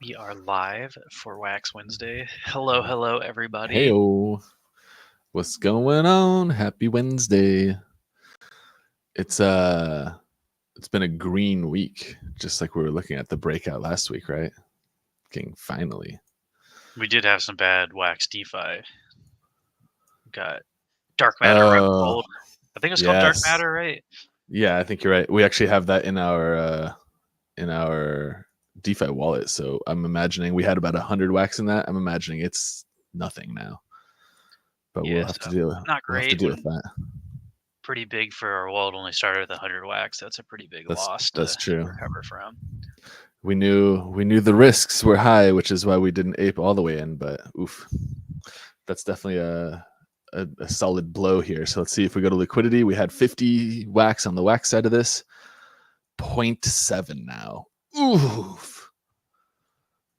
We are live for Wax Wednesday. Hello, everybody. Heyo, what's going on? Happy Wednesday. It's been a green week, just like we were looking at the breakout last week, right? King finally. We did have some bad Wax DeFi. Got Dark Matter Rug Gold. I think it's called Dark Yes. Matter, right? Yeah, I think you're right. We actually have that in our DeFi wallet. So I'm imagining we had about 100 wax in that. I'm imagining it's nothing now. But Yeah, we'll have to deal not great. with that. Pretty big for our wallet only started with 100 wax. That's a pretty big loss to That's true. recover from. We knew the risks were high, which is why we didn't ape all the way in, but oof. That's definitely a solid blow here. So let's see if we go to liquidity. We had 50 wax on the wax side of this. 0.7 now. Oof.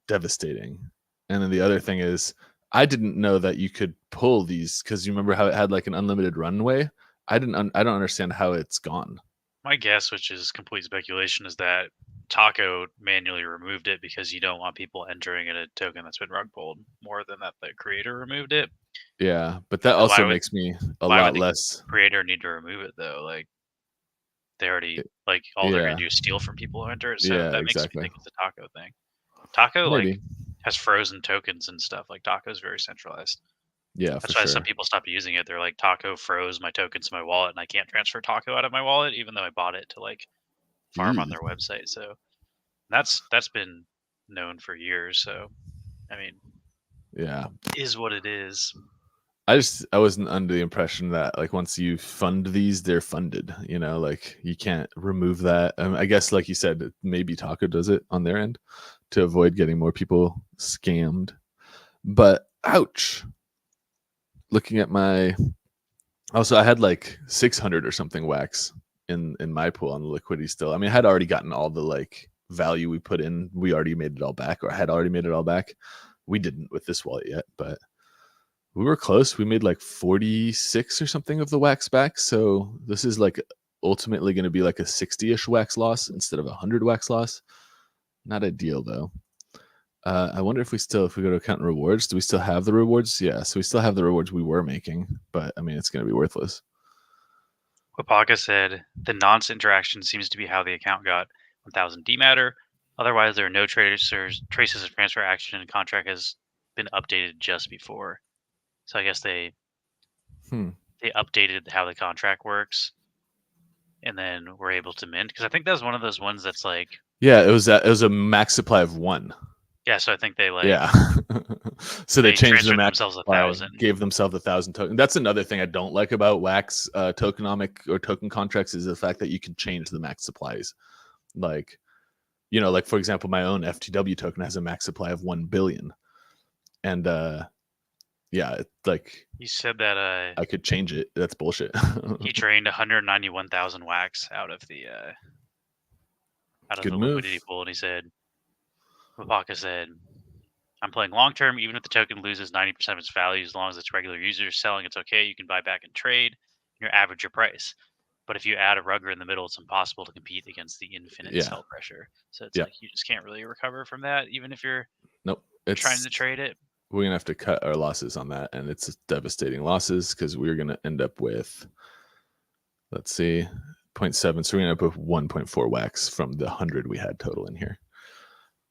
Devastating. And then the other thing is, I didn't know that you could pull these because you remember how it had like an unlimited runway. I don't understand how it's gone. My guess, which is complete speculation, is that Taco manually removed it because you don't want people entering in a token that's been rug pulled more than that the creator removed it. Yeah, but that also makes me a lot less. Creator need to remove it though. Like they already all they're gonna do is steal from people who enter it. So that makes me think it's a Taco thing. Taco Maybe. has frozen tokens and stuff. Like Taco is very centralized. Yeah, that's why some people stop using it. They're like, Taco froze my tokens to my wallet, and I can't transfer Taco out of my wallet, even though I bought it to like farm on their website. So that's been known for years. So I mean, yeah, is what it is. I wasn't under the impression that like once you fund these, they're funded. You know, like you can't remove that. I guess, like you said, maybe Taco does it on their end to avoid getting more people scammed. But ouch! Looking at my, also I had like 600 or something wax in my pool on the liquidity still. I mean, I had already gotten all the like value we put in. We already made it all back, or had already made it all back. We didn't with this wallet yet, but we were close. We made like 46 or something of the wax back. So this is like ultimately going to be like a 60-ish wax loss instead of 100 wax loss. Not ideal though. I wonder if we go to account and rewards, do we still have the rewards? Yeah, so we still have the rewards we were making, but I mean, it's going to be worthless. Wapaka said, the nonce interaction seems to be how the account got 1,000 DMATR. Otherwise, there are no traces of transfer action, and contract has been updated just before. So I guess they updated how the contract works, and then we're able to mint. Because I think that was one of those ones that's like, yeah, it was a max supply of 1. Yeah, so I think they so they changed their max themselves 1,000, gave themselves 1,000 tokens. That's another thing I don't like about wax tokenomic or token contracts is the fact that you can change the max supplies. Like, you know, like for example, my own FTW token has a max supply of 1 billion, and yeah, like you said that I could change it. That's bullshit. He drained 191,000 wax out of the liquidity pool, and he said, Wapaka said, I'm playing long term, even if the token loses 90% of its value, as long as it's regular users selling, it's okay. You can buy back and trade, and you average your price. But if you add a rugger in the middle, it's impossible to compete against the infinite sell pressure. So it's like you just can't really recover from that, even if you're trying to trade it. We're gonna have to cut our losses on that, and it's devastating losses because we're gonna end up with, let's see, 0.7. So we're gonna end up with 1.4 wax from the 100 we had total in here.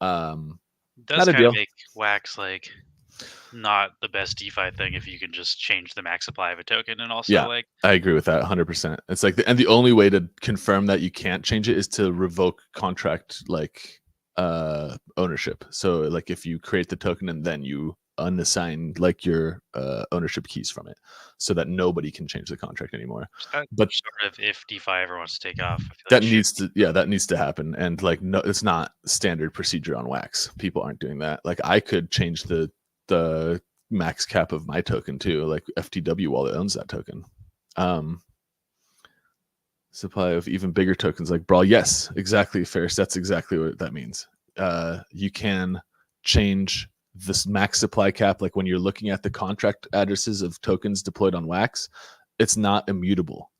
Does kind of make wax like not the best DeFi thing if you can just change the max supply of a token, and also like I agree with that 100%. It's like and the only way to confirm that you can't change it is to revoke contract like ownership. So like if you create the token and then you unassign like your ownership keys from it, so that nobody can change the contract anymore. But sort of if DeFi ever wants to take off, that needs to happen. And like no, it's not standard procedure on wax. People aren't doing that. Like I could change the max cap of my token too. Like FTW wallet owns that token. Supply of even bigger tokens like Brawl. Yes, exactly, Ferris. That's exactly what that means. You can change this max supply cap. Like when you're looking at the contract addresses of tokens deployed on wax, it's not immutable,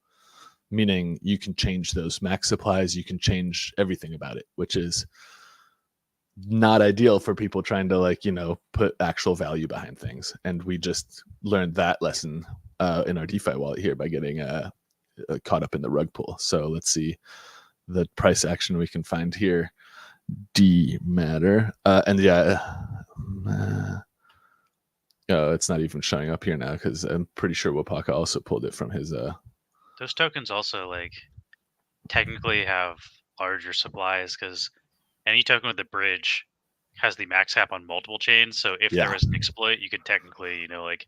meaning you can change those max supplies. You can change everything about it, which is not ideal for people trying to like, you know, put actual value behind things. And we just learned that lesson in our DeFi wallet here by getting caught up in the rug pull. So let's see the price action we can find here. D matter. And yeah, it's not even showing up here now because I'm pretty sure Wapaka also pulled it from his. Those tokens also like technically have larger supplies because any token with a bridge has the max cap on multiple chains. So if there was an exploit, you could technically, you know, like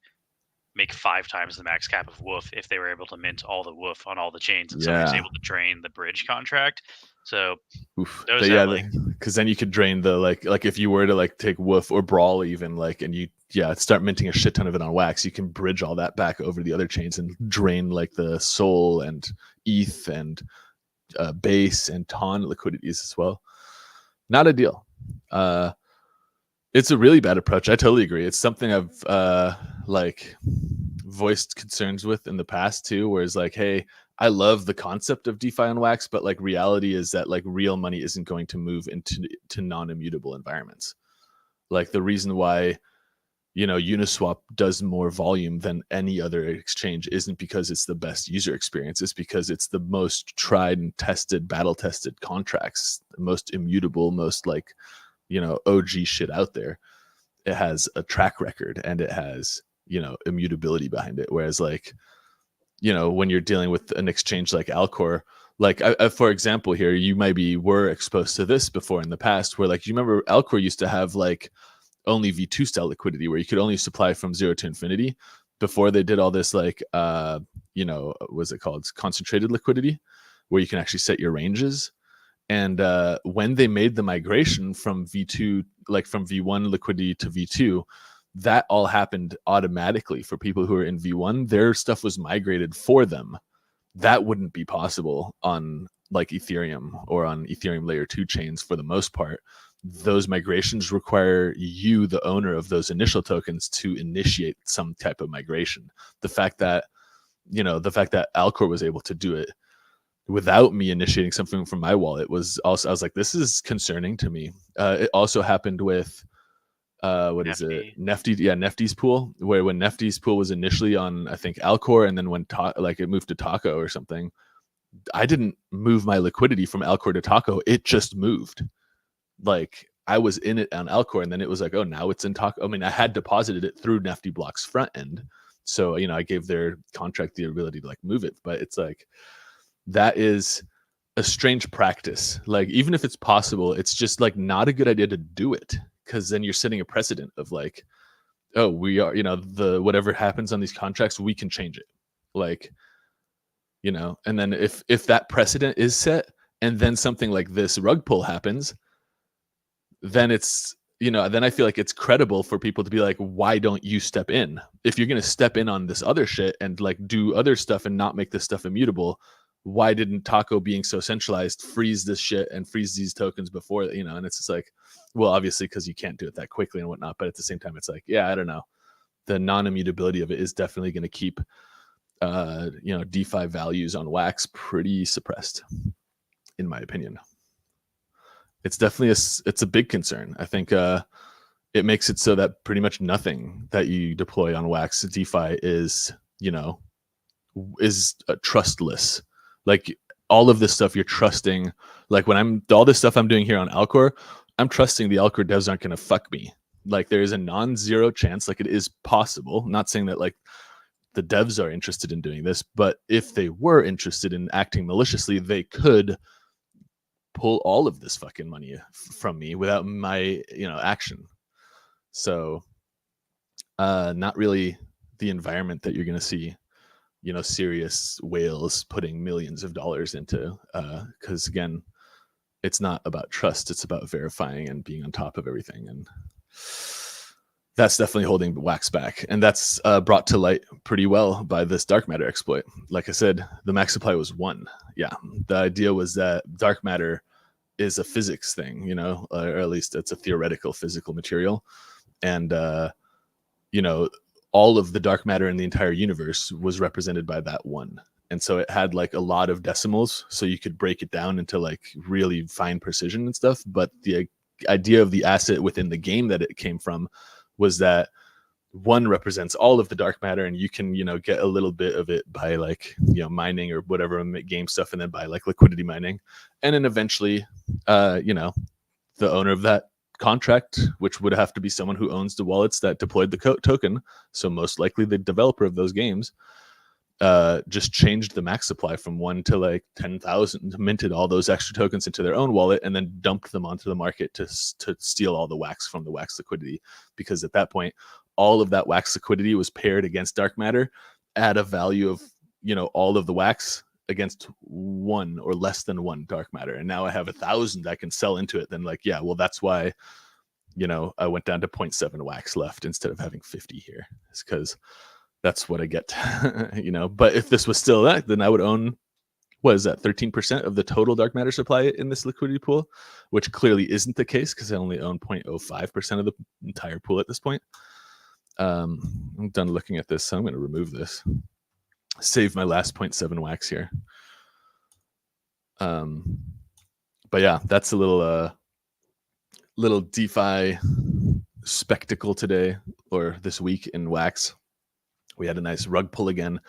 make 5 times the max cap of Woof if they were able to mint all the Woof on all the chains and somebody's able to drain the bridge contract. So because then you could drain the like if you were to like take Woof or Brawl even like and you start minting a shit ton of it on Wax, you can bridge all that back over the other chains and drain like the Sol and ETH and Base and Ton liquidities as well. Not ideal. It's a really bad approach. I totally agree. It's something I've like voiced concerns with in the past too, where it's like, hey, I love the concept of DeFi on Wax, but like reality is that like real money isn't going to move into non-immutable environments. Like the reason why, you know, Uniswap does more volume than any other exchange isn't because it's the best user experience. It's because it's the most tried and tested, battle tested contracts, the most immutable, most like, you know, OG shit out there. It has a track record and it has, you know, immutability behind it. Whereas like, you know, when you're dealing with an exchange like Alcor, like for example here, you maybe were exposed to this before in the past where like, you remember Alcor used to have like only V2 style liquidity where you could only supply from 0 to infinity before they did all this like, you know, what's it called? Concentrated liquidity where you can actually set your ranges. And when they made the migration from V2, like from V1 liquidity to V2, that all happened automatically for people who are in V1. Their stuff was migrated for them. That wouldn't be possible on like Ethereum or on Ethereum layer 2 chains for the most part. Those migrations require you, the owner of those initial tokens, to initiate some type of migration. The fact that Alcor was able to do it without me initiating something from my wallet was also, I was like, this is concerning to me. It also happened with Nefty. Nefty's pool, where when Nefty's pool was initially on, I think, Alcor, and then when it moved to Taco or something, I didn't move my liquidity from Alcor to Taco. It just moved. Like I was in it on Alcor, and then it was like, oh, now it's in Taco. I mean, I had deposited it through Nefty Block's front end, so you know, I gave their contract the ability to like move it. But it's like that is a strange practice. Like even if it's possible, it's just like not a good idea to do it, because then you're setting a precedent of like, oh, we are, you know, the whatever happens on these contracts, we can change it. Like, you know, and then if that precedent is set and then something like this rug pull happens, then it's, you know, then I feel like it's credible for people to be like, why don't you step in? If you're going to step in on this other shit and like do other stuff and not make this stuff immutable, why didn't Taco, being so centralized, freeze this shit and freeze these tokens before, you know? And it's just like, well, obviously because you can't do it that quickly and whatnot, but at the same time, it's like, yeah, I don't know. The non-immutability of it is definitely going to keep, you know, DeFi values on Wax pretty suppressed, in my opinion. It's definitely it's a big concern. I think it makes it so that pretty much nothing that you deploy on Wax DeFi is, you know, is trustless. Like all of this stuff you're trusting, like when all this stuff I'm doing here on Alcor, I'm trusting the Alcor devs aren't going to fuck me. Like there is a non-zero chance, like it is possible. I'm not saying that like the devs are interested in doing this, but if they were interested in acting maliciously, they could pull all of this fucking money from me without my, you know, action. So not really the environment that you're going to see, you know, serious whales putting millions of dollars into, because again, it's not about trust, it's about verifying and being on top of everything, and that's definitely holding Wax back. And that's brought to light pretty well by this dark matter exploit. Like I said, the max supply was 1. Yeah, the idea was that dark matter is a physics thing, you know, or at least it's a theoretical physical material, and you know, all of the dark matter in the entire universe was represented by that 1. And so it had like a lot of decimals, so you could break it down into like really fine precision and stuff. But the idea of the asset within the game that it came from was that one represents all of the dark matter, and you can, you know, get a little bit of it by like, you know, mining or whatever game stuff, and then by like liquidity mining, and then eventually, you know, the owner of that contract, which would have to be someone who owns the wallets that deployed the token, so most likely the developer of those games, just changed the max supply from 1 to like 10,000, minted all those extra tokens into their own wallet, and then dumped them onto the market to steal all the wax from the wax liquidity, because at that point all of that wax liquidity was paired against dark matter at a value of, you know, all of the wax against 1 or less than 1 dark matter. And now I have 1,000 I can sell into it. Then like, yeah, well, that's why, you know, I went down to 0.7 wax left instead of having 50 here. It's because that's what I get, you know. But if this was still that, then I would own, what is that, 13% of the total dark matter supply in this liquidity pool, which clearly isn't the case because I only own 0.05% of the entire pool at this point. I'm done looking at this, so I'm going to remove this. Save my last 0.7 wax here. But yeah, that's a little DeFi spectacle today, or this week in wax. We had a nice rug pull again.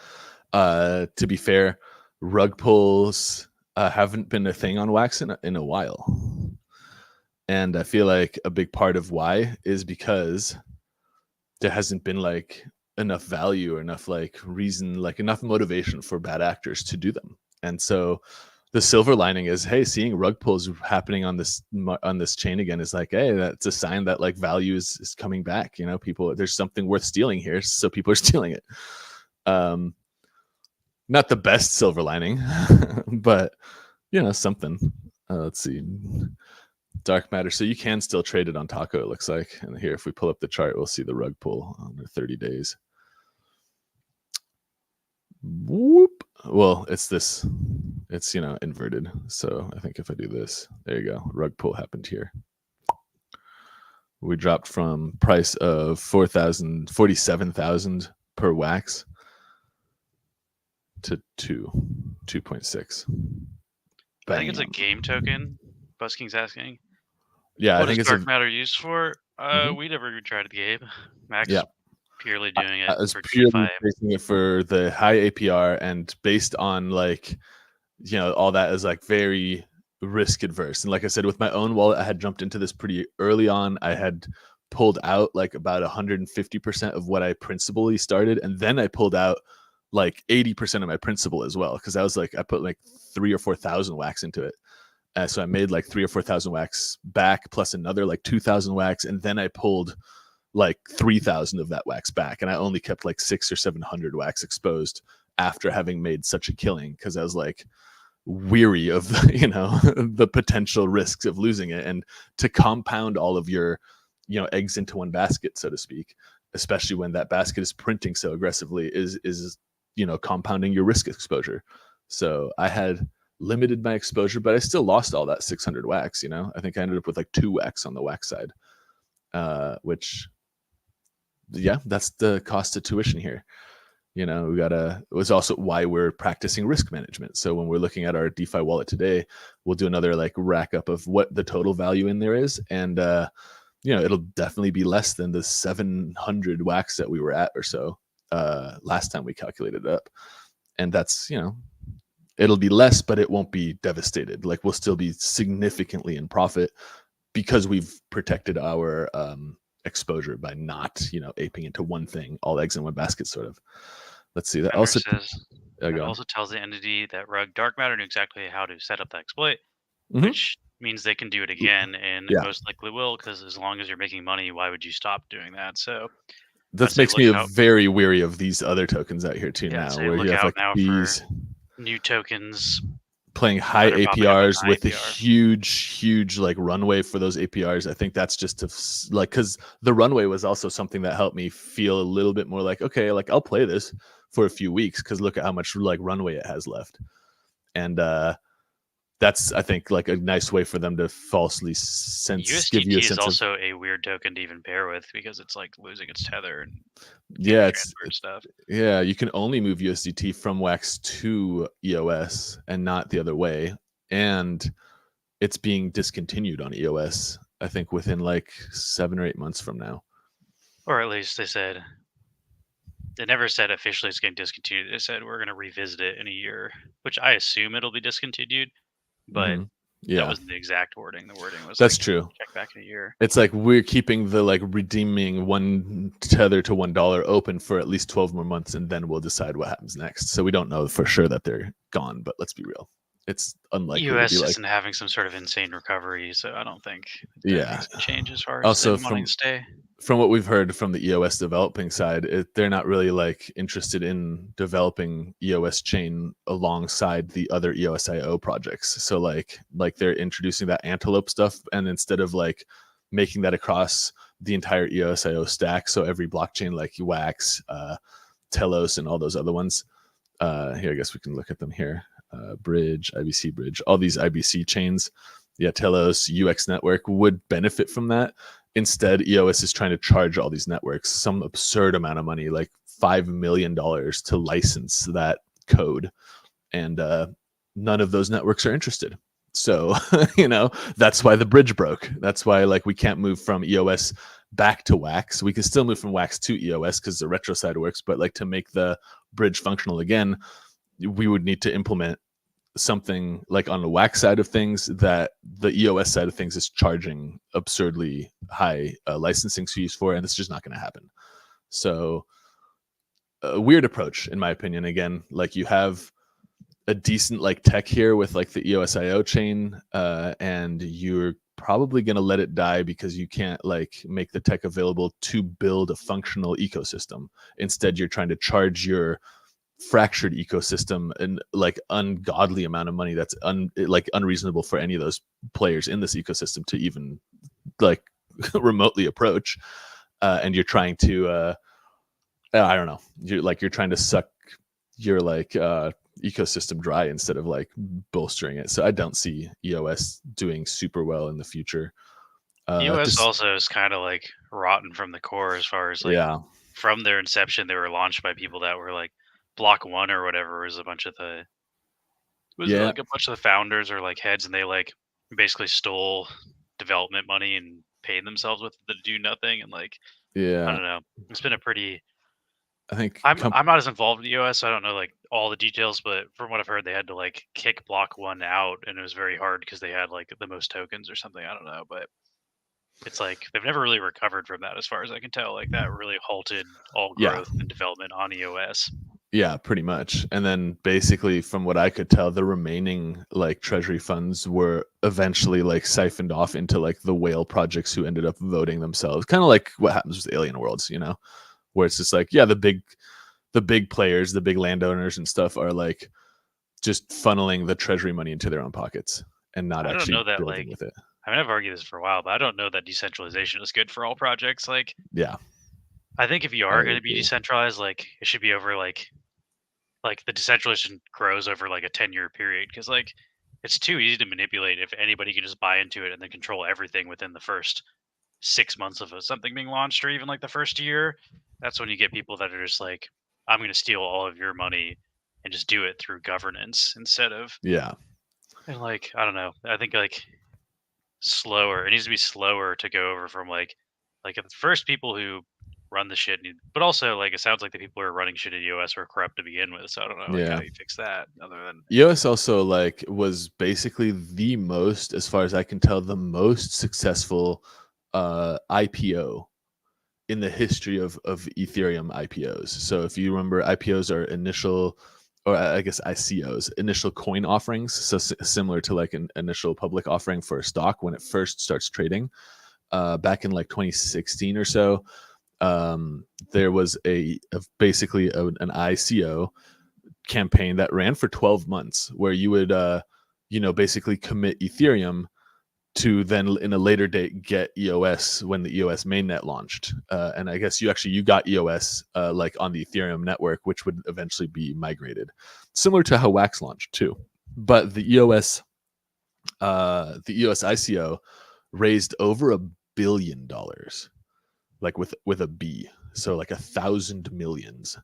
To be fair, rug pulls haven't been a thing on wax in a while. And I feel like a big part of why is because there hasn't been like enough value or enough like reason, like enough motivation for bad actors to do them. And so the silver lining is, hey, seeing rug pulls happening on this chain again is like, hey, that's a sign that like value is coming back. You know, people, there's something worth stealing here, so people are stealing it. Not the best silver lining, but you know, something. Let's see. Dark matter. So you can still trade it on Taco, it looks like. And here, if we pull up the chart, we'll see the rug pull under 30 days. Whoop. Well, it's this. It's, you know, inverted. So I think if I do this, there you go. Rug pull happened here. We dropped from price of 47,000 per wax to 2.6. I think it's a game token. Busking's asking. Yeah, what I think is it's dark matter used for? We never even tried the game. Max, yeah, purely doing it. I was for purely DeFi. basing it for the high APR, and based on like, you know, all that is like very risk adverse. And like I said, with my own wallet, I had jumped into this pretty early on. I had pulled out like about 150% of what I principally started, and then I pulled out like 80% of my principal as well, because I was like, I put like 3,000 or 4,000 wax into it. So I made like 3,000 or 4,000 wax back, plus another like 2,000 wax, and then I pulled like 3,000 of that wax back, and I only kept like 600 or 700 wax exposed after having made such a killing, because I was like weary of the, you know, the potential risks of losing it. And to compound all of your, you know, eggs into one basket, so to speak, especially when that basket is printing so aggressively, is you know, compounding your risk exposure. So I had limited my exposure, but I still lost all that 600 wax. You know, I think I ended up with like 2 wax on the wax side, which, yeah, that's the cost of tuition here. You know, it was also why we're practicing risk management. So when we're looking at our DeFi wallet today, we'll do another like rack up of what the total value in there is. And, you know, it'll definitely be less than the 700 wax that we were at or so last time we calculated it up. And that's, you know, it'll be less, but it won't be devastated. Like, we'll still be significantly in profit because we've protected our exposure by not, you know, aping into one thing, all eggs in one basket, sort of. Let's see. That also says, it also tells the entity that Rug Dark Matter knew exactly how to set up the exploit, which means they can do it again, and most likely will, because as long as you're making money, why would you stop doing that? So that makes me very weary of these other tokens out here too now, where you have like these new tokens playing high APRs with a huge like runway for those APRs. I think that's just to like, because the runway was also something that helped me feel a little bit more like, okay, like I'll play this for a few weeks because look at how much like runway it has left. And that's, I think, like a nice way for them to falsely give you a sense is also a weird token to even pair with, because it's like losing its tether and it's stuff. Yeah, you can only move USDT from Wax to EOS and not the other way, and it's being discontinued on EOS I think within like 7 or 8 months from now. Or at least they never said officially it's getting discontinued. They said we're going to revisit it in a year, which I assume it'll be discontinued, but Hmm. that Yeah, wasn't the exact wording. The wording was that's like, true. check back in a year. It's like we're keeping the like redeeming one tether to $1 open for at least 12 more months, and then we'll decide what happens next. So we don't know for sure that they're gone, but let's be real. It's unlikely to be US like, isn't having some sort of insane recovery, so I don't think that yeah. makes a change as far as Also, them wanting to stay. from what we've heard from the EOS developing side, they're not really like interested in developing EOS chain alongside the other EOSIO projects. So like they're introducing that Antelope stuff, and instead of like making that across the entire EOSIO stack, so every blockchain like Wax, Telos, and all those other ones. Here, I guess we can look at them here. Bridge, IBC Bridge, all these IBC chains. Yeah, Telos, UX Network would benefit from that. Instead, EOS is trying to charge all these networks some absurd amount of money, like $5 million to license that code. And none of those networks are interested. So, that's why the bridge broke. That's why like we can't move from EOS back to Wax. We can still move from Wax to EOS because the retro side works, but like to make the bridge functional again, we would need to implement something like on the Wax side of things that the EOS side of things is charging absurdly high licensing fees for, and it's just not going to happen. So a weird approach, in my opinion. Again, like you have a decent like tech here with like the EOSIO chain, and you're probably going to let it die because you can't like make the tech available to build a functional ecosystem. Instead, you're trying to charge your fractured ecosystem and like ungodly amount of money that's unreasonable for any of those players in this ecosystem to even like remotely approach, and you're trying to I don't know, you're trying to suck your like ecosystem dry instead of like bolstering it. So I don't see EOS doing super well in the future. EOS also is kind of like rotten from the core as far as like Yeah, from their inception, they were launched by people that were like Block One or whatever was a bunch of the yeah, like a bunch of the founders or like heads, and they like basically stole development money and paid themselves with it to do nothing. And like I yeah. don't know, it's been a pretty. I think I'm not as involved with EOS, so I don't know like all the details, but from what I've heard, they had to like kick Block One out, and it was very hard because they had like the most tokens or something. I don't know, but it's like they've never really recovered from that, as far as I can tell. Like that really halted all yeah, growth and development on EOS. yeah, pretty much. And then basically from what I could tell, the remaining like treasury funds were eventually like siphoned off into like the whale projects who ended up voting themselves. Kind of like what happens with Alien Worlds, where it's just like, yeah, the big players, the big landowners and stuff are like just funneling the treasury money into their own pockets and not I don't actually know that building like with it. I mean, I've argued this for a while, but I don't know that decentralization is good for all projects. Like, Yeah, I think if you I are going to be agree. decentralized, like it should be over like the decentralization grows over like a 10-year period, because like it's too easy to manipulate if anybody can just buy into it and then control everything within the first 6 months of something being launched, or even like the first year. That's when you get people that are just like, I'm going to steal all of your money and just do it through governance instead of, Yeah. and like I don't know. I think like slower. It needs to be slower to go over from like the first people who run the shit need, but also like it sounds like the people who are running shit at EOS were corrupt to begin with. So I don't know like how Yeah. you fix that other than EOS also like was basically the most, as far as I can tell, the most successful IPO in the history of Ethereum IPOs. So if you remember, IPOs are initial, or I guess ICOs, initial coin offerings. So similar to like an initial public offering for a stock when it first starts trading. Back in like 2016 or so, there was basically an ICO campaign that ran for 12 months where you would basically commit Ethereum to then in a later date get EOS when the EOS mainnet launched. And I guess you got EOS like on the Ethereum network, which would eventually be migrated, similar to how Wax launched too. But the EOS ICO raised over $1 billion, like with a B, so like 1,000 millions,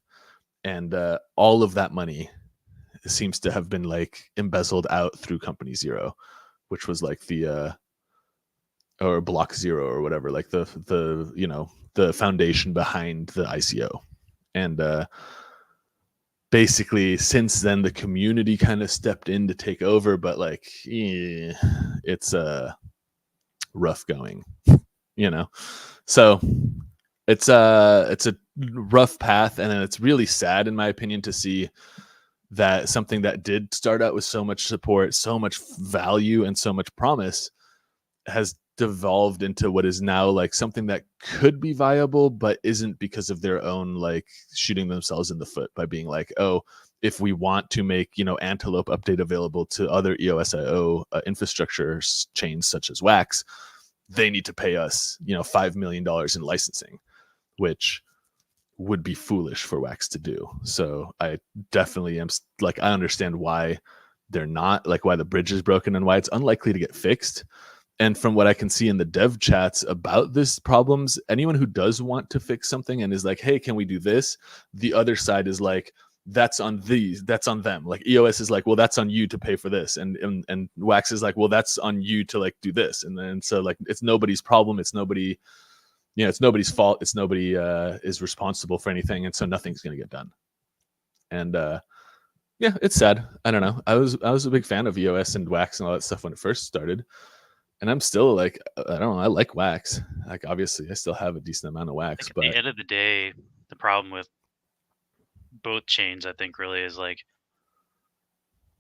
and all of that money seems to have been like embezzled out through Company Zero, which was like the or Block Zero or whatever, like the you know, the foundation behind the ICO. And basically since then the community kind of stepped in to take over, but like it's rough going, you know. So it's a rough path, and it's really sad in my opinion to see that something that did start out with so much support, so much value, and so much promise has devolved into what is now like something that could be viable but isn't, because of their own like shooting themselves in the foot by being like, oh, if we want to make, you know, Antelope update available to other EOSIO infrastructure chains such as Wax, they need to pay us, you know, $5 million in licensing, which would be foolish for Wax to do. So I definitely am like, I understand why they're not, like why the bridge is broken and why it's unlikely to get fixed. And from what I can see in the dev chats about this problems, anyone who does want to fix something and is like, hey, can we do this? The other side is like, that's on these, that's on them. Like EOS is like, well, that's on you to pay for this. And Wax is like, well, that's on you to like do this. And then so like, it's nobody's problem. It's nobody, you know, it's nobody's fault. It's nobody is responsible for anything. And so nothing's going to get done. And yeah, it's sad. I don't know. I was a big fan of EOS and Wax and all that stuff when it first started. And I'm still like, I don't know, I like Wax. Like, obviously, I still have a decent amount of Wax. But at the end of the day, the problem with both chains, I think, really is like,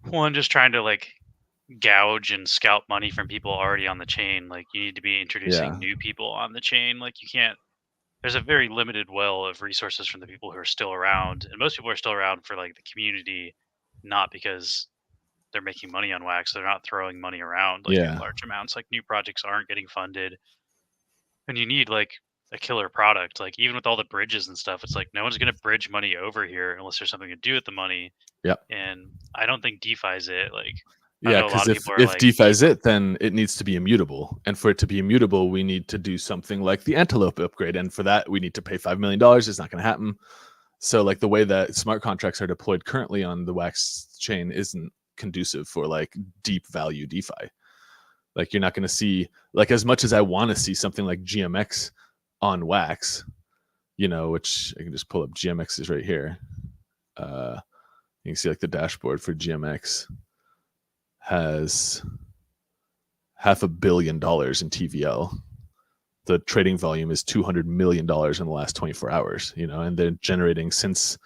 one, just trying to like gouge and scalp money from people already on the chain. Like, you need to be introducing new people on the chain. Like, you can't. There's a very limited well of resources from the people who are still around, and most people are still around for like the community, not because they're making money on Wax. They're not throwing money around like in large amounts. Like, new projects aren't getting funded, and you need like a killer product. Like, even with all the bridges and stuff, it's like no one's going to bridge money over here unless there's something to do with the money. Yep. And I don't think DeFi's it. Like, yeah, because if like, DeFi's it, then it needs to be immutable, and for it to be immutable, we need to do something like the Antelope upgrade, and for that, we need to pay $5 million. It's not going to happen. So, like the way that smart contracts are deployed currently on the Wax chain isn't conducive for like deep value DeFi. Like, you're not going to see, like, as much as I want to see something like GMX on Wax, you know, which I can just pull up. GMX is right here. You can see like the dashboard for GMX has $500 million in TVL. The trading volume is $200 million in the last 24 hours, you know, and they're generating, since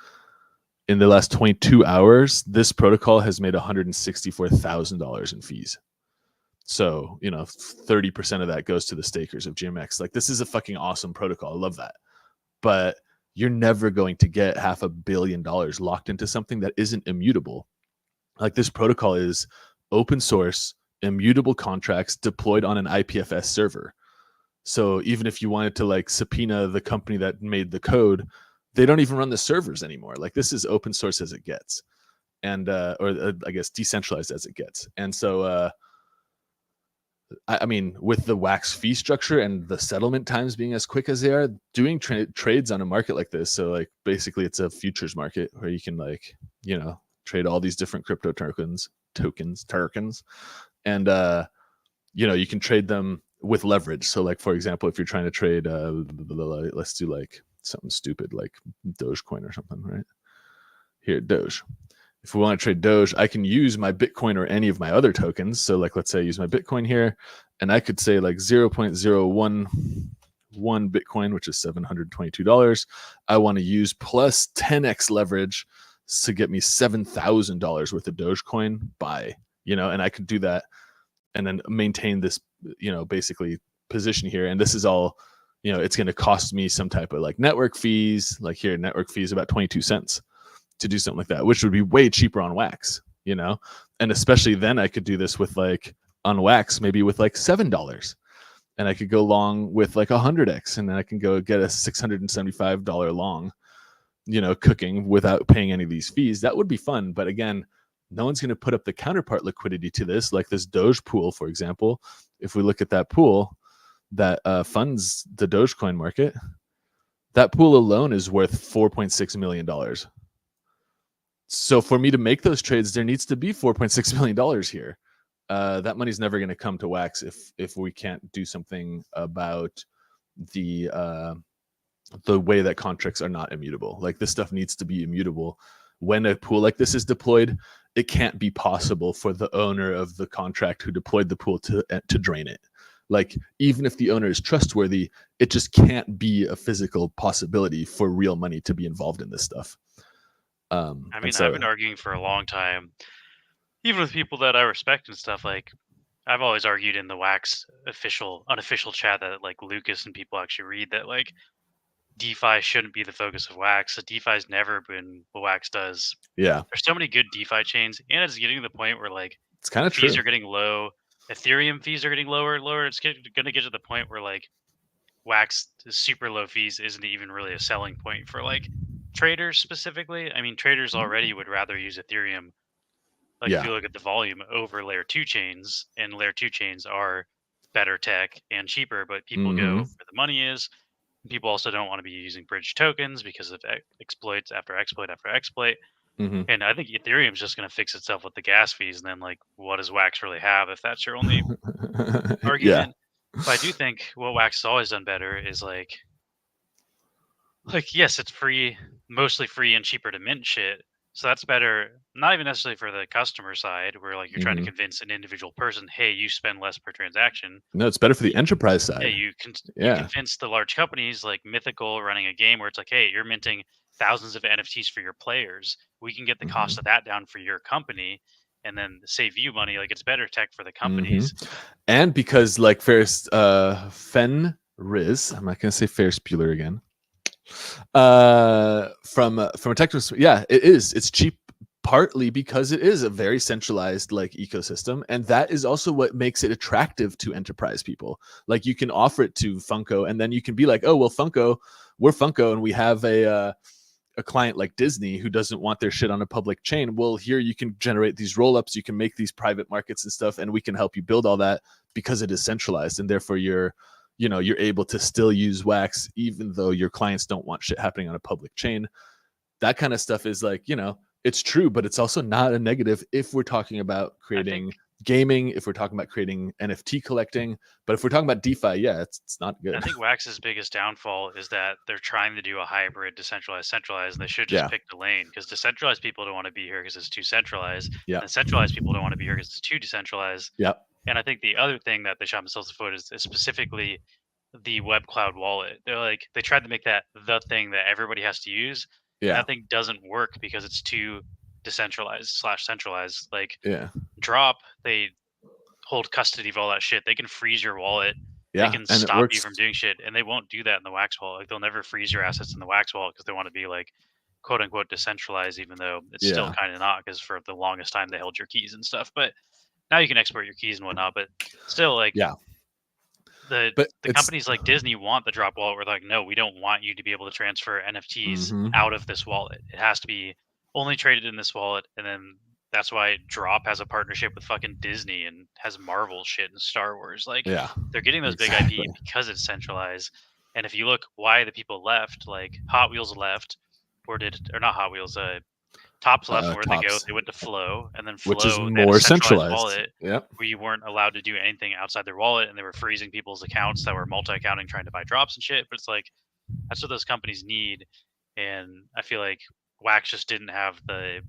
in the last 22 hours, this protocol has made $164,000 in fees. So, you know, 30% of that goes to the stakers of GMX. Like, this is a fucking awesome protocol. I love that. But you're never going to get $500 million locked into something that isn't immutable. Like, this protocol is open source, immutable contracts deployed on an IPFS server. So even if you wanted to like subpoena the company that made the code, they don't even run the servers anymore. Like, this is open source as it gets, and or I guess decentralized as it gets. And so I mean, with the Wax fee structure and the settlement times being as quick as they are, doing trades on a market like this, so like basically it's a futures market where you can, like, you know, trade all these different crypto tokens, and you know, you can trade them with leverage. So like, for example, if you're trying to trade let's do like something stupid like Dogecoin or something, right? Here, Doge. If we want to trade Doge, I can use my Bitcoin or any of my other tokens. So like, let's say I use my Bitcoin here, and I could say like 0.011 Bitcoin, which is $722. I want to use plus 10x leverage to get me $7,000 worth of Dogecoin buy, you know, and I could do that and then maintain this, you know, basically position here. And this is all, you know, it's going to cost me some type of like network fees. Like here, network fees about 22 cents to do something like that, which would be way cheaper on Wax, you know? And especially then I could do this with like on Wax, maybe with like $7, and I could go long with like 100x, and then I can go get a $675 long, you know, cooking without paying any of these fees. That would be fun. But again, no one's going to put up the counterpart liquidity to this, like this Doge pool, for example. If we look at that pool that funds the Dogecoin market, that pool alone is worth $4.6 million. So for me to make those trades, there needs to be $4.6 million here. that money's never going to come to Wax if we can't do something about the way that contracts are not immutable. Like, this stuff needs to be immutable. When a pool like this is deployed, it can't be possible for the owner of the contract who deployed the pool to drain it. Like, even if the owner is trustworthy, it just can't be a physical possibility for real money to be involved in this stuff. I mean, I've been arguing for a long time, even with people that I respect and stuff. Like, I've always argued in the Wax unofficial chat that like Lucas and people actually read, that like DeFi shouldn't be the focus of Wax. So DeFi's never been what Wax does. Yeah, There's so many good DeFi chains, and it's getting to the point where like it's kind of true. fees are getting low. Ethereum fees are getting lower and lower. It's going to get to the point where like Wax super low fees isn't even really a selling point for like traders specifically. I mean, traders already would rather use Ethereum. Like, if you look at the volume over layer 2 chains, and layer 2 chains are better tech and cheaper, but people go where the money is. People also don't want to be using bridge tokens because of exploits after exploit after exploit. And I think Ethereum's just going to fix itself with the gas fees. And then, like, what does Wax really have if that's your only argument? But I do think what Wax has always done better is like yes, it's free, mostly free and cheaper to mint shit. So that's better, not even necessarily for the customer side, where like you're trying to convince an individual person, hey, you spend less per transaction. No, it's better for the enterprise side. Yeah, you convince the large companies like Mythical running a game where it's like, hey, you're minting thousands of NFTs for your players. We can get the cost of that down for your company and then save you money. Like, it's better tech for the companies. And because like Ferris Fenris, I'm not gonna say Ferris Bueller again. From a technical, it's cheap, partly because it is a very centralized like ecosystem, and that is also what makes it attractive to enterprise people. Like, you can offer it to Funko, and then you can be like, oh well, we're Funko, and we have a client like Disney who doesn't want their shit on a public chain. Well, here you can generate these roll-ups, you can make these private markets and stuff, and we can help you build all that because it is centralized, and therefore you're able to still use Wax even though your clients don't want shit happening on a public chain. That kind of stuff is like, it's true, but it's also not a negative if we're talking about creating gaming, if we're talking about creating NFT collecting. But if we're talking about DeFi, it's not good. I think Wax's biggest downfall is that they're trying to do a hybrid decentralized, centralized, and they should just pick the lane, because decentralized people don't want to be here because it's too centralized. And centralized people don't want to be here because it's too decentralized. And I think the other thing that they shot themselves in the foot is specifically the web cloud wallet. They tried to make that the thing that everybody has to use. That thing doesn't work because it's too decentralized/centralized. Like, Drop, they hold custody of all that shit. They can freeze your wallet. They can stop you from doing shit, and they won't do that in the Wax wallet. Like, they'll never freeze your assets in the Wax wallet because they want to be like, quote unquote, decentralized, even though it's still kind of not, because for the longest time they held your keys and stuff. But now you can export your keys and whatnot, but still, like, the companies like Disney want the Drop wallet, where they're like, no, we don't want you to be able to transfer NFTs out of this wallet. It has to be only traded in this wallet. And then that's why Drop has a partnership with fucking Disney and has Marvel shit and Star Wars. Like, they're getting those big IP because it's centralized. And if you look why the people left, like Hot Wheels left, or not Hot Wheels, Topps left, where they go? They went to Flow, and then Flow, which is more centralized wallet, where you weren't allowed to do anything outside their wallet, and they were freezing people's accounts that were multi-accounting, trying to buy drops and shit. But it's like, that's what those companies need, and I feel like Wax just didn't have the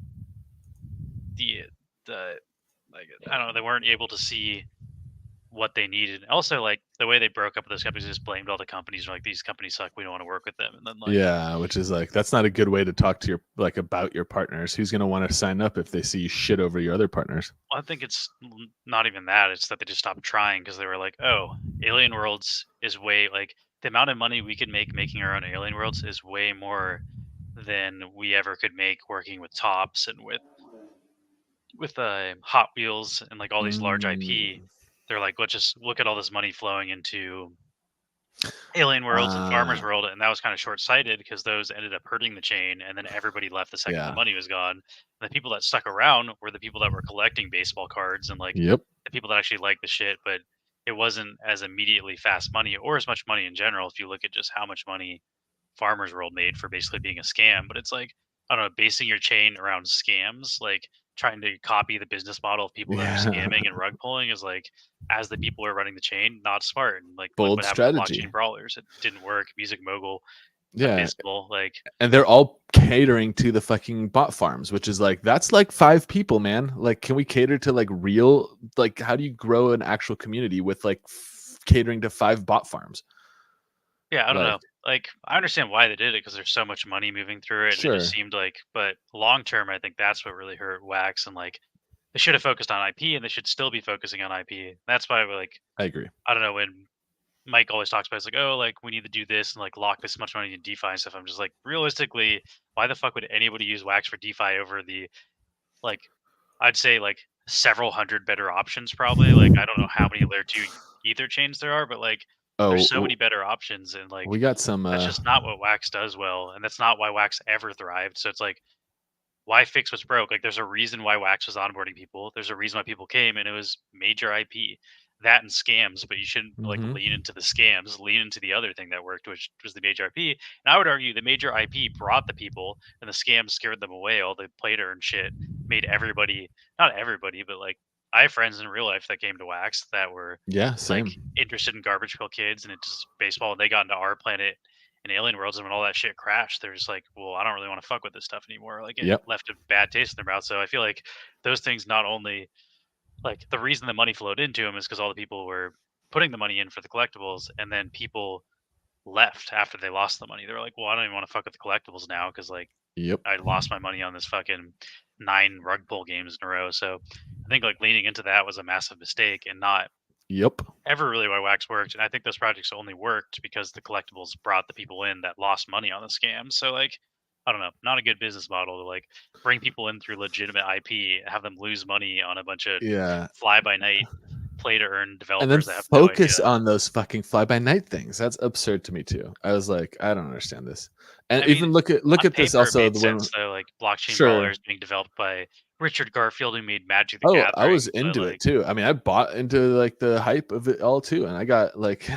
like, I don't know, they weren't able to see what they needed. Also, like, the way they broke up with those companies, just blamed all the companies, like, these companies suck, we don't want to work with them. And then, like, which is like, that's not a good way to talk to about your partners. Who's going to want to sign up if they see you shit over your other partners? Well, I think it's not even that. It's that they just stopped trying because they were like, oh, Alien Worlds is way, like, the amount of money we could make making our own Alien Worlds is way more than we ever could make working with Topps and with Hot Wheels and like all these large IP. They're like, let's just look at all this money flowing into Alien Worlds and Farmers World, and that was kind of short-sighted because those ended up hurting the chain, and then everybody left the second the money was gone. And the people that stuck around were the people that were collecting baseball cards and like the people that actually liked the shit, but it wasn't as immediately fast money or as much money in general if you look at just how much money Farmers World made for basically being a scam. But it's like, I don't know, basing your chain around scams, like, trying to copy the business model of people that are Yeah. scamming and rug pulling is like, as the people who are running the chain, not smart. And like, look Bold what happened to strategy. blockchain brawlers. It didn't work. Music Mogul, Yeah. abysmal. Like, And they're all catering to the fucking bot farms, which is like, that's like 5 people, man. Like, can we cater to like real, like, how do you grow an actual community with like catering to 5 bot farms? yeah, I don't Like, know. Like, I understand why they did it because there's so much money moving through it, and it just sure, seemed like. But long term, I think that's what really hurt Wax, and like they should have focused on IP, and they should still be focusing on IP. That's why, like, I agree. I don't know when Mike always talks about it's like, oh, like we need to do this and like lock this much money in DeFi and stuff. I'm just like, realistically, why the fuck would anybody use Wax for DeFi over the like? I'd say like several hundred better options probably. Like I don't know how many layer two ether chains there are, but like there's so Oh, many better options, and like we got some that's just not what Wax does well, and that's not why Wax ever thrived. So it's like, why fix what's broke? Like, there's a reason why Wax was onboarding people. There's a reason why people came, and it was major IP, that and scams. But you shouldn't like mhm. lean into the scams. Lean into the other thing that worked, which was the major IP. And I would argue the major IP brought the people, and the scams scared them away. All the play to earn shit made everybody, not everybody, but like I have friends in real life that came to Wax that were Yeah, like same. interested in Garbage Pail Kids and it's just baseball, and they got into our planet and Alien Worlds, and when all that shit crashed, they're just like, well, I don't really want to fuck with this stuff anymore. Like it Yep. left a bad taste in their mouth. So I feel like those things not only like the reason the money flowed into them is because all the people were putting the money in for the collectibles, and then people left after they lost the money. They're like, well, I don't even want to fuck with the collectibles now because like Yep. I lost my money on this fucking 9 rug pull games in a row. So I think like leaning into that was a massive mistake and not Yep. ever really why Wax worked. And I think those projects only worked because the collectibles brought the people in that lost money on the scam. So like, I don't know, not a good business model to like bring people in through legitimate IP, have them lose money on a bunch of Yeah. fly by night, play to earn And then developers that have no idea. focus on those fucking fly by night things. That's absurd to me too. I was like, I don't understand this. And I mean, even look on at this paper it also made the one. sense though, like blockchain Sure. brawlers being developed by Richard Garfield who made Magic the Oh, I Gathering, was but into it like too. I mean, I bought into like the hype of it all too, and I got like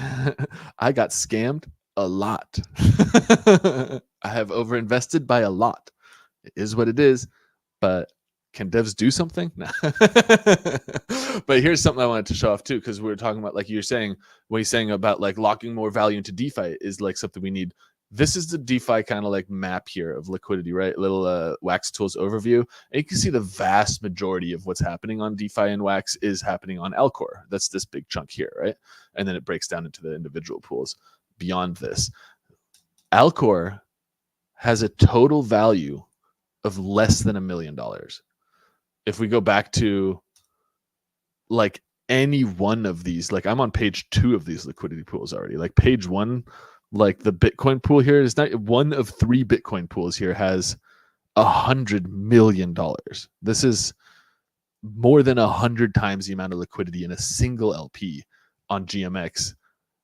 I got scammed a lot. I have overinvested by a lot. It is what it is, but can devs do something? No. But here's something I wanted to show off too, because we were talking about, like you're saying, when you're saying about like locking more value into DeFi is like something we need. This is the DeFi kind of like map here of liquidity, right? Little Wax Tools overview. And you can see the vast majority of what's happening on DeFi and Wax is happening on Alcor. That's this big chunk here, right? And then it breaks down into the individual pools beyond this. Alcor has a total value of less than $1 million. If we go back to like any one of these, like I'm on page 2 of these liquidity pools already. Like page 1, like the Bitcoin pool here is not one of 3 Bitcoin pools here has $100 million. This is more than 100 times the amount of liquidity in a single LP on GMX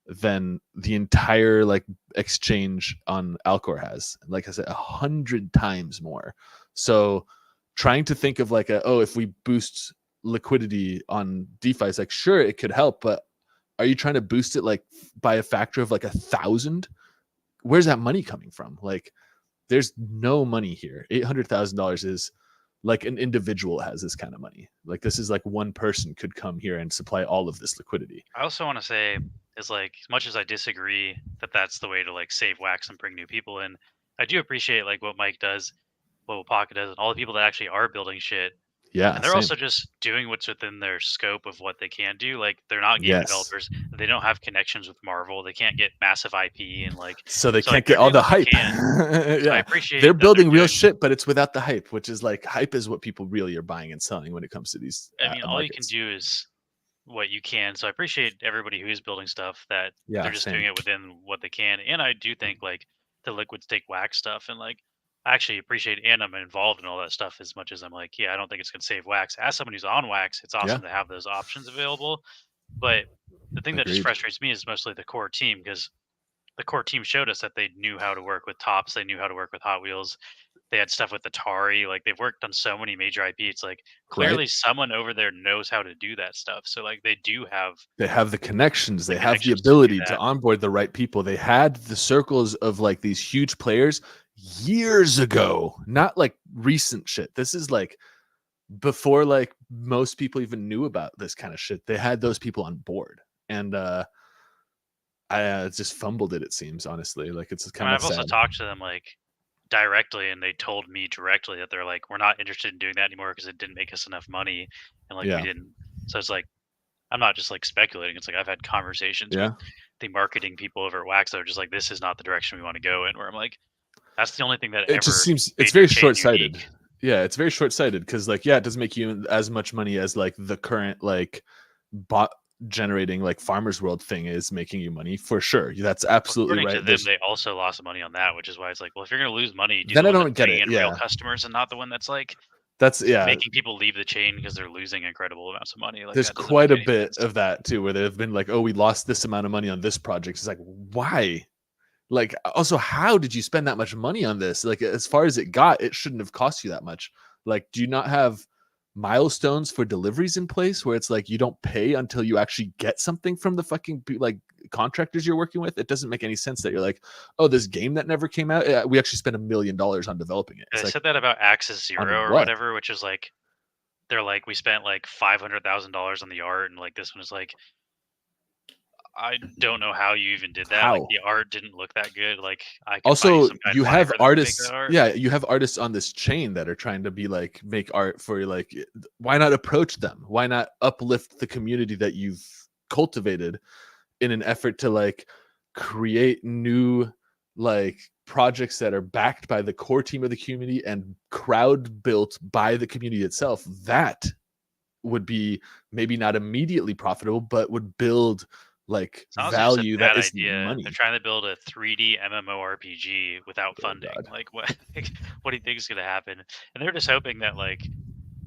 than the entire like exchange on Alcor has. Like I said, 100 times more. So trying to think of like if we boost liquidity on DeFi, it's like, sure, it could help, but are you trying to boost it like by a factor of like 1,000? Where's that money coming from? Like, there's no money here. $800,000 is like an individual has this kind of money. Like, this is like one person could come here and supply all of this liquidity. I also want to say is like, as much as I disagree that that's the way to like save Wax and bring new people in, I do appreciate like what Mike does, what Pocket does, and all the people that actually are building shit. Yeah, And they're same. also just doing what's within their scope of what they can do. Like they're not game Yes. developers. They don't have connections with Marvel. They can't get massive IP and like So they so like can't get they're all doing the what they hype. can. So I Yeah. appreciate They're that they're building real doing. shit, but it's without the hype, which is like hype is what people really are buying and selling when it comes to these I mean, all you can markets. do is what you can. So I appreciate everybody who is building stuff that Yeah, they're just doing same. it within what they can. And I do think like the liquid stake Wax stuff and like I actually appreciate and I'm involved in all that stuff as much as I'm like, yeah, I don't think it's gonna save Wax. As someone who's on Wax, it's Yeah, awesome to have those options available. But the thing that just agreed. frustrates me is mostly the core team because the core team showed us that they knew how to work with Tops, they knew how to work with Hot Wheels. They had stuff with Atari, like they've worked on so many major IP. It's like Right? clearly someone over there knows how to do that stuff. So like they do have They have the connections, the they have the connections to do ability to that. onboard the right people. They had the circles of like these huge players years ago, not like recent shit. This is like before like most people even knew about this kind of shit. They had those people on board, and I just fumbled it. It seems, honestly, like it's I mean, kind of I've also sad. talked to them like directly, and they told me directly that they're like, we're not interested in doing that anymore because it didn't make us enough money, and like we Yeah, didn't. So it's like I'm not just like speculating. It's like I've had conversations with yeah. the marketing people over at Wax that are just like, this is not the direction we want to go in. Where I'm like, that's the only thing that It just ever seems it's made your very chain short-sighted. unique. Yeah, it's very short-sighted because like yeah, it doesn't make you as much money as like the current like bot generating like farmers world thing is making you money for sure. That's absolutely According to right. them, There's they also lost money on that, which is why it's like, well, if you're going to lose money, do the then I one that's don't get bringing it. in real Yeah, customers and not the one that's like that's yeah. making people leave the chain because they're losing incredible amounts of money. Like There's that doesn't make quite a any bit sense. of that too, where they've been like, "Oh, we lost this amount of money on this project." It's like, why? Like, also, how did you spend that much money on this? Like, as far as it got, it shouldn't have cost you that much. Like, do you not have milestones for deliveries in place where it's like you don't pay until you actually get something from the fucking like contractors you're working with? It doesn't make any sense that you're like, oh, this game that never came out, we actually spent $1 million on developing it. It's They like, said that about Axis on Zero or what? whatever, which is like they're like we spent like $500,000 on the art, and like this one is like I don't know how you even did that. Like How? the art didn't look that good. Like I could find you Also, some guy in you have Fiverr that could make that artists, art. yeah, you have artists on this chain that are trying to be like make art for like why not approach them? Why not uplift the community that you've cultivated in an effort to like create new like projects that are backed by the core team of the community and crowd built by the community itself? That would be maybe not immediately profitable, but would build like It's honestly just a value that bad isn't idea. They're money. trying to build a 3D MMORPG without Oh funding. god. Like what? What do you think is going to happen? And they're just hoping that like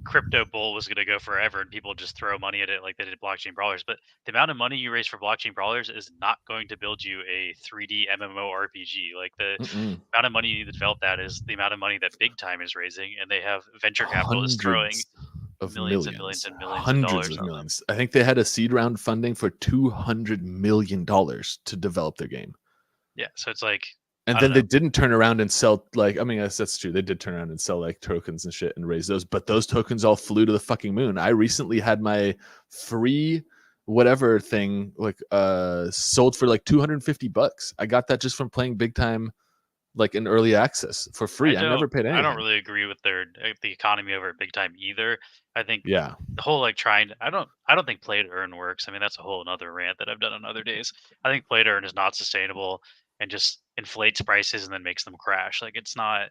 crypto bull was going to go forever and people just throw money at it like they did blockchain brawlers. But the amount of money you raise for blockchain brawlers is not going to build you a 3D MMORPG. Like the Mm-mm. amount of money you need to develop that is the amount of money that Big Time is raising, and they have venture capitalists throwing Hundreds of millions and millions millions, and millions of hundreds dollars of on them. millions. I think they had a seed round funding for $200 million to develop their game. Yeah, so it's like And I don't then they know. didn't turn around and sell like I mean that's true. They did turn around and sell like tokens and shit and raise those, but those tokens all flew to the fucking moon. I recently had my free whatever thing like sold for like $250. I got that just from playing Big Time like in early access for free. I never paid I don't anything. really agree with their the economy over at Big Time either. I think Yeah. the whole like trying to, I don't think play to earn works. I mean that's a whole another rant that I've done on other days. I think play to earn is not sustainable and just inflates prices and then makes them crash. Like it's not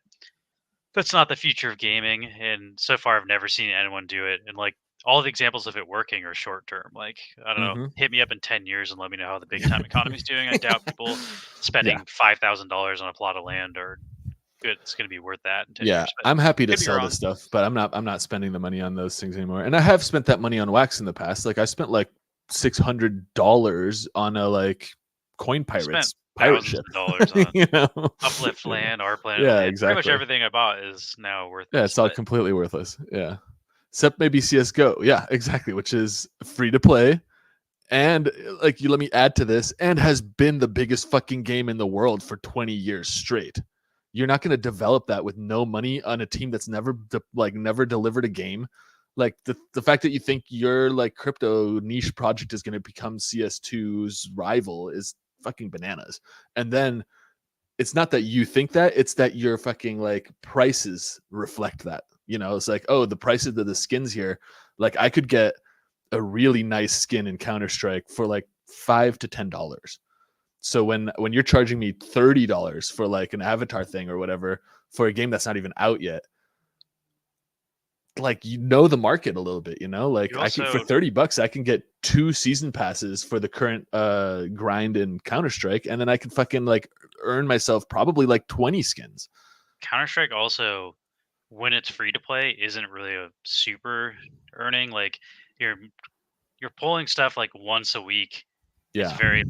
that's not the future of gaming, and so far I've never seen anyone do it. And like all the examples of it working are short term. Like I don't know, Hmm. hit me up in 10 years and let me know how the Big Time economy is doing. I doubt people Yeah. spending $5,000 on a plot of land are good. It's going to be worth that in 10 Yeah, years. But I'm happy to could be sell wrong. this stuff, but I'm not spending the money on those things anymore. And I have spent that money on wax in the past. Like I spent like $600 on a like Coin I spent Pirates pirate thousands ship. of dollars on you know? Uplift You know? land, our planet Yeah, land. Pretty much exactly. everything I bought is now Yeah, worthless. it's all But completely worthless. Yeah. Except maybe CS:GO. Yeah, exactly, which is free to play. And like you let me add to this, and has been the biggest fucking game in the world for 20 years straight. You're not going to develop that with no money on a team that's never delivered a game. Like the fact that you think your like crypto niche project is going to become CS2's rival is fucking bananas. And then it's not that you think that, it's that your fucking like prices reflect that. You know, it's like, oh, the prices of the skins here, like I could get a really nice skin in Counter-Strike for like $5 to $10. So when you're charging me $30 for like an avatar thing or whatever for a game that's not even out yet, like you know the market a little bit, you know? Like you I can for also $30 I can get 2 season passes for the current grind in Counter-Strike, and then I can fucking like earn myself probably like 20 skins. Counter Strike also when it's free to play isn't really a super earning. Like you're you're pulling stuff like once a week. It's Yeah. very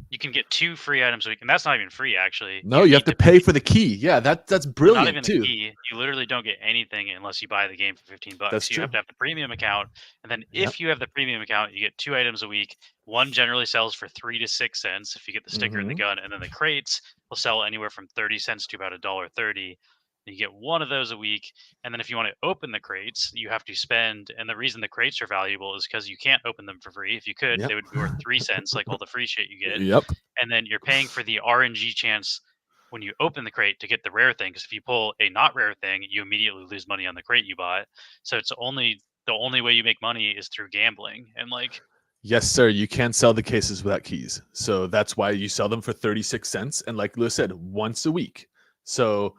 you can get 2 free items a week, and that's not even free actually. No, You you have need to to pay pay for the key. Yeah, that's well, not brilliant even the too. key. You literally don't get anything unless you buy the game for That's $15. You have true. to have the premium account, and then Yep. if you have the premium account, you get 2 items a week. One generally sells for 3 to 6 cents if you get the sticker and the Hmm. gun, and then the crates will sell anywhere from 30 cents to about $1.30. and you get one of those a week. And then if you want to open the crates, you have to spend. And the reason the crates are valuable is because you can't open them for free. If you could, Yep. they would be worth 3 cents, like all the free shit you get. Yep. And then you're paying for the RNG chance when you open the crate to get the rare thing. Because if you pull a not rare thing, you immediately lose money on the crate you bought. So it's the only way you make money is through gambling. And like, Yes, sir. You can't sell the cases without keys. So that's why you sell them for 36 cents. And like Lewis said, once a week. So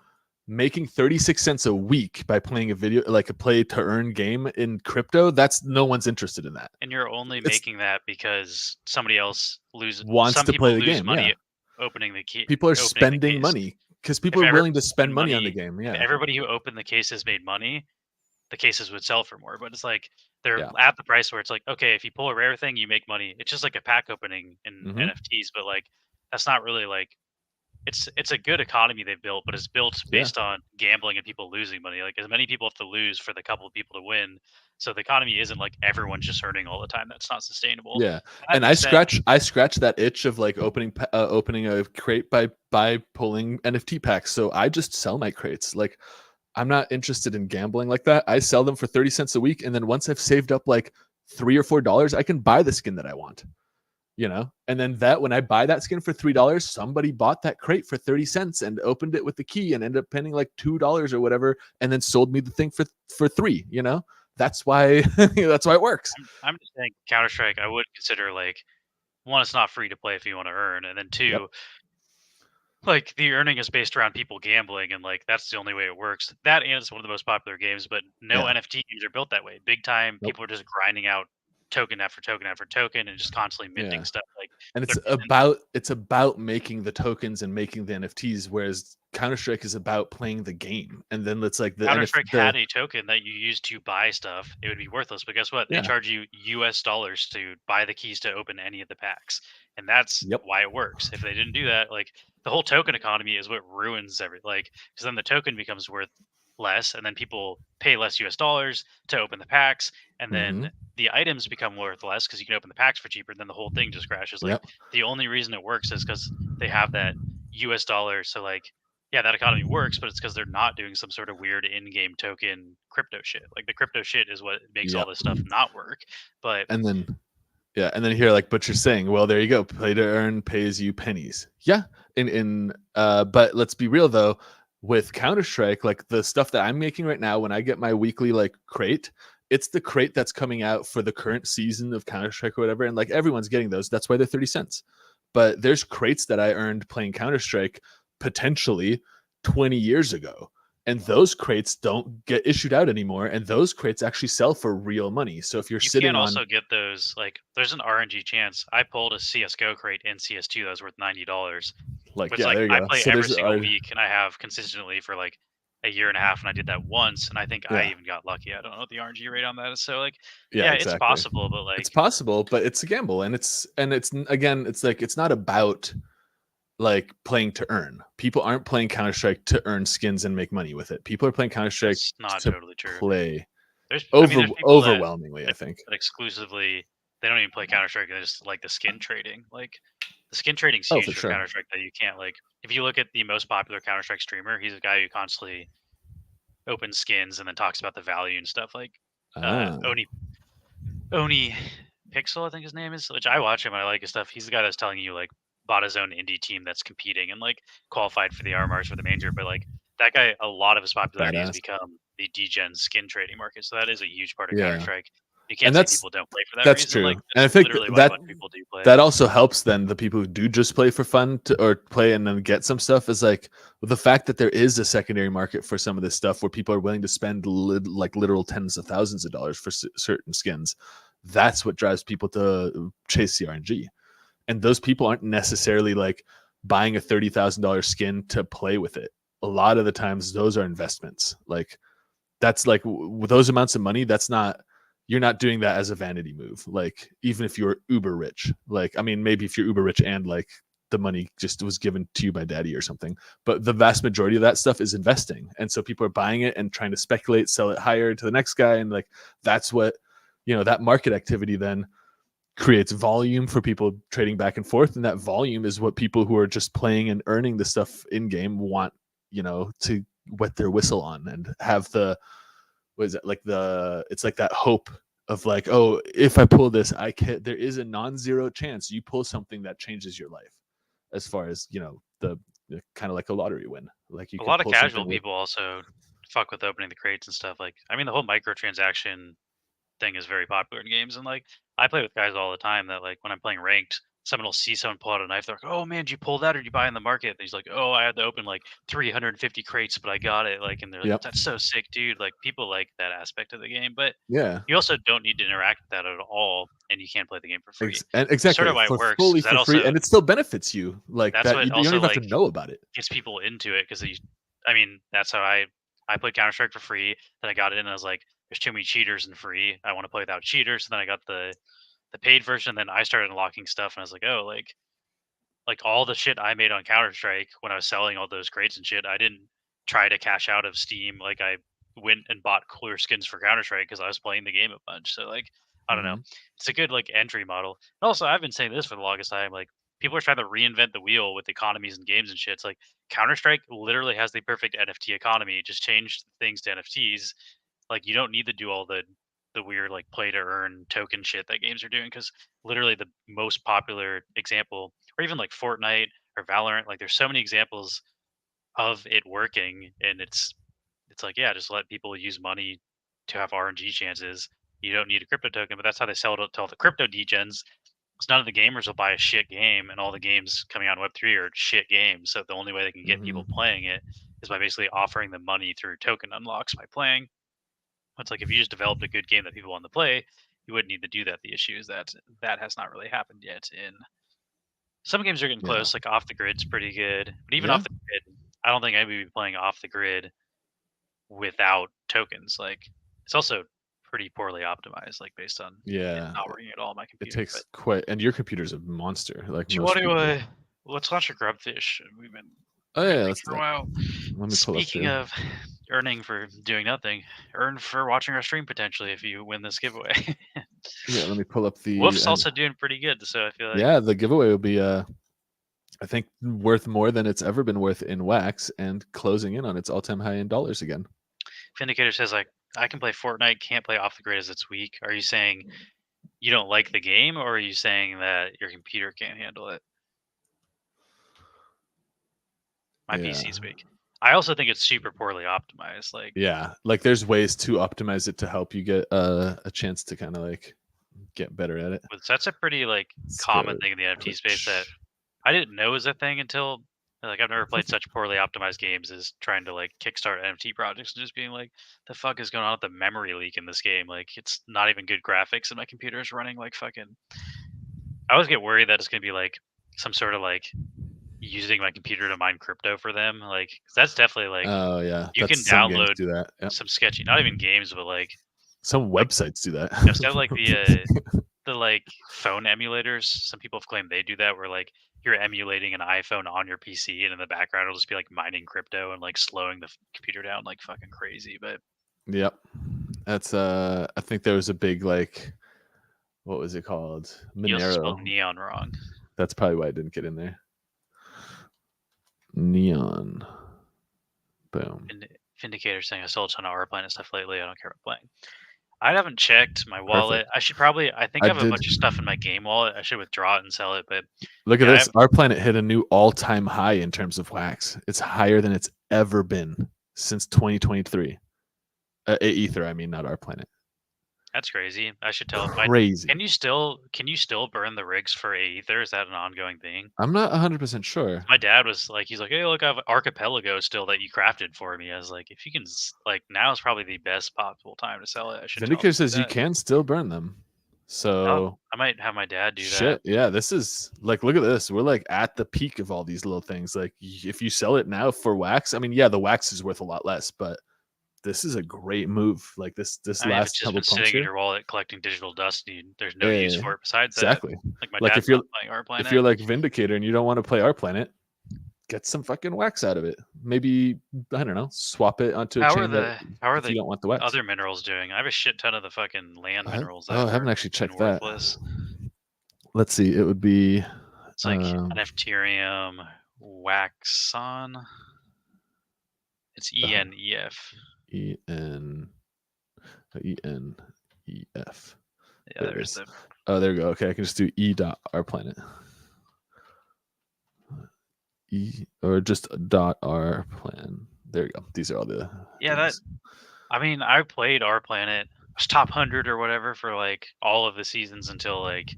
making 36 cents a week by playing a video, like a play to earn game in crypto, that's no one's interested in that. and you're only It's making that because somebody else loses. wants Some to people play the lose game. money Yeah. opening the key. People are opening the spending case. money because If people are everyone willing to spend money on the if game. Yeah. everybody who opened the cases made money, the cases would sell for more. But it's like they're Yeah. at the price where it's like, okay, if you pull a rare thing, you make money. It's just like a pack opening in Mhm. NFTs, but like that's not really like it's a good economy they've built, but it's built Yeah. based on gambling and people losing money. Like as many people have to lose for the couple of people to win. So the economy isn't like everyone's just earning all the time. That's not sustainable. Yeah. That And I being said, scratch that itch of like opening a crate by pulling NFT packs. So I just sell my crates. Like I'm not interested in gambling like that. I sell them for 30 cents a week. And then once I've saved up like $3 or $4, I can buy the skin that I want. And then when I buy that skin for $3, somebody bought that crate for 30 cents and opened it with the key and ended up paying like $2 or whatever, and then sold me the thing for $3. That's why that's why it works. I'm just saying Counter-Strike, I would consider like one, it's not free to play if you want to earn, and then two, Yep. like the earning is based around people gambling, and like that's the only way it works. That and it's one of the most popular games, but no Yeah. NFT games are built that way. Big time, Nope. people are just grinding out token after token after token and just constantly minting Yeah. stuff. Like, And they're- it's about making the tokens and making the NFTs, whereas Counter-Strike is about playing the game. And then it's like the Counter-Strike had a token that you use to buy stuff, it would be worthless. But guess what? They Yeah. charge you US dollars to buy the keys to open any of the packs. And that's Yep. why it works. If they didn't do that, like the whole token economy is what ruins because then the token becomes worth less, and then people pay less US dollars to open the packs, and then Mhm. the items become worth less because you can open the packs for cheaper, then the whole thing just crashes. Like Yep. the only reason it works is because they have that US dollar. So like yeah, that economy works, but it's because they're not doing some sort of weird in-game token crypto shit. Like the crypto shit is what makes all Yep. this stuff not work. But And then here, like Butcher's saying, well, there you go. Play to earn pays you pennies. Yeah. But let's be real though, with Counter-Strike, like the stuff that I'm making right now, when I get my weekly like crate, it's the crate that's coming out for the current season of Counter-Strike or whatever. And like everyone's getting those. That's why they're 30 cents. But there's crates that I earned playing Counter-Strike potentially 20 years ago. And those crates don't get issued out anymore. And those crates actually sell for real money. So if you're you sitting can on also get those, like there's an RNG chance. I pulled a CSGO crate in CS2 that was worth $90. like, But yeah, it's there like you I go. play So every there's single week, and I have consistently for like a year and a half, and I did that once, and I think I Yeah. even got lucky. I don't know what the RNG rate on that is. So like yeah, it's exactly. possible, but like It's possible, but it's a gamble. And it's again, it's like it's not about like playing to earn. People aren't playing Counter-Strike to earn skins and make money with it. People are playing Counter-Strike it's not to totally true. play There's there's people overwhelmingly, I think. that exclusively they don't even play Counter-Strike, they just like the skin trading. Like the skin trading's Oh, huge for for sure. Counter-Strike that you can't like if you look at the most popular Counter-Strike streamer, he's a guy who constantly opens skins and then talks about the value and stuff. Like Ah, Oni Pixel, I think his name is, which I watch him and I like his stuff. He's the guy that's telling you like bought his own indie team that's competing and like qualified for the RMRs for the major. But like that guy, a lot of his popularity has Badass. become the degen skin trading market. So that is a huge part of Yeah. Counter Strike. You can't And say that's- people don't play for that that's reason. true. Like, And I that's think literally why that- a bunch of people do play. that also helps then the people who do just play for fun or play and then get some stuff is like the fact that there is a secondary market for some of this stuff where people are willing to spend like literal tens of thousands of dollars for certain skins. That's what drives people to chase the RNG. And those people aren't necessarily like buying a $30,000 skin to play with it. A lot of the times those are investments. Like that's like with those amounts of money, you're not doing that as a vanity move. Like even if you're uber rich, like, I mean, maybe if you're uber rich and like the money just was given to you by daddy or something, but the vast majority of that stuff is investing. And so people are buying it and trying to speculate, sell it higher to the next guy. And like, that's what, that market activity then creates volume for people trading back and forth. And that volume is what people who are just playing and earning the stuff in game want, to wet their whistle on and have the what is it like it's like that hope of like, oh, if I pull this, I can. There is a non-zero chance you pull something that changes your life, as far as the kind of like a lottery win. Like you A could lot of pull something casual with. people also fuck with opening the crates and stuff. Like, I mean, the whole microtransaction thing is very popular in games, and like I play with guys all the time that like when I'm playing ranked, someone will see someone pull out a knife. They're like, "Oh man, did you pull that or did you buy in the market?" And he's like, "Oh, I had to open like 350 crates, but I got it." Like, and they're like, Yep. "That's so sick, dude!" Like, people like that aspect of the game, but Yeah. you also don't need to interact with that at all, and you can't play the game for free. And Sort exactly, of why it for works fully because that for free, also and it still benefits you like that's that. what You don't also even have to like know about it. gets people into it because I mean, that's how I played Counter Strike for free. Then I got it, and I was like, "There's too many cheaters in free. I want to play without cheaters." So then I got the paid version. Then I started unlocking stuff, and I was like, "Oh, like all the shit I made on Counter Strike when I was selling all those crates and shit. I didn't try to cash out of Steam. Like I went and bought cooler skins for Counter Strike because I was playing the game a bunch. So like I don't know, Mhm. it's a good like entry model. And also, I've been saying this for the longest time. Like people are trying to reinvent the wheel with economies and games and shit. It's like Counter Strike literally has the perfect NFT economy. Just change things to NFTs. Like you don't need to do all the weird like play to earn token shit that games are doing because literally the most popular example or even like Fortnite or Valorant. Like there's so many examples of it working, and it's like yeah, just let people use money to have RNG chances. You don't need a crypto token, but that's how they sell it to all the crypto degens. Because none of the gamers will buy a shit game, and all the games coming out in Web3 are shit games. So the only way they can get people Mhm. playing it is by basically offering them money through token unlocks by playing. It's like if you just developed a good game that people want to play, you wouldn't need to do that. The issue is that that has not really happened yet in some games are getting Yeah. close, like Off the Grid's pretty good, but even Yeah. Off the Grid, I don't think anybody would be playing Off the Grid without tokens. Like it's also pretty poorly optimized, like based on it Yeah. not working at all on my It computer. But takes quite, and your computer's a monster, like do you want most to people. let's launch a Grubfish? Oh We've been yeah, waiting let's do for a that. while. Let me pull up Speaking the. of earning for doing nothing, earn for watching our stream potentially if you win this giveaway. Yeah, let me pull up the. Wolf's also doing pretty good, so I feel like Yeah, the giveaway will be I think worth more than it's ever been worth in wax, and closing in on its all-time high in dollars again. Vindicator says like I can play Fortnite, can't play Off the Grid as it's weak. Are you saying you don't like the game, or are you saying that your computer can't handle it? My Yeah. PC's weak. I also think it's super poorly optimized. Like, Yeah, like there's ways to optimize it to help you get a chance to kind of like get better at it. that's a pretty like Let's common go thing in the NFT space that Twitch. I didn't know was a thing until like I've never played such poorly optimized games as trying to like kickstart NFT projects and just being like, the fuck is going on with the memory leak in this game? Like, it's not even good graphics, and my computer is running like fucking. I always get worried that it's gonna be like some sort of like using my computer to mine crypto for them. Like, 'cause that's definitely like Oh yeah, you that's can some games download do that. Yep. some sketchy, not even games, but Some like websites do that. instead of like the like phone emulators. Some people have claimed they do that, where like you're emulating an iPhone on your PC, and in the background it'll just be like mining crypto and like slowing the computer down like fucking crazy. But Yep. That's I think there was a big like what was it called? you also spelled Monero. neon wrong. That's probably why I didn't get in there. Neon. Boom. And Vindicator saying I sold a ton of R Planet stuff lately. I don't care about playing. I haven't checked my wallet. Perfect. I should probably. I think I I have a did. bunch of stuff in my game wallet. I should withdraw it and sell it. But Look at yeah, I this. have, Our planet hit a new all-time high in terms of wax. It's higher than it's ever been since 2023. Ether, I mean, not our planet. that's crazy. I should tell my. Crazy. Can you still burn the rigs for Aether? Is that an ongoing thing? I'm not 100% sure. My dad was like, he's like, "Hey, look, I have Archipelago still that you crafted for me." I was like, "If you can, like, now is probably the best possible time to sell it. I should tell him Vindicator to do says you that." can still burn them. So I might have my dad do that. shit, yeah, this is like, look at this. We're like at the peak of all these little things. Like, if you sell it now for wax, I mean, yeah, the wax is worth a lot less, but this is a great move. Like this I mean, if it's last just couple been pumps sitting in here, your wallet collecting digital dust, there's no use eh, for it besides that. exactly. Like my Like dad's not playing Our if Planet. you're like Vindicator and you don't want to play our planet, get some fucking wax out of it. Maybe I don't know, swap it onto a How are chain that the how are if you the don't want the wax. other minerals doing? I have a shit ton of the fucking land minerals that I haven't were actually been checked that. worthless. Let's see. It would be It's like an Ethereum, Waxon. It's ENEF. EN ENEF. Yeah, there's the. Oh, there we go. Okay, I can just do e.rplanet. Or just .rplan. There you go. These are all the things. I mean, I played Our Planet. I was top 100 or whatever for like all of the seasons until like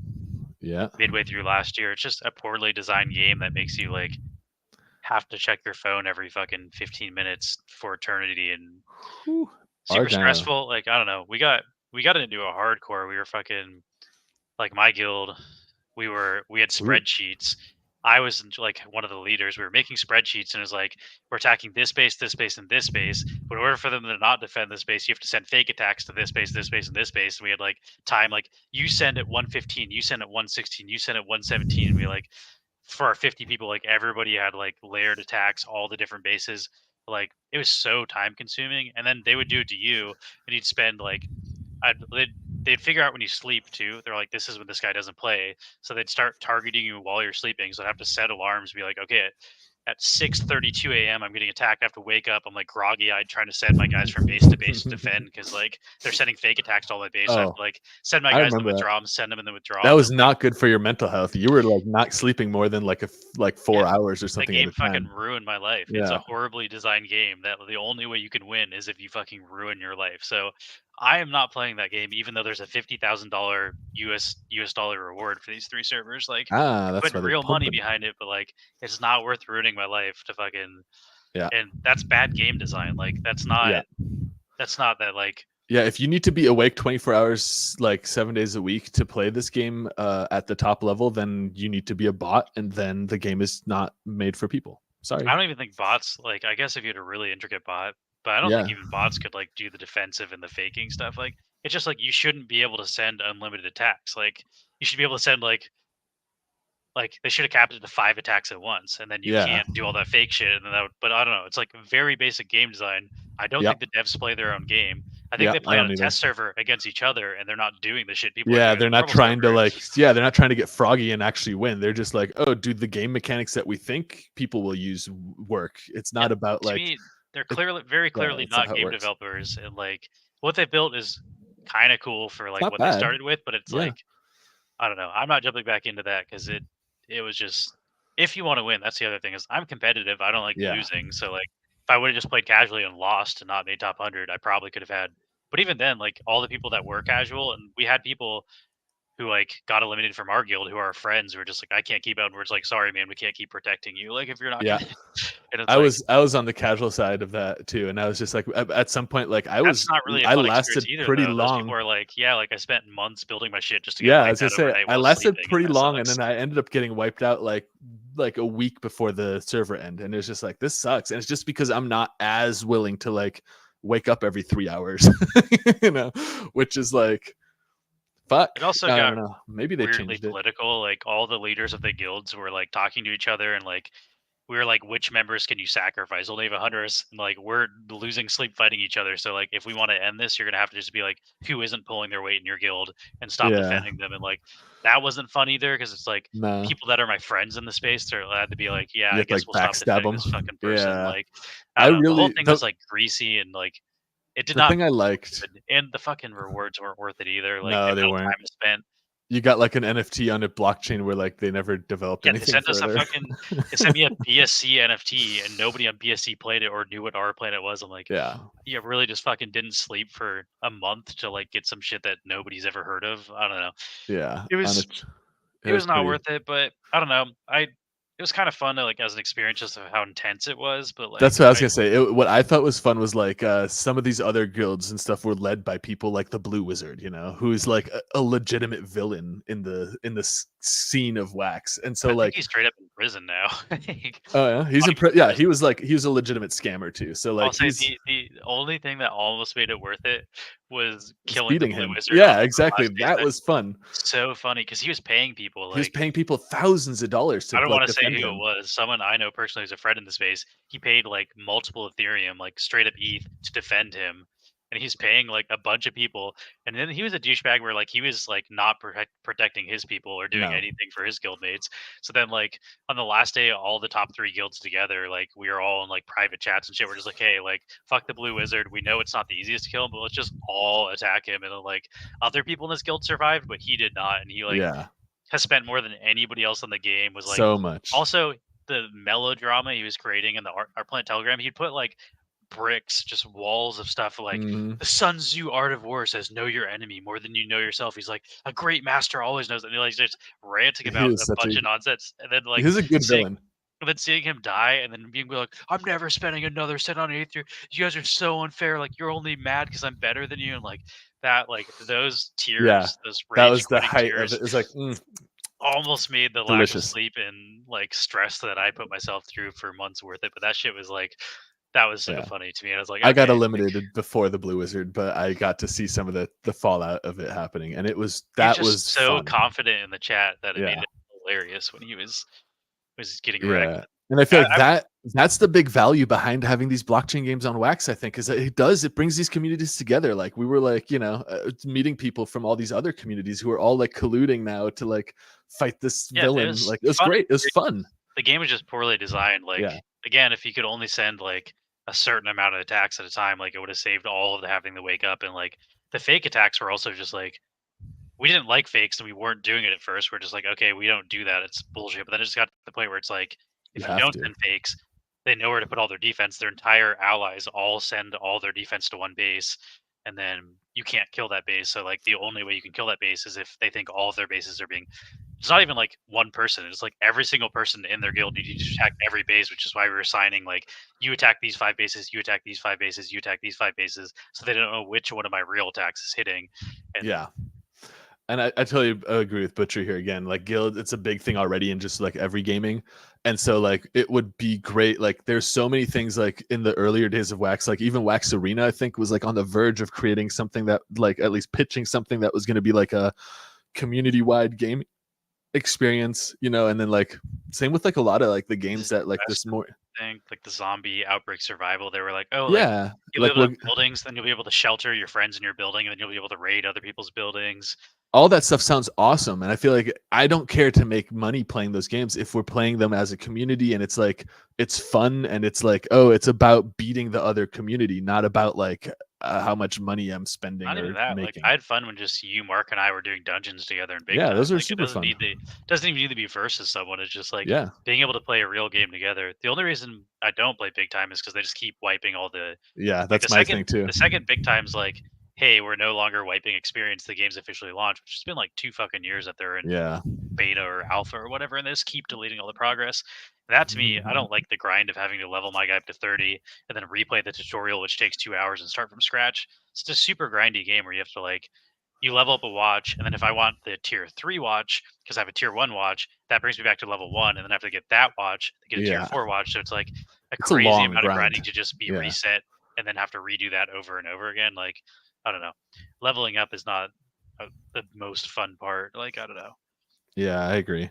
midway through last year. It's just a poorly designed game that makes you like have to check your phone every fucking 15 minutes for eternity and super stressful. Like, I don't know. We got into a hardcore. We were fucking like my guild. We had spreadsheets. I was like one of the leaders. We were making spreadsheets, and it was like, we're attacking this base, and this base. But in order for them to not defend this base, you have to send fake attacks to this base, and this base. And we had like time, like you send at 115, you send at 116, you send at 117. And we like for our 50 people, like everybody had like layered attacks, all the different bases. Like it was so time consuming. And then they would do it to you, and you'd spend like they'd figure out when you sleep too. They're like, this is when this guy doesn't play. So they'd start targeting you while you're sleeping. So I'd have to set alarms, be like, okay, at 6:32 a.m. I'm getting attacked. I have to wake up. I'm like groggy eyed trying to send my guys from base to base to defend because like they're sending fake attacks to all my base. So I have to like send my guys in the withdrawal, send them in the withdrawal. That was not good for your mental health. You were like not sleeping more than like 4 hours or something. The game fucking ruined my life. Yeah. It's a horribly designed game that the only way you can win is if you fucking ruin your life. So I am not playing that game, even though there's a $50,000 US dollar reward for these 3 servers. Like, that's putting real money behind it, but like, it's not worth ruining my life to fucking. Yeah. And that's bad game design. Like, that's not. That's not that like. Yeah, if you need to be awake 24 hours, like 7 days a week to play this game at the top level, then you need to be a bot, and then the game is not made for people. Sorry. I don't even think bots. Like, I guess if you had a really intricate bot. But I don't think even bots could like do the defensive and the faking stuff. Like it's just like you shouldn't be able to send unlimited attacks. Like you should be able to send like they should have capped it to 5 attacks at once, and then you can't do all that fake shit. And then that would, but I don't know. It's like very basic game design. I don't think the devs play their own game. I think they play on a test server against each other, and they're not doing the shit people. Yeah, they're not trying to like. Yeah, they're not trying to get froggy and actually win. They're just like, oh, dude, the game mechanics that we think people will use work. It's not about like. Me, they're very clearly not game developers, and like what they built is kind of cool for like what they started with, but it's like I don't know. I'm not jumping back into that because it was just if you want to win. That's the other thing is I'm competitive. I don't like losing. So like if I would have just played casually and lost and not made top 100, I probably could have had. But even then, like all the people that were casual, and we had people who like got eliminated from our guild who are our friends who are just like, I can't keep out, and we're just like, sorry man, we can't keep protecting you, like if you're not I was on the casual side of that too, and I was just like at some point like I lasted either, pretty though. long. Those people are like I spent months building my shit just to get I was gonna say I lasted pretty long, and then I ended up getting wiped out like a week before the server end, and it's just like this sucks, and it's just because I'm not as willing to like wake up every 3 hours which is like fuck. It also got maybe they weirdly changed it. Political. Like all the leaders of the guilds were like talking to each other, and like we were like, which members can you sacrifice? Only have hunters, and like we're losing sleep fighting each other. So like if we want to end this, you're gonna have to just be like, who isn't pulling their weight in your guild and stop defending them. And like that wasn't fun either because it's like people that are my friends in the space, they're had to be like, I guess we'll stop defending this fucking person. Like the whole thing was like greasy and like. It did not. The thing I liked, and the fucking rewards weren't worth it either. Like no, they weren't. Time spent. You got like an NFT on a blockchain where like they never developed anything. They sent us they sent me a BSC NFT, and nobody on BSC played it or knew what Our Planet was. I'm like, you really just fucking didn't sleep for a month to like get some shit that nobody's ever heard of. I don't know. Yeah, it was not worth it, but I don't know. It was kind of fun to like as an experience just of how intense it was, but like that's what I was gonna say. What I thought was fun was like some of these other guilds and stuff were led by people like the Blue Wizard, who's like a legitimate villain in the scene of Wax, and so like he's straight up in prison now. Oh yeah, he's he was a legitimate scammer too. So like the only thing that almost made it worth it was killing the Blue Wizard. Yeah, exactly. That was fun. So funny because he was paying people. Like, he was paying people thousands of dollars to. I don't want to say who it was. Someone I know personally who's a friend in the space. He paid like multiple Ethereum, like straight up ETH, to defend him. and he's paying like a bunch of people, and then he was a douchebag where like he was like not protecting his people or doing No. anything for his guildmates. So then like on the last day, all the top 3 guilds together, like we were all in like private chats and shit. We're just like, hey, like fuck the blue wizard. We know it's not the easiest to kill him, but let's just all attack him. And then, like other people in this guild survived, but he did not, and he like Yeah. has spent more than anybody else on the game. Was like So much. also the melodrama he was creating in the Our Planet Telegram. He'd put like bricks, just walls of stuff like Mhm. the Sun Tzu Art of War says know your enemy more than you know yourself. He's like a great master always knows, and he like just ranting He about is a such bunch a of nonsense, and then like he's a good seeing villain. and then seeing him die, and then being like, I'm never spending another cent on Aether. You guys are so unfair. Like you're only mad because I'm better than you, and like that, like those Yeah. tears, those That rage was the quitting height of tears, it. It was like, almost made the lack of delicious. sleep and like stress that I put myself through for months worth it. But that shit was like that was so Yeah. funny to me. I was like, I got okay, eliminated before the Blue Wizard, but I got to see some of the fallout of it happening, and it was he's that just was so fun. confident in the chat that it made Yeah. it hilarious when he was getting wrecked. Yeah. And I feel like I that's the big value behind having these blockchain games on Wax, I think, is that it brings these communities together. Like we were like, meeting people from all these other communities who are all like colluding now to like fight this yeah, villain. Like it was great. It was fun. The game was just poorly designed. Like Yeah. again, if you could only send like a certain amount of attacks at a time, like it would have saved all of the having to wake up. And like the fake attacks were also just like we didn't like fakes and we weren't doing it at first. We're just like, okay, we don't do that. It's bullshit. But then it just got to the point where it's like, You if you have don't to. send fakes, they know where to put all their defense. Their entire allies all send all their defense to one base, and then you can't kill that base. So like the only way you can kill that base is if they think all of their bases are being. It's not even like one person. It's like every single person in their guild needs to attack every base, which is why we were assigning like you attack these 5 bases, you attack these 5 bases, you attack these 5 bases, so they don't know which one of my real attacks is hitting. And Yeah. And I totally agree with Butcher here again. Like guild, it's a big thing already in just like every gaming. And so like it would be great. Like there's so many things like in the earlier days of Wax, like even Wax Arena, I think was like on the verge of creating something that like at least pitching something that was going to be like a community wide game experience, and then like same with like a lot of like the games that like this more thing, like the zombie outbreak survival, they were like, oh, yeah, you'll like be able to have buildings, then you'll be able to shelter your friends in your building, and then you'll be able to raid other people's buildings. all that stuff sounds awesome, and I feel like I don't care to make money playing those games if we're playing them as a community and it's like it's fun and it's like, oh, it's about beating the other community, not about like how much money I'm spending. Not even that. Like making. I had fun when just you, Mark, and I were doing dungeons together in big Yeah, time. those are like, super fun. Doesn't even need to be versus someone. It's just like Yeah, being able to play a real game together. The only reason I don't play big time is because they just keep wiping all the. yeah, Like that's the my second, thing too. The second big time's like, hey, we're no longer wiping experience. The game's officially launched, which has been like 2 fucking years that they're in Yeah, beta or alpha or whatever, and they just keep deleting all the progress. That to me, I don't like the grind of having to level my guy up to 30 and then replay the tutorial, which takes 2 hours and start from scratch. It's just a super grindy game where you have to like you level up a watch, and then if I want the tier 3 watch because I have a tier 1 watch, that brings me back to level 1, and then I have to get that watch to get a tier 4 watch. So it's like a it's a crazy long amount of grind. grinding to just be Yeah. reset and then have to redo that over and over again. Like I don't know, leveling up is not the most fun part. Like I don't know. Yeah, I agree.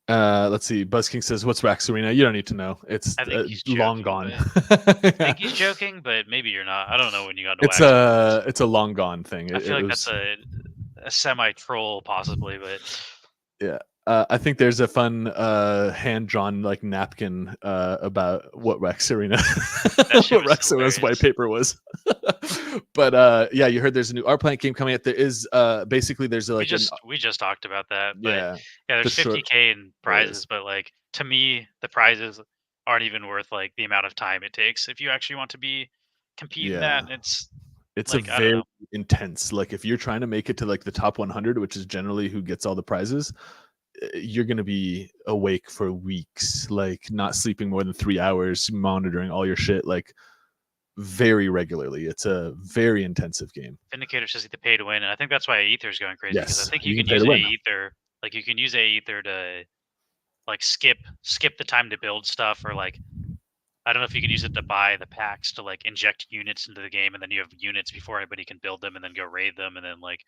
Let's see. Buzzking says, "What's Wax Arena?" You don't need to know. It's I think he's long joking, gone. I think he's joking, but maybe you're not. I don't know when you got into It's it's a long gone thing. I feel like that's a semi troll possibly, but yeah. I think there's a fun hand drawn like napkin about what Rex Arena what Rex Arena's white paper was. But yeah, you heard there's a new Art Planet game coming out. There is basically there's like we just talked about that. But yeah, there's 50K in prizes, but like to me the prizes aren't even worth like the amount of time it takes if you actually want to be competing that. It's like, a very intense, like if you're trying to make it to like the top 100, which is generally who gets all the prizes, you're going to be awake for weeks, like not sleeping more than 3 hours, monitoring all your shit like very regularly. It's a very intensive game. Vindicator says the pay to win, and I think that's why Aether's going crazy, because I think you can use use Aether, like you can use Aether to like skip the time to build stuff, or like I don't know if you can use it to buy the packs to like inject units into the game, and then you have units before anybody can build them, and then go raid them, and then like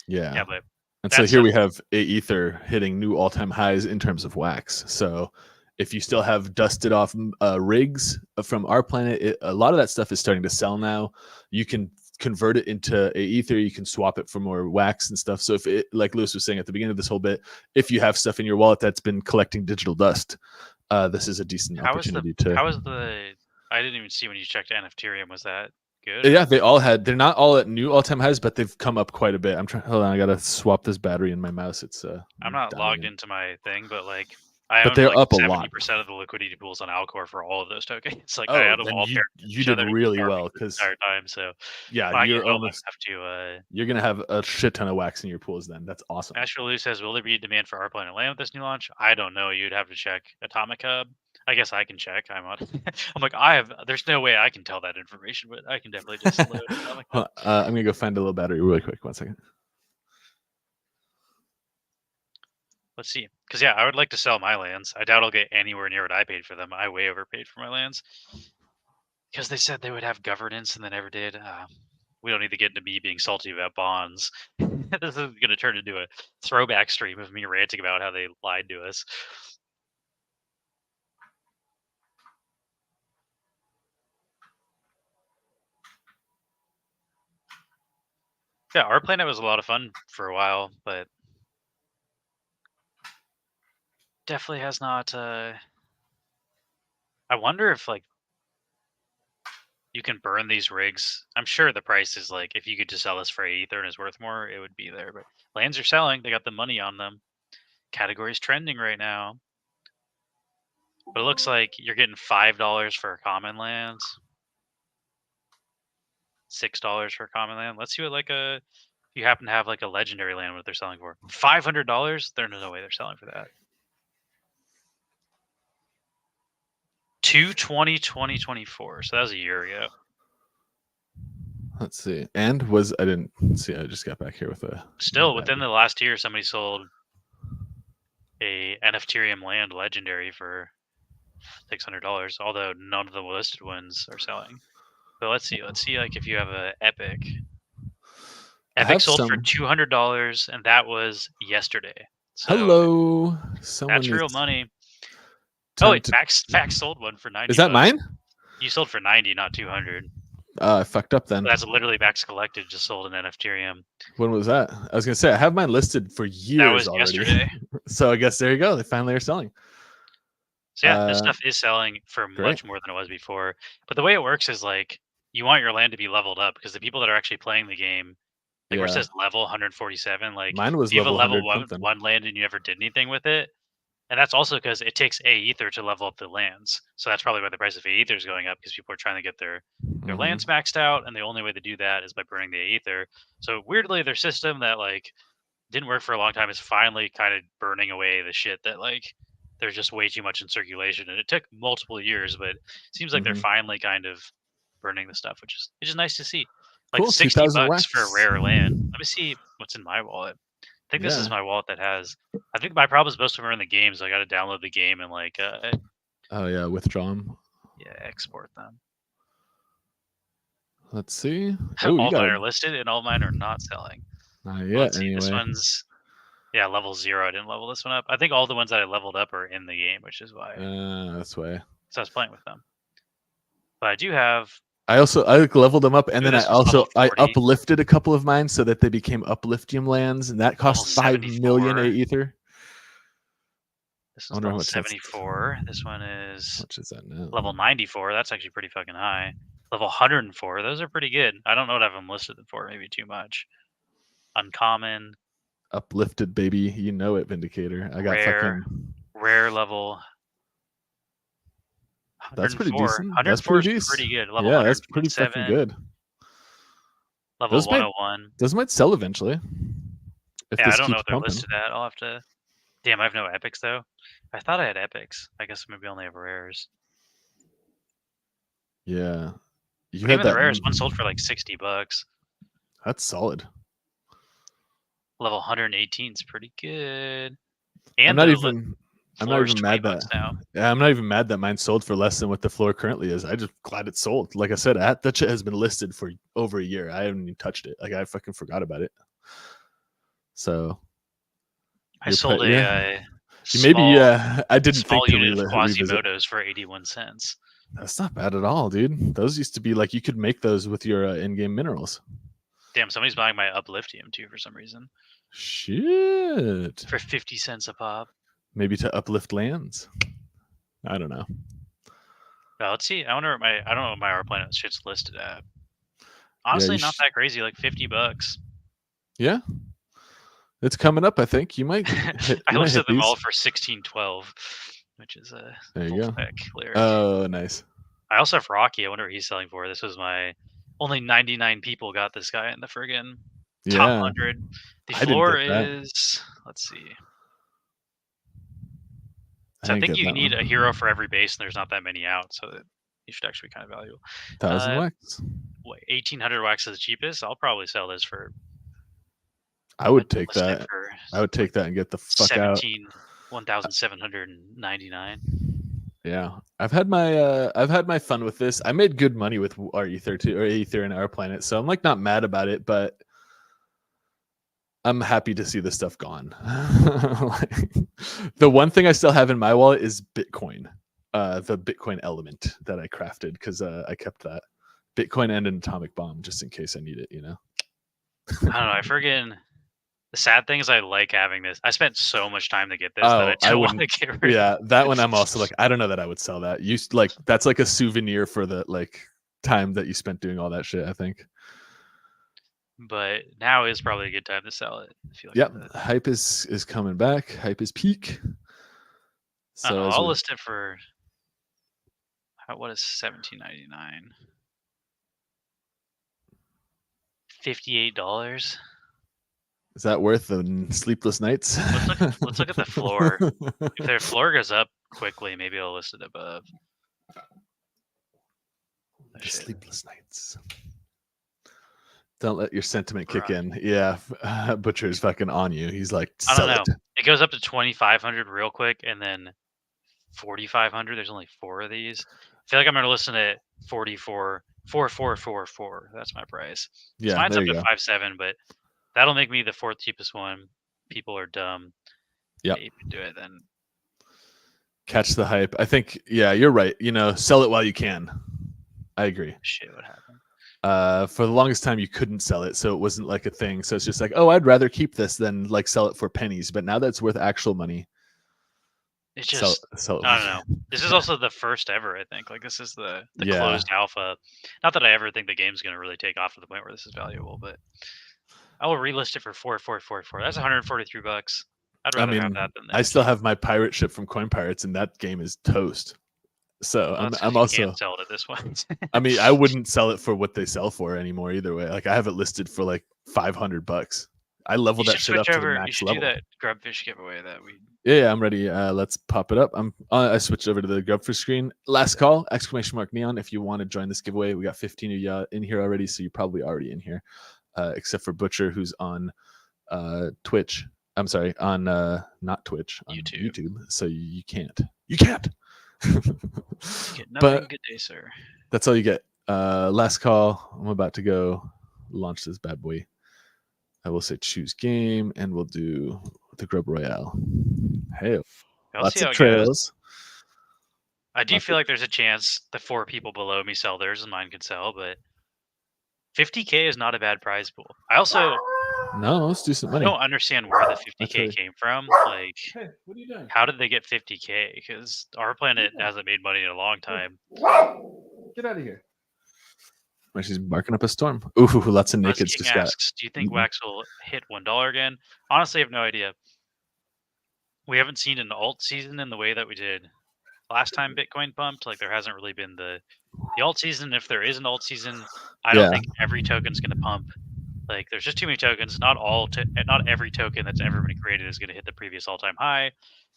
yeah. But and so here we have Aether hitting new all-time highs in terms of Wax. So if you still have dusted off rigs from Our Planet, a lot of that stuff is starting to sell now. You can convert it into a ether, you can swap it for more wax and stuff. So if it, like Lewis was saying at the beginning of this whole bit, if you have stuff in your wallet that's been collecting digital dust, this is a decent opportunity to. How was the? I didn't even see when you checked NFTerium. Was that good? Yeah, they all had. They're not all at new all-time highs, but they've come up quite a bit. I'm trying. Hold on, I gotta swap this battery in my mouse. It's I'm not dying. logged into my thing, but like I But own they're like up a lot. 70% of the liquidity pools on Alcor for all of those tokens. Like Oh, I had them then all paired you each did other really farming well this because entire time. So yeah, when I you're get home, I almost. have to. You're gonna have a shit ton of wax in your pools. Then that's awesome. Astro Lou says, "Will there be demand for our planet land with this new launch?" I don't know. You'd have to check Atomic Hub. I guess I can check. I'm on. I'm like I have. There's no way I can tell that information, but I can definitely just load Atomic Hub. I'm gonna go find a little battery really quick. 1 second. Let's see. Because yeah, I would like to sell my lands. I doubt I'll get anywhere near what I paid for them. I way overpaid for my lands. Because they said they would have governance and they never did. We don't need to get into me being salty about bonds. This is going to turn into a throwback stream of me ranting about how they lied to us. Yeah, our planet was a lot of fun for a while, but definitely has not. I wonder if like you can burn these rigs. I'm sure the price is like if you could just sell this for ether and is worth more, it would be there. But lands are selling; they got the money on them. Category's trending right now, but it looks like you're getting $5 for common lands, $6 for common land. Let's see what like a if you happen to have like a legendary land, what they're selling for. $500. There's no way they're selling for that. 2/20/2024. So that was a year ago. Let's see. And I didn't see. I just got back here with a. Still within the last year, somebody sold a NFTerium land legendary for $600. Although none of the listed ones are selling. So let's see. Let's see like if you have a Epic. Epic sold for $200, and that was yesterday. So hello. That's real money. Oh wait, Max sold one for 90. Is that mine? You sold for 90, not 200. I fucked up then. That's literally Max Collected just sold an NFTerium. When was that? I was gonna say I have mine listed for years. That was already. Yesterday. So I guess there you go. They finally are selling. So yeah, this stuff is selling for much more than it was before. But the way it works is like you want your land to be leveled up because the people that are actually playing the game, like where it says level 147, like mine was if you have a level something. one land and you never did anything with it. And that's also because it takes a ether to level up the lands. So that's probably why the price of a ether is going up because people are trying to get their lands maxed out. And the only way to do that is by burning the ether. So weirdly, their system that like didn't work for a long time is finally kind of burning away the shit that like there's just way too much in circulation. And it took multiple years, but it seems like they're finally kind of burning the stuff, which is nice to see. Like cool, $60 for a rare land. Let me see what's in my wallet. I think this is my wallet that has. I think my problem is most of them are in the game, so I got to download the game and like. Oh yeah, withdraw them. Yeah, export them. Let's see. All mine are listed, and all mine are not selling. Not yet. Anyway. This one's level 0. I didn't level this one up. I think all the ones that I leveled up are in the game, which is why. That's why. So I was playing with them, but I do have. I leveled them up, and then I uplifted a couple of mine so that they became upliftium lands, and that cost 5 million a ether. This one's level 74. This one is. How much is that now? Level 94. That's actually pretty fucking high. Level 104. Those are pretty good. I don't know what I have them listed for. Maybe too much. Uncommon. Uplifted, baby. You know it, Vindicator. I got rare level. That's pretty decent. That's pretty good. Level that's pretty fucking good. Level 101. Those might sell eventually. I don't know what they're listed at. I'll have to. Damn, I have no epics though. I thought I had epics. I guess maybe I only have rares. Yeah. Even the rares, one sold for like $60. That's solid. Level 118 is pretty good. And I'm not even mad that. Yeah, I'm not even mad that mine sold for less than what the floor currently is. I just glad it sold. Like I said, that shit has been listed for over a year. I haven't even touched it. Like I fucking forgot about it. So I sold Maybe Small I didn't small think to unit of revisit. Quasimodos for 81 cents. That's not bad at all, dude. Those used to be like you could make those with your in-game minerals. Damn, somebody's buying my Upliftium too for some reason. Shit. For 50 cents a pop. Maybe to uplift lands. I don't know. Let's see. I wonder what I don't know what my Our Planet shit's listed at. Honestly, not that crazy. Like $50. Yeah. It's coming up. I think you might. I listed them all for 16.12, which is a there you go. lyric. Oh, nice. I also have Rocky. I wonder what he's selling for. This was my only 99 people got this guy in the friggin' top 100. The floor is, let's see. So I think you need a hero for every base, and there's not that many out, so you should actually be kind of valuable. 1,000 wax. What, 1,800 wax is the cheapest? I'll probably sell this for. I would take that. I would take that and get the fuck out. 1,799. Yeah, I've had my fun with this. I made good money with our Ether too, or Ether and Our Planet, so I'm like not mad about it, but I'm happy to see the stuff gone. The one thing I still have in my wallet is Bitcoin, the Bitcoin element that I crafted because I kept that Bitcoin and an atomic bomb just in case I need it. You know. I don't know. I friggin'. The sad thing is I like having this. I spent so much time to get this that I don't want to get rid of. Yeah, that one I'm also like, I don't know that I would sell that. You like that's like a souvenir for the like time that you spent doing all that shit, I think. But now is probably a good time to sell it. I feel like yep, hype is coming back. Hype is peak. So I'll list it for what is $17.99? $58. Is that worth the sleepless nights? Let's look at the floor. If their floor goes up quickly, maybe I'll list it above. The sleepless nights. Don't let your sentiment kick in. Yeah, Butcher's fucking on you. He's like, I don't know. It goes up to 2,500 real quick, and then 4,500. There's only 4 of these. I feel like I'm gonna listen to 444444. That's my price. Yeah, so mine's up to 5.7, but that'll make me the 4th cheapest one. People are dumb. Yeah, you can do it then. Catch the hype. I think. Yeah, you're right. You know, sell it while you can. I agree. Shit, what happened? For the longest time you couldn't sell it, so it wasn't like a thing. So it's just like, oh, I'd rather keep this than like sell it for pennies. But now that's worth actual money. It's just sell it. I don't know. This is also the first ever, I think. Like this is the closed alpha. Not that I ever think the game's gonna really take off to the point where this is valuable, but I will relist it for 4,444. That's $143. I'd rather have that than this. I still have my pirate ship from Coin Pirates, and that game is toast. So I'm also can't sell it at this point. I mean, I wouldn't sell it for what they sell for anymore either way. Like I have it listed for like $500. I leveled that shit up to the max level. You should do that Grubfish giveaway that we. Yeah, I'm ready. Let's pop it up. I switched over to the Grubfish screen. Last call! ! Neon. If you want to join this giveaway, we got 15 of you in here already, so you're probably already in here, except for Butcher, who's on Twitch. I'm sorry, on not Twitch, on YouTube. So you can't. You can't. Get nothing. Good day, sir. That's all you get. Last call. I'm about to go launch this bad boy. I will say choose game, and we'll do the Grub Royale. Hey, lots of trails. I do feel like there's a chance the 4 people below me sell theirs and mine could sell, but 50K is not a bad prize pool. I also let's do some money. I don't understand where the 50K came from. Like, hey, what are you doing? How did they get 50K? Because Our Planet hasn't made money in a long time. Get out of here. She's barking up a storm. Ooh, lots of nakeds just asks, do you think Wax will hit $1 again? Honestly, I have no idea. We haven't seen an alt season in the way that we did last time Bitcoin pumped. Like there hasn't really been the alt season. If there is an alt season, I don't think every token's going to pump. Like there's just too many tokens. Not every token that's ever been created is going to hit the previous all-time high.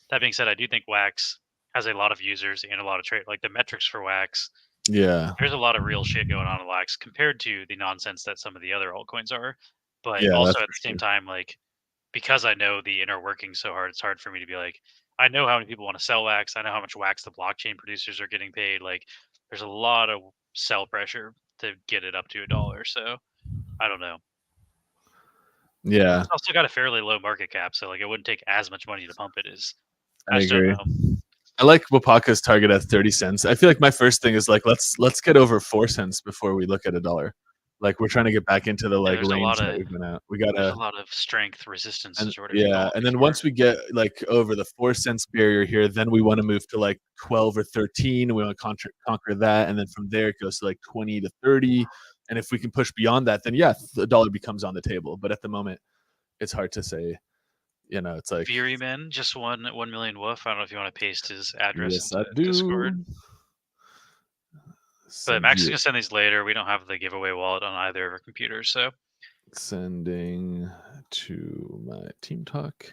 That being said, I do think Wax has a lot of users and a lot of trade. Like the metrics for Wax. Yeah, there's a lot of real shit going on in Wax compared to the nonsense that some of the other altcoins are. But also at the same time, like because I know the inner workings so hard, it's hard for me to be like, I know how many people want to sell Wax. I know how much Wax the blockchain producers are getting paid. Like there's a lot of sell pressure to get it up to $1. So I don't know. Yeah, it's also got a fairly low market cap, so like it wouldn't take as much money to pump it as I just don't agree. know. I like Wapaka's target at 30 cents. I feel like my first thing is like let's get over 4 cents before we look at $1. Like we're trying to get back into the like there's a range lot that of we've been at. We there's a gotta lot of strength resistance and or whatever you call yeah, it and then before. once we get like over the 4 cents barrier here, then we want to move to like 12 or 13. We want to conquer that, and then from there it goes to like 20 to 30. And if we can push beyond that, then yeah, the dollar becomes on the table. But at the moment, it's hard to say. You know, it's like Furyman just won 1 million woof. I don't know if you want to paste his address yes, I into do. Discord. But Max is gonna send these later. We don't have the giveaway wallet on either of our computers, so sending to my team talk.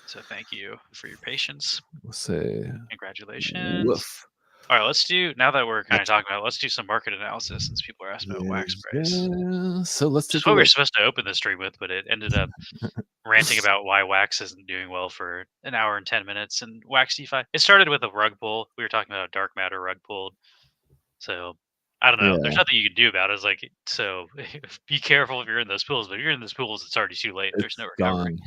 So thank you for your patience. We'll say congratulations. woof. All right, let's do, now that we're kind of talking about it, let's do some market analysis since people are asking about wax price. Yeah. So let's Just take what a we were look. supposed to open the stream with, but it ended up ranting about why wax isn't doing well for an hour and 10 minutes. And wax DeFi, it started with a rug pull. We were talking about a dark matter rug pulled. So I don't know. Yeah. There's nothing you can do about it. It's like, so be careful if you're in those pools. But if you're in those pools, it's already too late. There's no recovery. Gone.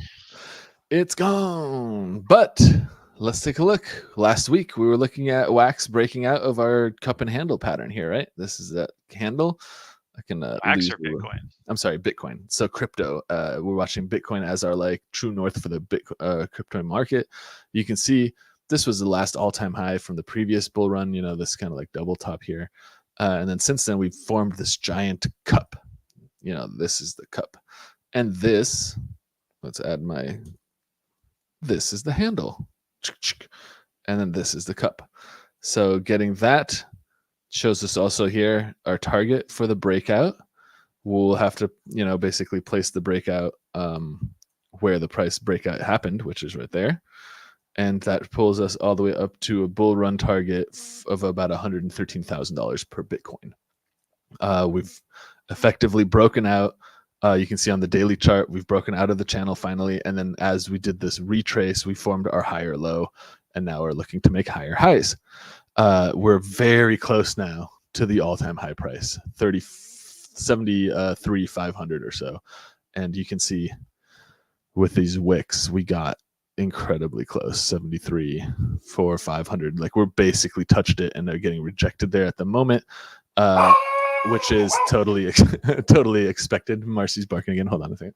It's gone. But let's take a look. Last week we were looking at wax breaking out of our cup and handle pattern here, right? This is that handle. I can wax or Bitcoin. I'm sorry, Bitcoin. So crypto. We're watching Bitcoin as our like true north for the crypto market. You can see this was the last all-time high from the previous bull run. You know, this kind of like double top here, and then since then we've formed this giant cup. You know, this is the cup, and this. Let's add my. This is the handle, and then this is the cup. So getting that shows us also here our target for the breakout. We'll have to, you know, basically place the breakout where the price breakout happened, which is right there. And that pulls us all the way up to a bull run target of about $113,000 per Bitcoin. We've effectively broken out. You can see on the daily chart, we've broken out of the channel finally. And then as we did this retrace, we formed our higher low, and now we're looking to make higher highs. We're very close now to the all-time high price, 73,500 or so. And you can see with these wicks, we got incredibly close, 73,500. Like we're basically touched it and they're getting rejected there at the moment. Which is totally totally expected. Marcy's barking again. Hold on a second.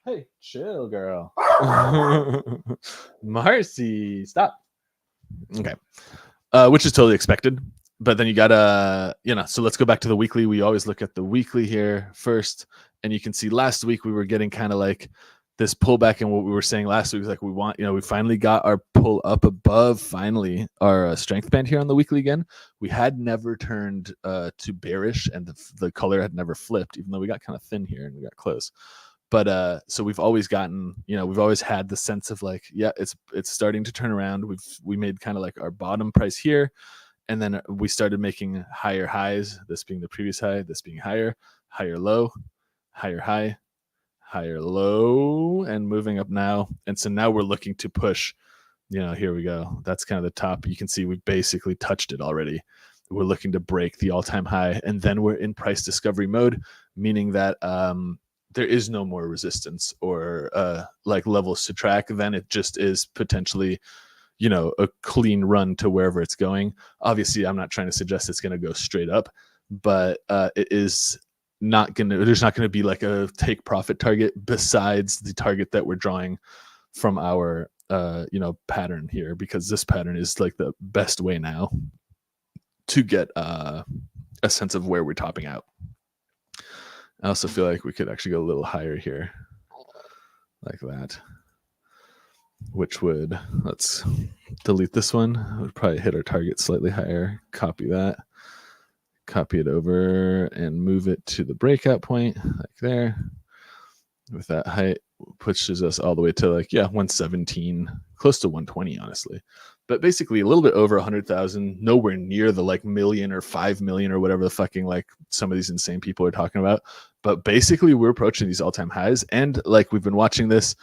Hey, chill, girl. Marcy, stop. Okay. Which is totally expected. But then you gotta, you know, so let's go back to the weekly. We always look at the weekly here first. And you can see last week we were getting kind of like this pullback, and what we were saying last week was like we want, you know, we finally got our pull up above finally our strength band here on the weekly again. We had never turned to bearish, and the color had never flipped, even though we got kind of thin here and we got close. But so we've always gotten, you know, we've always had the sense of like, yeah, it's starting to turn around. We made kind of like our bottom price here, and then we started making higher highs, this being the previous high, this being higher low, higher high, higher low, and moving up now. And so now we're looking to push, you know, here we go. That's kind of the top. You can see we basically touched it already. We're looking to break the all-time high, and then we're in price discovery mode, meaning that there is no more resistance or like levels to track. Then it just is potentially, you know, a clean run to wherever it's going. Obviously, I'm not trying to suggest it's going to go straight up, but it is not gonna, there's not gonna be like a take profit target besides the target that we're drawing from our you know, pattern here, because this pattern is like the best way now to get a sense of where we're topping out. I also feel like we could actually go a little higher here, like that, which would, let's delete this one. Would probably hit our target slightly higher. Copy that. Copy it over and move it to the breakout point, like there. With that height, pushes us all the way to like, yeah, 117, close to 120, honestly. But basically a little bit over 100,000, nowhere near the like million or 5 million or whatever the fucking like some of these insane people are talking about. But basically we're approaching these all-time highs, and like we've been watching this.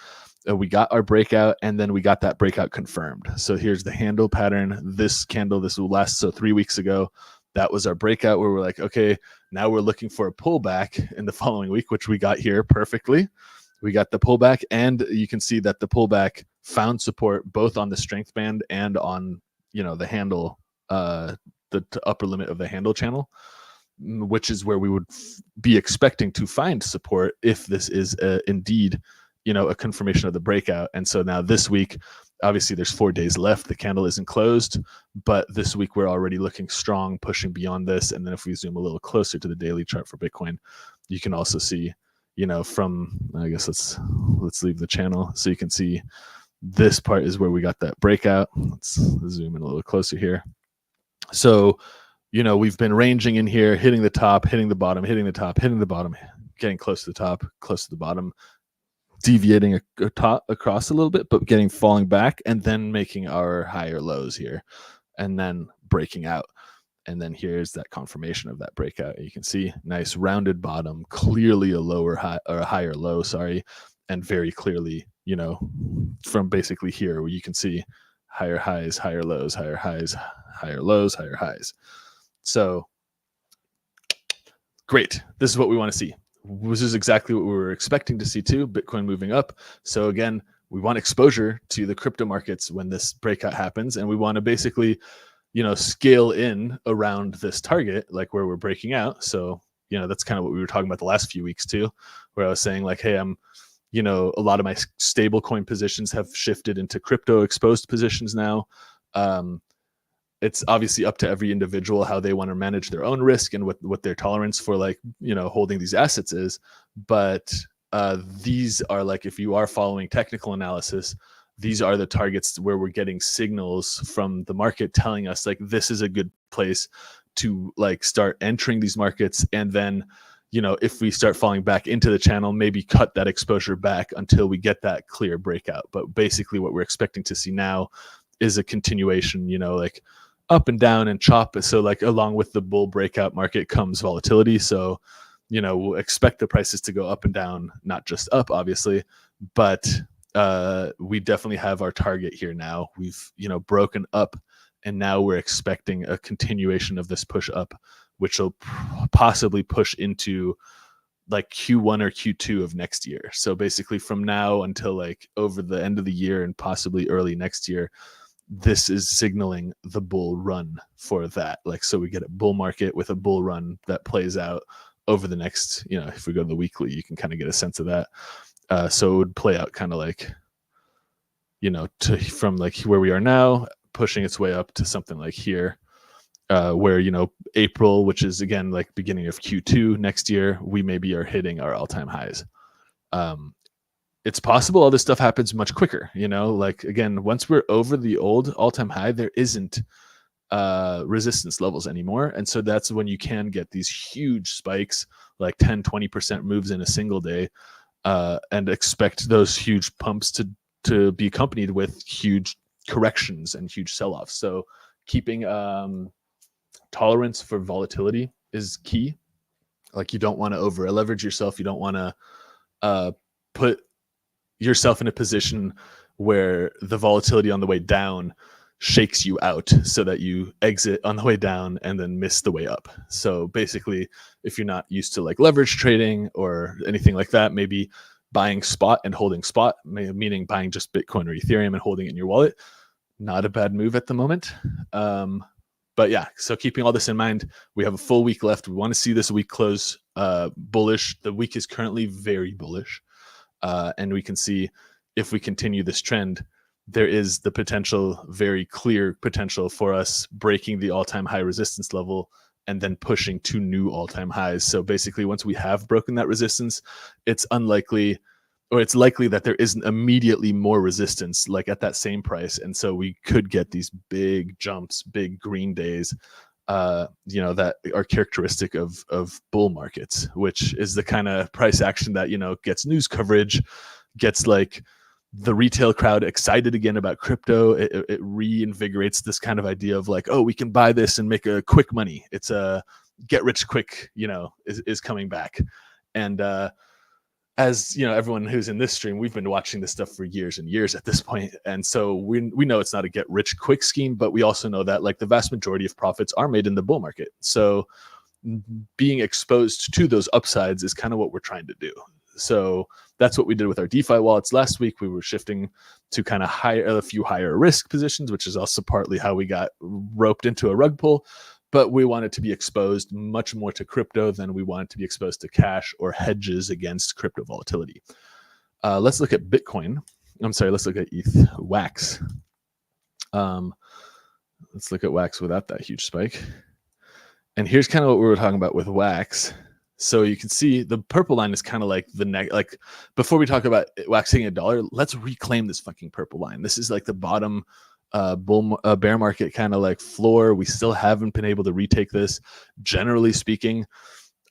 We got our breakout, and then we got that breakout confirmed. So here's the handle pattern. This candle, this will last. So 3 weeks ago, that was our breakout where we're like, okay, now we're looking for a pullback in the following week, which we got here perfectly. We got the pullback, and you can see that the pullback found support both on the strength band and on, you know, the handle, the upper limit of the handle channel, which is where we would be expecting to find support if this is indeed, you know, a confirmation of the breakout. And so now this week, obviously there's 4 days left. The candle isn't closed, but this week we're already looking strong, pushing beyond this. And then if we zoom a little closer to the daily chart for Bitcoin, you can also see, you know, from, I guess let's leave the channel so you can see this part is where we got that breakout. Let's zoom in a little closer here. So, you know, we've been ranging in here, hitting the top, hitting the bottom, hitting the top, hitting the bottom, getting close to the top, close to the bottom, deviating across a little bit, but falling back, and then making our higher lows here, and then breaking out. And then here's that confirmation of that breakout. You can see nice rounded bottom, clearly a lower high or a higher low, sorry, and very clearly, you know, from basically here where you can see higher highs, higher lows, higher highs, higher lows, higher highs. So great. This is what we want to see. This is exactly what we were expecting to see too, Bitcoin moving up. So again, we want exposure to the crypto markets when this breakout happens, and we want to basically, you know, scale in around this target, like where we're breaking out. So, you know, that's kind of what we were talking about the last few weeks too, where I was saying like, hey, you know, a lot of my stable coin positions have shifted into crypto exposed positions now. It's obviously up to every individual how they want to manage their own risk and what their tolerance for, like, you know, holding these assets is. But these are, like, if you are following technical analysis, these are the targets where we're getting signals from the market telling us like this is a good place to like start entering these markets. And then, you know, if we start falling back into the channel, maybe cut that exposure back until we get that clear breakout. But basically what we're expecting to see now is a continuation, you know, like up and down and chop. So like along with the bull breakout market comes volatility. So, you know, we'll expect the prices to go up and down, not just up, obviously, but we definitely have our target here now. We've, you know, broken up, and now we're expecting a continuation of this push up, which will possibly push into like Q1 or Q2 of next year. So basically from now until like over the end of the year and possibly early next year, this is signaling the bull run for that. Like, so we get a bull market with a bull run that plays out over the next, you know, if we go to the weekly, you can kind of get a sense of that. So it would play out kind of like, you know, from like where we are now, pushing its way up to something like here, where, you know, April, which is again like beginning of Q2 next year, we maybe are hitting our all-time highs. It's possible all this stuff happens much quicker, you know, like again, once we're over the old all-time high, there isn't resistance levels anymore. And so that's when you can get these huge spikes, like 10-20% moves in a single day, and expect those huge pumps to be accompanied with huge corrections and huge sell-offs. So keeping tolerance for volatility is key. Like, you don't want to over leverage yourself. You don't want to put yourself in a position where the volatility on the way down shakes you out so that you exit on the way down and then miss the way up. So basically, if you're not used to like leverage trading or anything like that, maybe buying spot and holding spot, meaning buying just Bitcoin or Ethereum and holding it in your wallet, not a bad move at the moment. But yeah, so keeping all this in mind, we have a full week left. We want to see this week close bullish. The week is currently very bullish. And we can see if we continue this trend, there is the potential, very clear potential for us breaking the all-time high resistance level and then pushing to new all-time highs. So basically, once we have broken that resistance, it's unlikely, or it's likely that there isn't immediately more resistance like at that same price. And so we could get these big jumps, big green days, you know, that are characteristic of bull markets, which is the kind of price action that, you know, gets news coverage, gets like the retail crowd excited again about crypto. It reinvigorates this kind of idea of like, oh, we can buy this and make a quick money. It's a get rich quick, you know, is coming back. And as you know, everyone who's in this stream, we've been watching this stuff for years and years at this point. And so we know it's not a get rich quick scheme, but we also know that like the vast majority of profits are made in the bull market. So being exposed to those upsides is kind of what we're trying to do. So That's what we did with our DeFi wallets last week. We were shifting to kind of a few higher risk positions, which is also partly how we got roped into a rug pull. But we wanted to be exposed much more to crypto than we wanted to be exposed to cash or hedges against crypto volatility. Let's look at Bitcoin. I'm sorry, let's look at ETH Wax. Let's look at Wax without that huge spike. And here's kind of what we were talking about with Wax. So you can see the purple line is kind of like like before we talk about Wax hitting $1, let's reclaim this fucking purple line. This is like the bottom bear market kind of like floor. We still haven't been able to retake this. Generally speaking,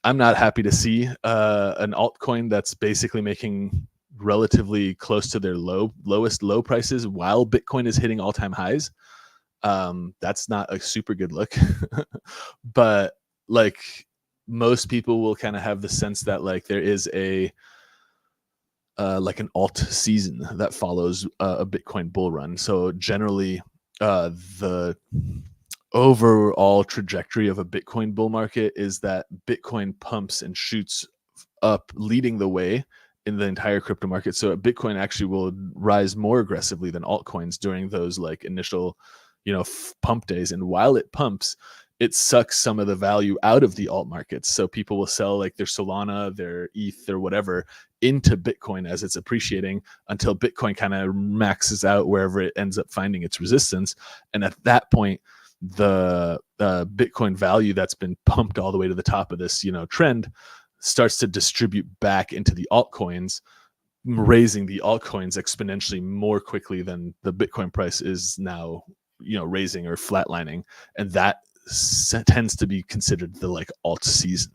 I'm not happy to see an altcoin that's basically making relatively close to their lowest low prices while Bitcoin is hitting all-time highs. That's not a super good look. But like most people will kind of have the sense that like there is a like an alt season that follows a Bitcoin bull run. So generally the overall trajectory of a Bitcoin bull market is that Bitcoin pumps and shoots up, leading the way in the entire crypto market. So Bitcoin actually will rise more aggressively than altcoins during those like initial, pump days. And while it pumps, it sucks some of the value out of the alt markets. So people will sell like their Solana, their ETH or whatever into Bitcoin as it's appreciating until Bitcoin kind of maxes out wherever it ends up finding its resistance. And at that point, the Bitcoin value that's been pumped all the way to the top of this, trend starts to distribute back into the altcoins, raising the altcoins exponentially more quickly than the Bitcoin price is now, raising or flatlining. And that tends to be considered the like alt season.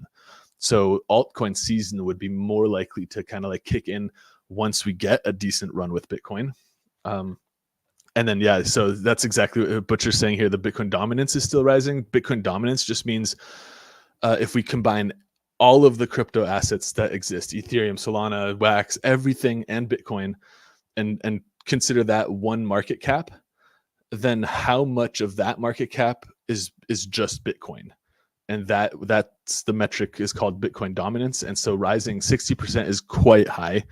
So altcoin season would be more likely to kind of like kick in once we get a decent run with Bitcoin. And then, yeah, so that's exactly what Butcher's saying here. The Bitcoin dominance is still rising. Bitcoin dominance just means if we combine all of the crypto assets that exist, Ethereum, Solana, Wax, everything, and Bitcoin, and consider that one market cap, then how much of that market cap is just Bitcoin? And that's the metric is called Bitcoin dominance. And so rising 60% is quite high.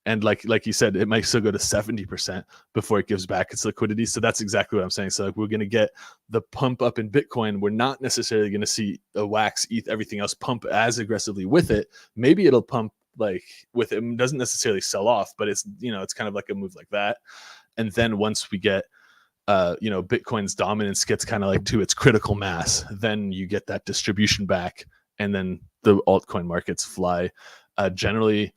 And like you said, it might still go to 70% before it gives back its liquidity. So that's exactly what I'm saying. So like we're going to get the pump up in Bitcoin. We're not necessarily going to see a Wax, ETH, everything else pump as aggressively with it. Maybe it'll pump like with it. It doesn't necessarily sell off, but it's, it's kind of like a move like that. And then once we get, Bitcoin's dominance gets kind of like to its critical mass, then you get that distribution back and then the altcoin markets fly. Generally,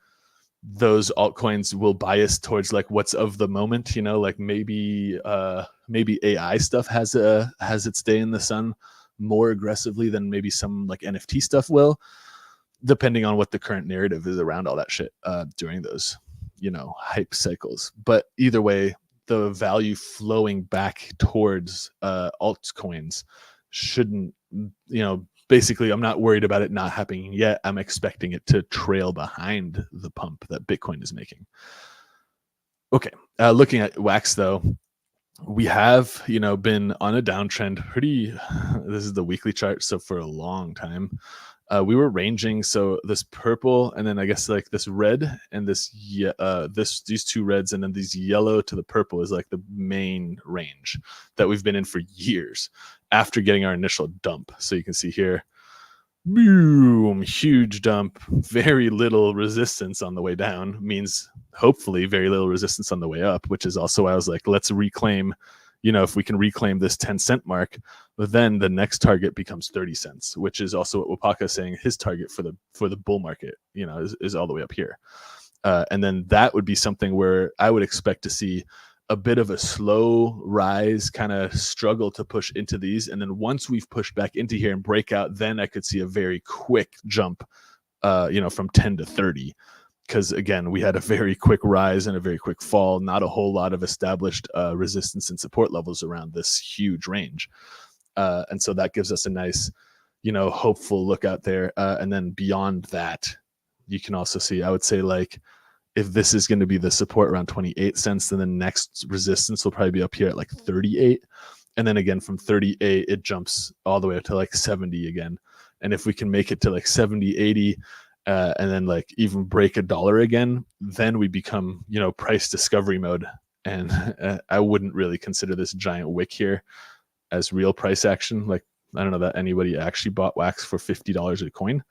those altcoins will bias towards like what's of the moment, like maybe AI stuff has its day in the sun more aggressively than maybe some like NFT stuff will, depending on what the current narrative is around all that shit during those, hype cycles. But either way, the value flowing back towards altcoins shouldn't, basically, I'm not worried about it not happening yet. I'm expecting it to trail behind the pump that Bitcoin is making. Okay, looking at Wax though, we have, been on a downtrend this is the weekly chart. So for a long time, we were ranging. So this purple, and then I guess like this red and these two reds, and then these yellow to the purple is like the main range that we've been in for years after getting our initial dump. So you can see here, boom, huge dump, very little resistance on the way down means hopefully very little resistance on the way up, which is also why I was like, let's reclaim, if we can reclaim this 10-cent mark, then the next target becomes 30 cents, which is also what Wapaka is saying his target for the bull market, is all the way up here. And then that would be something where I would expect to see a bit of a slow rise, kind of struggle to push into these. And then once we've pushed back into here and break out, then I could see a very quick jump, from 10 to 30. Because again, we had a very quick rise and a very quick fall, not a whole lot of established resistance and support levels around this huge range. And so that gives us a nice, hopeful look out there. And then beyond that, you can also see, I would say like, if this is going to be the support around 28 cents, then the next resistance will probably be up here at like 38. And then again, from 38, it jumps all the way up to like 70 again. And if we can make it to like 70, 80, and then like even break $1 again, then we become, price discovery mode. And I wouldn't really consider this giant wick here as real price action. Like, I don't know that anybody actually bought wax for $50 a coin,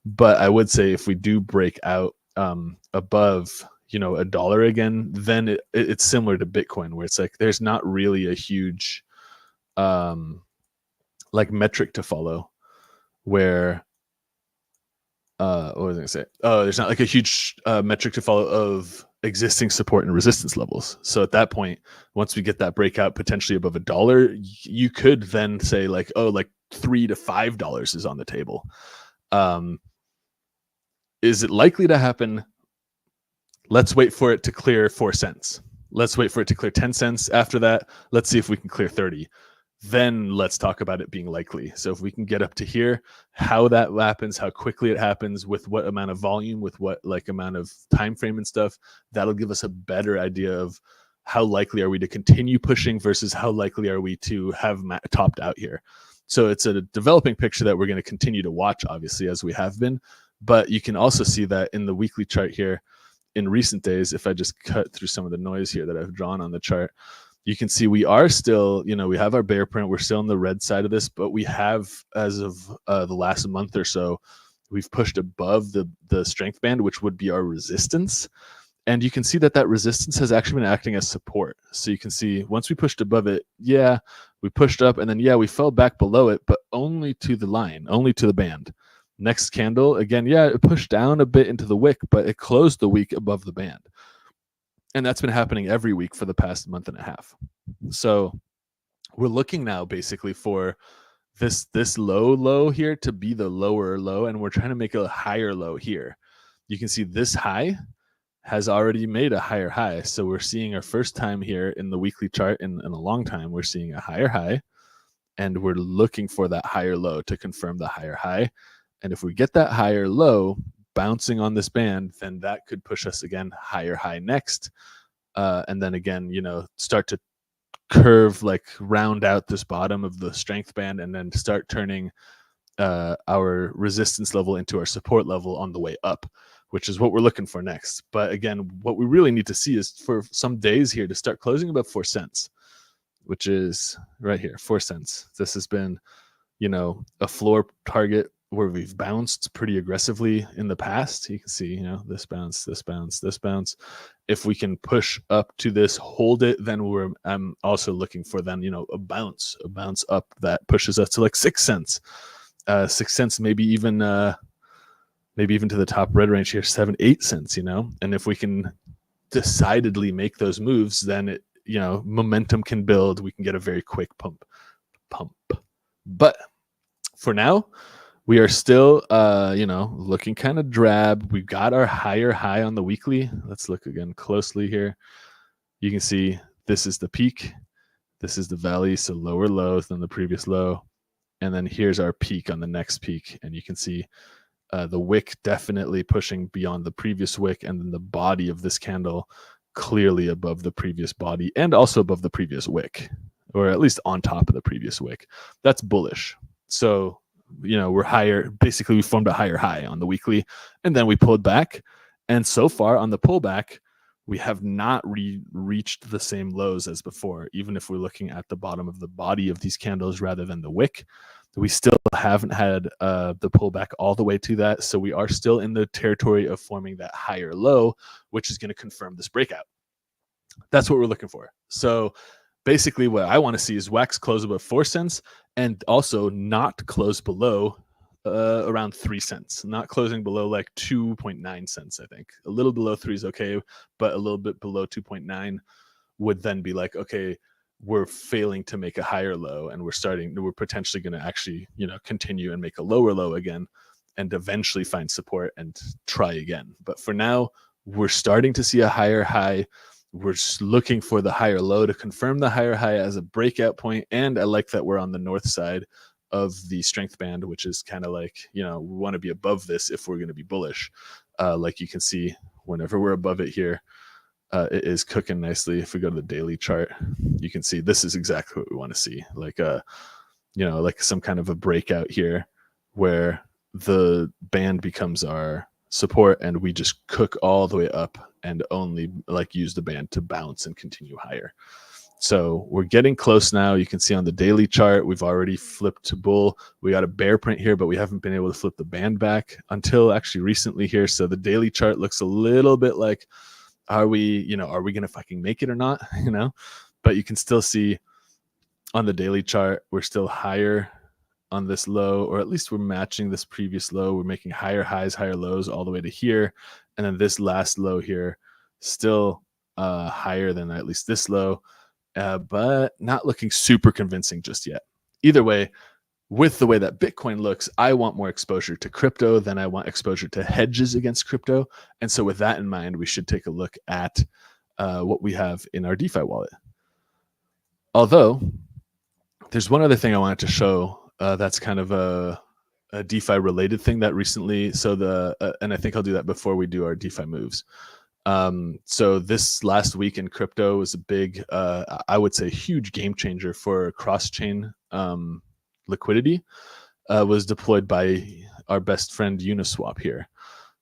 but I would say if we do break out above, $1 again, then it's similar to Bitcoin, where it's like there's not really a huge like metric to follow, where what was I gonna say? Oh, there's not like a huge metric to follow of existing support and resistance levels. So at that point, once we get that breakout potentially above $1, you could then say like, oh, like $3 to $5 is on the table. Is it likely to happen? Let's wait for it to clear 4 cents. Let's wait for it to clear 10 cents. After that, let's see if we can clear 30. Then let's talk about it being likely. So if we can get up to here, how that happens, how quickly it happens, with what amount of volume, with what like amount of time frame and stuff, that'll give us a better idea of how likely are we to continue pushing versus how likely are we to have topped out here. So it's a developing picture that we're going to continue to watch, obviously, as we have been. But you can also see that in the weekly chart here in recent days, if I just cut through some of the noise here that I've drawn on the chart, you can see we are still, we have our bear print. We're still on the red side of this, but we have, as of the last month or so, we've pushed above the strength band, which would be our resistance. And you can see that resistance has actually been acting as support. So you can see once we pushed above it, yeah, we pushed up, and then, yeah, we fell back below it, but only to the line, only to the band. Next candle, again, yeah, it pushed down a bit into the wick, but it closed the week above the band. And that's been happening every week for the past month and a half. So we're looking now basically for this low here to be the lower low, and we're trying to make a higher low here. You can see this high has already made a higher high. So we're seeing our first time here in the weekly chart in a long time, we're seeing a higher high, and we're looking for that higher low to confirm the higher high. And if we get that higher low bouncing on this band, then that could push us again higher high next. And then again, start to curve, like round out this bottom of the strength band, and then start turning our resistance level into our support level on the way up, which is what we're looking for next. But again, what we really need to see is for some days here to start closing above 4 cents, which is right here, 4 cents. This has been, a floor target where we've bounced pretty aggressively in the past. You can see, this bounce, this bounce, this bounce. If we can push up to this, hold it, then I'm also looking for then, a bounce up that pushes us to like 6 cents. 6 cents, maybe even to the top red range here, 7-8 cents, and if we can decidedly make those moves, then it, momentum can build. We can get a very quick pump. But for now, we are still, looking kind of drab. We've got our higher high on the weekly. Let's look again closely here. You can see this is the peak. This is the valley, so lower low than the previous low. And then here's our peak on the next peak. And you can see the wick definitely pushing beyond the previous wick, and then the body of this candle clearly above the previous body and also above the previous wick, or at least on top of the previous wick. That's bullish. So, we're higher. Basically, we formed a higher high on the weekly, and then we pulled back. And so far on the pullback, we have not reached the same lows as before. Even if we're looking at the bottom of the body of these candles rather than the wick, we still haven't had the pullback all the way to that. So we are still in the territory of forming that higher low, which is going to confirm this breakout. That's what we're looking for. So basically what I want to see is wax close above 4 cents, and also not close below around 3 cents, not closing below like 2.9 cents. I think a little below 3 is okay, but a little bit below 2.9 would then be like, okay, we're failing to make a higher low, and we're potentially going to actually, continue and make a lower low again, and eventually find support and try again. But for now, we're starting to see a higher high. We're just looking for the higher low to confirm the higher high as a breakout point. And I like that we're on the north side of the strength band, which is kind of like, we want to be above this if we're going to be bullish. Like you can see, whenever we're above it here, it is cooking nicely. If we go to the daily chart, you can see this is exactly what we want to see. Like, like some kind of a breakout here where the band becomes our support, and we just cook all the way up and only like use the band to bounce and continue higher. So we're getting close now. You can see on the daily chart, we've already flipped to bull. We got a bear print here, but we haven't been able to flip the band back until actually recently here. So the daily chart looks a little bit like, are we going to fucking make it or not? But you can still see on the daily chart, we're still higher on this low, or at least we're matching this previous low. We're making higher highs, higher lows all the way to here. And then this last low here, still higher than at least this low. But not looking super convincing just yet. Either way, with the way that Bitcoin looks, I want more exposure to crypto than I want exposure to hedges against crypto. And so with that in mind, we should take a look at what we have in our DeFi wallet. Although, there's one other thing I wanted to show that's kind of a DeFi related thing that recently, and I think I'll do that before we do our DeFi moves. So this last week in crypto was a big, I would say huge game changer for cross-chain liquidity, was deployed by our best friend Uniswap here.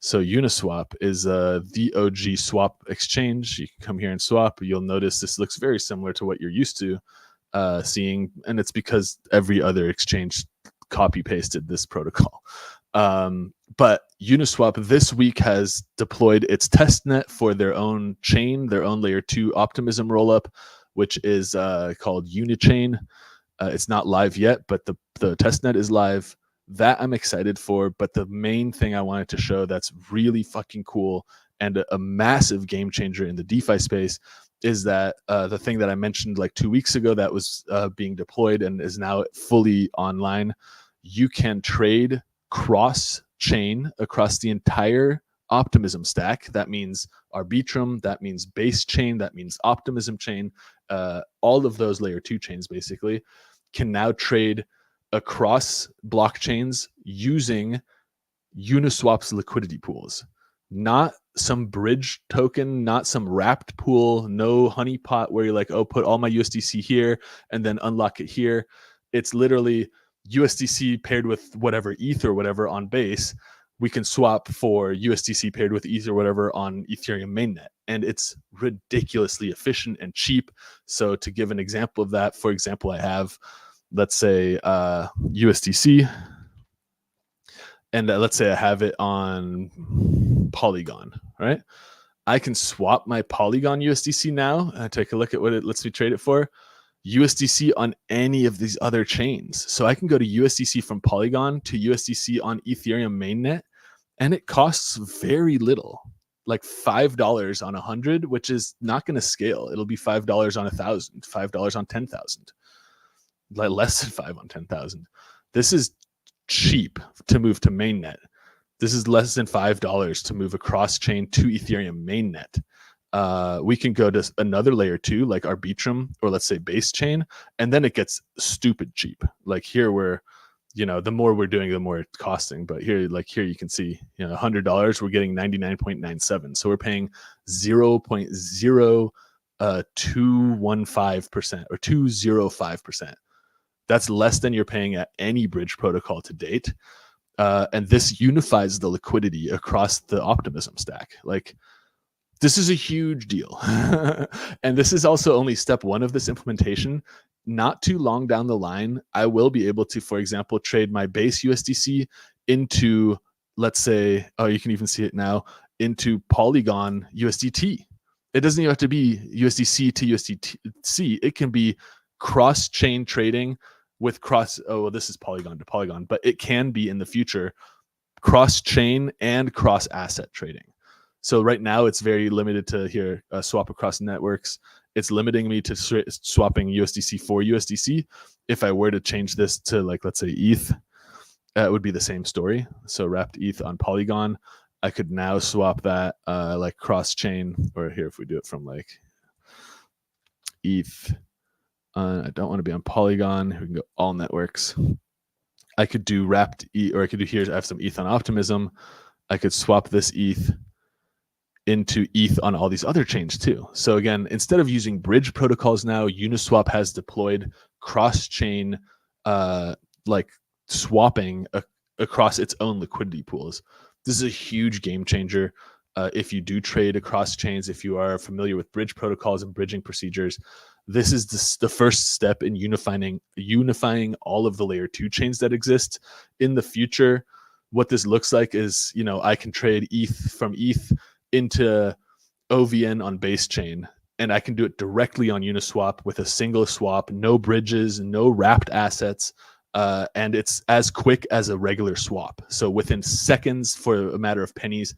So Uniswap is the OG swap exchange. You can come here and swap. You'll notice this looks very similar to what you're used to seeing, and it's because every other exchange copy pasted this protocol. But Uniswap this week has deployed its testnet for their own chain, their own layer 2 optimism rollup, which is called Unichain. It's not live yet, but the testnet is live. That I'm excited for. But the main thing I wanted to show that's really fucking cool and a massive game changer in the DeFi space is that the thing that I mentioned like 2 weeks ago that was being deployed and is now fully online. You can trade cross-chain across the entire Optimism stack. That means Arbitrum, that means Base Chain, that means Optimism Chain. All of those layer 2 chains basically can now trade across blockchains using Uniswap's liquidity pools. Not some bridge token, not some wrapped pool, no honeypot where you're like, oh, put all my USDC here and then unlock it here. It's literally USDC paired with whatever ETH or whatever on Base. We can swap for USDC paired with ETH or whatever on Ethereum mainnet. And it's ridiculously efficient and cheap. So to give an example of that, for example, I have, let's say, USDC. And let's say I have it on Polygon, right? I can swap my Polygon USDC now and take a look at what it lets me trade it for. USDC on any of these other chains. So I can go to USDC from Polygon to USDC on Ethereum mainnet, and it costs very little, like $5 on 100, which is not going to scale. It'll be $5 on 1,000, $5 on 10,000, like less than 5 on 10,000. This is cheap to move to mainnet. This is less than $5 to move across chain to Ethereum mainnet. We can go to another layer 2, like Arbitrum, or let's say Base Chain, and then it gets stupid cheap. Like here, where the more we're doing, the more it's costing. But here, you can see, $100, we're getting 99.97. So we're paying 0.0215% or 205%. That's less than you're paying at any bridge protocol to date. And this unifies the liquidity across the Optimism stack. Like, this is a huge deal. And this is also only step 1 of this implementation. Not too long down the line, I will be able to, for example, trade my Base USDC into, let's say, you can even see it now, into Polygon USDT. It doesn't even have to be USDC to USDC. It can be cross-chain trading with this is Polygon to Polygon, but it can be in the future cross-chain and cross-asset trading. So right now it's very limited to here, swap across networks. It's limiting me to swapping USDC for USDC. If I were to change this to, like, let's say ETH, it would be the same story. So wrapped ETH on Polygon, I could now swap that like cross-chain, or here if we do it from like ETH. I don't want to be on Polygon. We can go all networks. I could do wrapped ETH, or I could do here, I have some ETH on Optimism. I could swap this ETH into ETH on all these other chains too. So again, instead of using bridge protocols now, Uniswap has deployed cross-chain like swapping across its own liquidity pools. This is a huge game changer. If you do trade across chains, if you are familiar with bridge protocols and bridging procedures, this is the first step in unifying all of the layer 2 chains that exist. In the future, what this looks like is, I can trade ETH from ETH into OVN on base chain, and I can do it directly on Uniswap with a single swap, no bridges, no wrapped assets, and it's as quick as a regular swap. So within seconds, for a matter of pennies.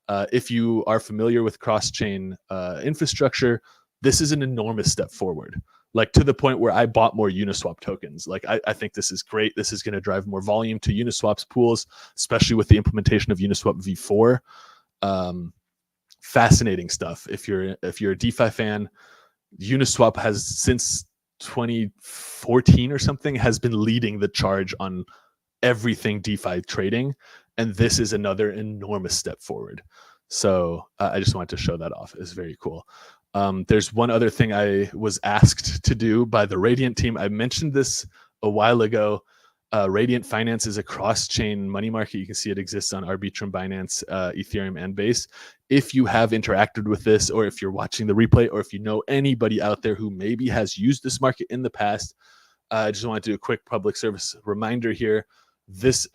If you are familiar with cross-chain infrastructure, this is an enormous step forward. Like, to the point where I bought more Uniswap tokens. Like, I think this is great. This is going to drive more volume to Uniswap's pools, especially with the implementation of Uniswap v4. Fascinating stuff. If you're a DeFi fan, Uniswap has, since 2014 or something, has been leading the charge on everything DeFi trading, and this is another enormous step forward. So I just wanted to show that off. It's very cool. There's one other thing I was asked to do by the Radiant team. I mentioned this a while ago. Radiant Finance is a cross-chain money market. You can see it exists on Arbitrum, Binance, Ethereum, and Base. If you have interacted with this, or if you're watching the replay, or if you know anybody out there who maybe has used this market in the past, I just want to do a quick public service reminder here. This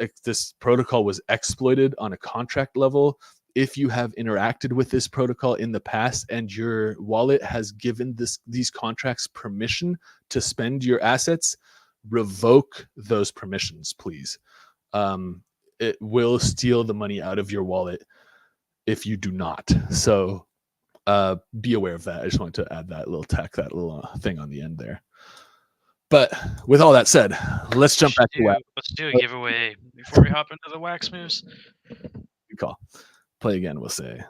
protocol was exploited on a contract level. If you have interacted with this protocol in the past and your wallet has given these contracts permission to spend your assets, revoke those permissions, please. It will steal the money out of your wallet if you do not. So be aware of that. I just wanted to add that little thing on the end there. But with all that said, let's jump back to Wax. Let's do a giveaway before we hop into the Wax moves. Good call. Play again, we'll say.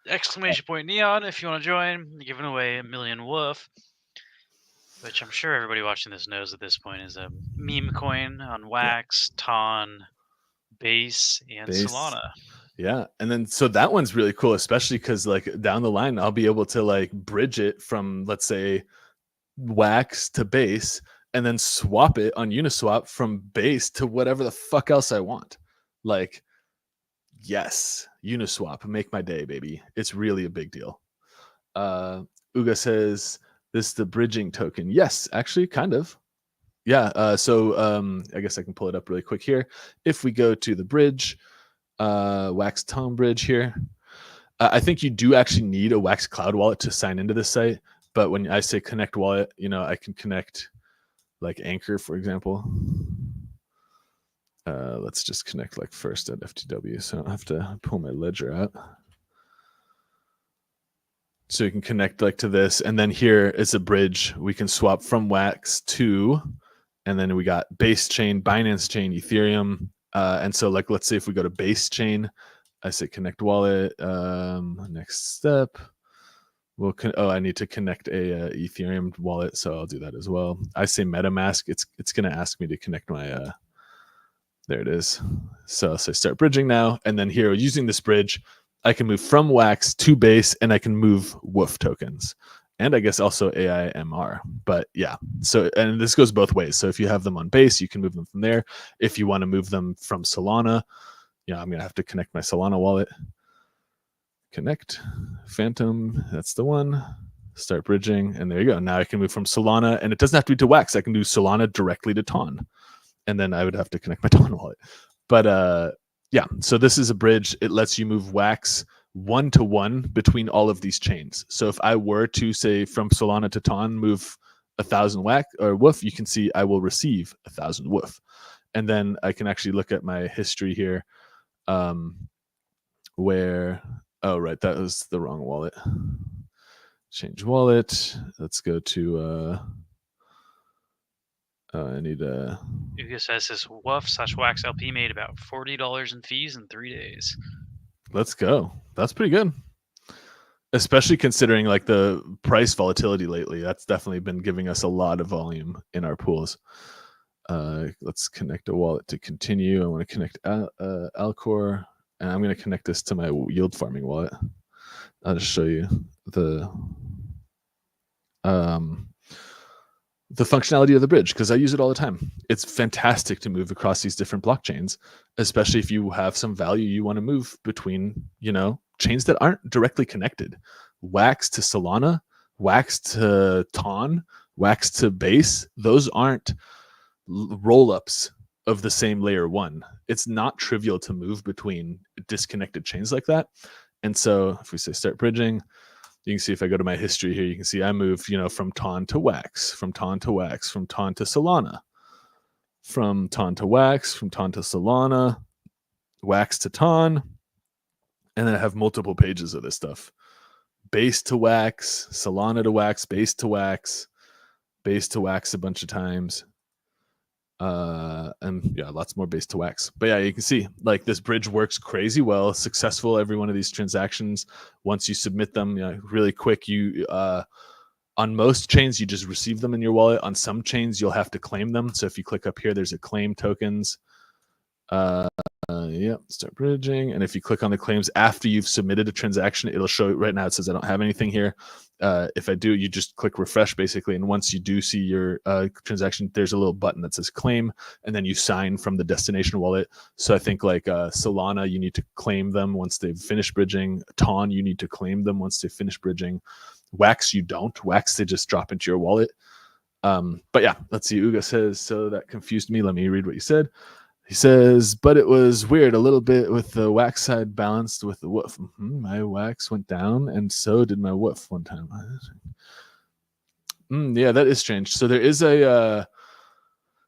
Exclamation point Neon if you want to join. Giving away 1 million Woof, which I'm sure everybody watching this knows at this point is a meme coin on Wax, Ton, Base, and Solana. Yeah, and then so that one's really cool, especially because like down the line, I'll be able to like bridge it from, let's say, Wax to Base, and then swap it on Uniswap from Base to whatever the fuck else I want. Like, yes, Uniswap, make my day, baby. It's really a big deal. Uga says, this is the bridging token. Yes, actually, kind of. Yeah, so I guess I can pull it up really quick here. If we go to the bridge, Wax Tom bridge here, I think you do actually need a Wax Cloud wallet to sign into this site. But when I say connect wallet, I can connect like Anchor, for example. Let's just connect like first at FTW, so I don't have to pull my ledger out. So you can connect like to this, and then here is a bridge. We can swap from Wax to, and then we got Base Chain, Binance Chain, Ethereum. And so like, let's say if we go to Base Chain, I say connect wallet. Next step. I need to connect a Ethereum wallet, so I'll do that as well. I say MetaMask. It's going to ask me to connect my. There it is. So I start bridging now, and then here, using this bridge, I can move from Wax to Base, and I can move Woof tokens, and I guess also AIMR. But yeah, so, and this goes both ways. So if you have them on Base, you can move them from there. If you want to move them from Solana, I'm going to have to connect my Solana wallet. Connect Phantom, that's the one. Start bridging, and there you go. Now I can move from Solana, and it doesn't have to be to Wax. I can do Solana directly to Ton, and then I would have to connect my Ton wallet. But yeah, so this is a bridge. It lets you move Wax 1-to-1 between all of these chains. So if I were to say from Solana to Ton, move 1,000 Wax or Woof, you can see I will receive 1,000 Woof, and then I can actually look at my history here, where. Oh, right. That was the wrong wallet. Change wallet. Let's go to, I need a. Uga says his Woof/Wax LP made about $40 in fees in 3 days. Let's go. That's pretty good. Especially considering like the price volatility lately. That's definitely been giving us a lot of volume in our pools. Let's connect a wallet to continue. I want to connect Alcor. And I'm going to connect this to my yield farming wallet. I'll just show you the the functionality of the bridge, because I use it all the time. It's fantastic to move across these different blockchains, especially if you have some value you want to move between, chains that aren't directly connected. Wax to Solana, Wax to Ton, Wax to Base, those aren't roll-ups of the same layer one. It's not trivial to move between disconnected chains like that. And so if we say start bridging, you can see if I go to my history here, you can see I moved, from Ton to Wax, from Ton to Wax, from Ton to Solana, from Ton to Wax, from Ton to Solana, Wax to Ton, and then I have multiple pages of this stuff. Base to Wax, Solana to Wax, Base to Wax a bunch of times. And yeah, lots more Base to Wax. But yeah, you can see like this bridge works crazy well, successful every one of these transactions. Once you submit them, really quick, you on most chains you just receive them in your wallet. On some chains you'll have to claim them. So if you click up here, there's a claim tokens. Start bridging, and if you click on the claims after you've submitted a transaction, it'll show. Right now it says I don't have anything here. If I do, you just click refresh basically, and once you do see your transaction, there's a little button that says claim, and then you sign from the destination wallet. So I think like Solana, you need to claim them once they've finished bridging. Ton, you need to claim them once they finish bridging. Wax, you don't. Wax, they just drop into your wallet. But yeah, let's see. Uga says, so that confused me. Let me read what you said. He says, but it was weird a little bit with the Wax side balanced with the WOOF. My Wax went down, and so did my WOOF one time. Yeah, that is strange. So there is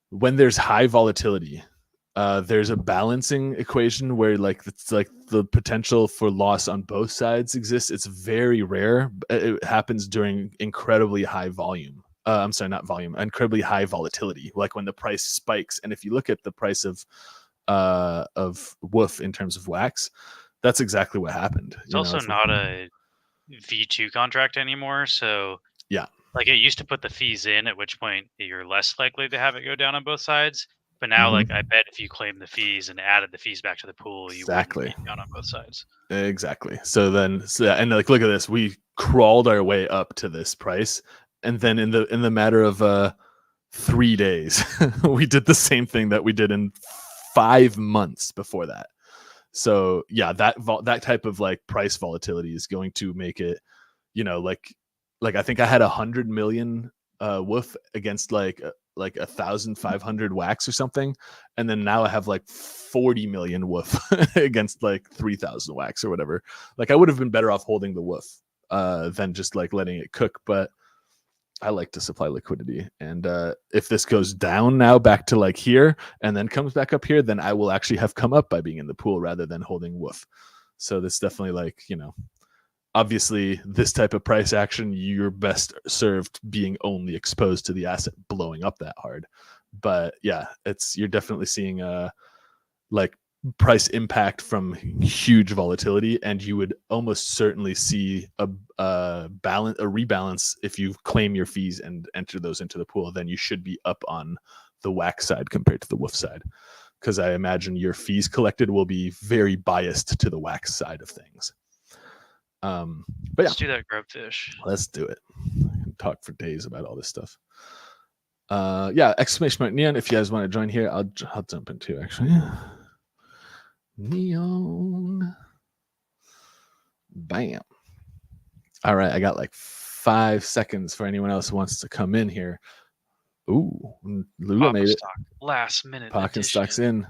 when there's high volatility, there's a balancing equation where like it's like the potential for loss on both sides exists. It's very rare. It happens during incredibly high volume. I'm sorry, not volume, incredibly high volatility, like when the price spikes. And if you look at the price of WOOF in terms of Wax, that's exactly what happened. It's also not a V2 contract anymore. So yeah, like it used to put the fees in, at which point you're less likely to have it go down on both sides. But now, like, I bet if you claim the fees and added the fees back to the pool, you wouldn't be down on both sides. Exactly. So and like, look at this. We crawled our way up to this price. And then in the matter of 3 days, we did the same thing that we did in 5 months before that. So yeah, that type of like price volatility is going to make it, like I think I had 100 million WOOF against like 1,500 Wax or something, and then now I have like 40 million WOOF against like 3,000 Wax or whatever. Like I would have been better off holding the WOOF than just like letting it cook, but I like to supply liquidity. And if this goes down now back to like here and then comes back up here, then I will actually have come up by being in the pool rather than holding WOOF. So this definitely like, obviously this type of price action, you're best served being only exposed to the asset blowing up that hard. But yeah, you're definitely seeing like price impact from huge volatility, and you would almost certainly see a rebalance if you claim your fees and enter those into the pool. Then you should be up on the Wax side compared to the WOOF side, because I imagine your fees collected will be very biased to the Wax side of things. But yeah, let's do that, Grubfish. Let's do it. I can talk for days about all this stuff. Yeah, exclamation mark Neon. If you guys want to join here, I'll jump into actually. Neon. Bam. All right, I got like 5 seconds for anyone else who wants to come in here. Ooh, Lula made it. Last minute. Pocket stock's in.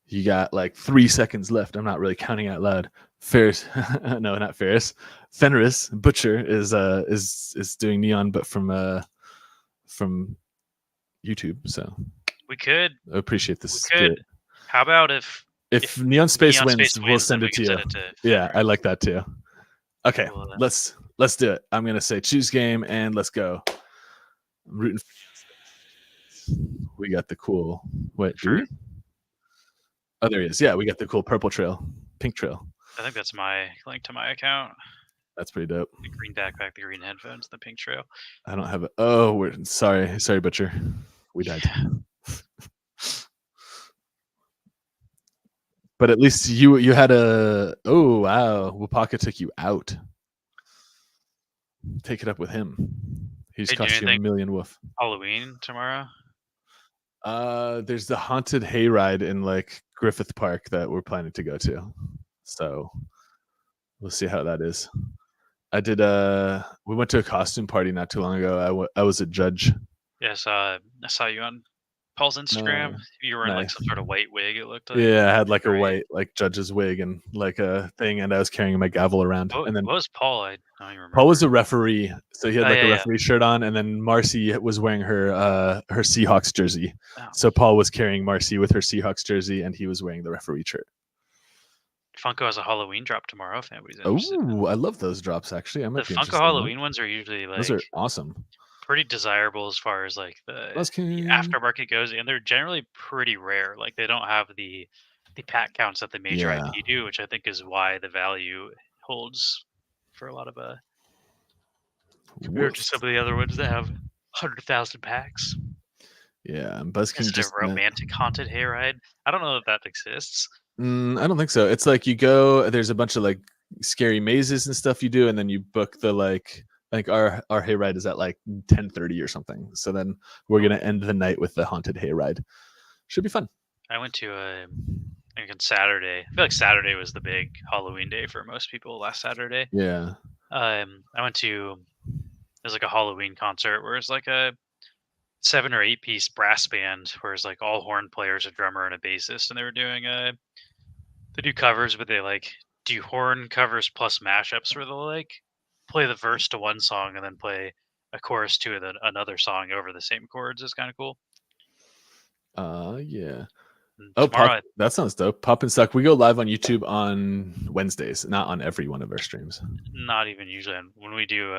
You got like 3 seconds left. I'm not really counting out loud. Ferris, no, not Ferris. Fenris Butcher is doing Neon, but from YouTube. So we could. I appreciate this. Spirit. How about if Neon Space wins, we'll send it to you. Yeah, I like that too. Okay, let's do it. I'm gonna say choose game and let's go. I'm rooting for we got the cool. Wait, oh, there he is. Yeah, we got the cool purple trail, pink trail. I think that's my link to my account. That's pretty dope. The green backpack, the green headphones, the pink trail. I don't have it. Oh, we're sorry, Butcher. We died. But at least you had a. Oh wow, Wapaka took you out. Take it up with him. He's Hey, do cost you a anything million woof. Halloween tomorrow? There's the haunted hayride in like Griffith Park that we're planning to go to. So we'll see how that is. I did we went to a costume party not too long ago. I was a judge. Yes, I saw you on Paul's Instagram. You were in like Nice. some sort of white wig, it looked like. Yeah, I had like a Great. white like judge's wig and like a thing, and I was carrying my gavel around. What And then was Paul? I don't even remember. Paul was a referee, so he had Oh, like a yeah, yeah. referee shirt on, and then Marcy was wearing her Seahawks jersey. Oh. So Paul was carrying Marcy with her Seahawks jersey, and he was wearing the referee shirt. Funko has a Halloween drop tomorrow if anybody's interested. Oh, I love those drops actually. I The might be Funko interested in them. Halloween ones are usually Those like are awesome. pretty desirable as far as like the Luskin. aftermarket goes, and they're generally pretty rare. Like they don't have the pack counts that the major Yeah. IP do, which I think is why the value holds for a lot of compared to Woof. some of the other ones that have 100,000 packs. Yeah, and Buzzkin Is it just a romantic haunted hayride? I don't know if that exists. I don't think so. It's like you go. There's a bunch of like scary mazes and stuff you do, and then you book the like our hayride is at like 10:30 or something. So then we're gonna end the night with the haunted hayride. Should be fun. I went to I think on Saturday. I feel like Saturday was the big Halloween day for most people last Saturday. Yeah. I went to there's like a Halloween concert where it's like a 7 or 8 piece brass band where it's like all horn players, a drummer, and a bassist, and they were doing they do covers, but they like do horn covers plus mashups where they'll like play the verse to one song and then play a chorus to another song over the same chords. Is kind of cool. Yeah. And Oh, tomorrow, that sounds dope. Pop and Suck. We go live on YouTube on Wednesdays, not on every one of our streams. not even usually when we do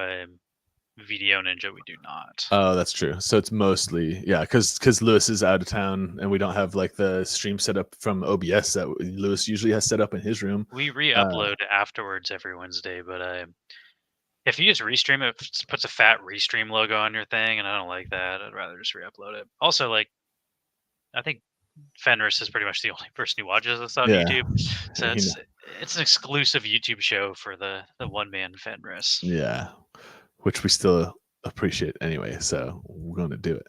VDO Ninja, we do not. Oh, that's true. So it's mostly because Lewis is out of town and we don't have like the stream set up from OBS that Lewis usually has set up in his room. We re-upload afterwards every Wednesday, but if you just restream it, it puts a fat restream logo on your thing, and I don't like that. I'd rather just re-upload it. Also, like, I think Fenris is pretty much the only person who watches this on YouTube, so it's an exclusive YouTube show for the one man Fenris. Yeah, which we still appreciate anyway. So we're going to do it.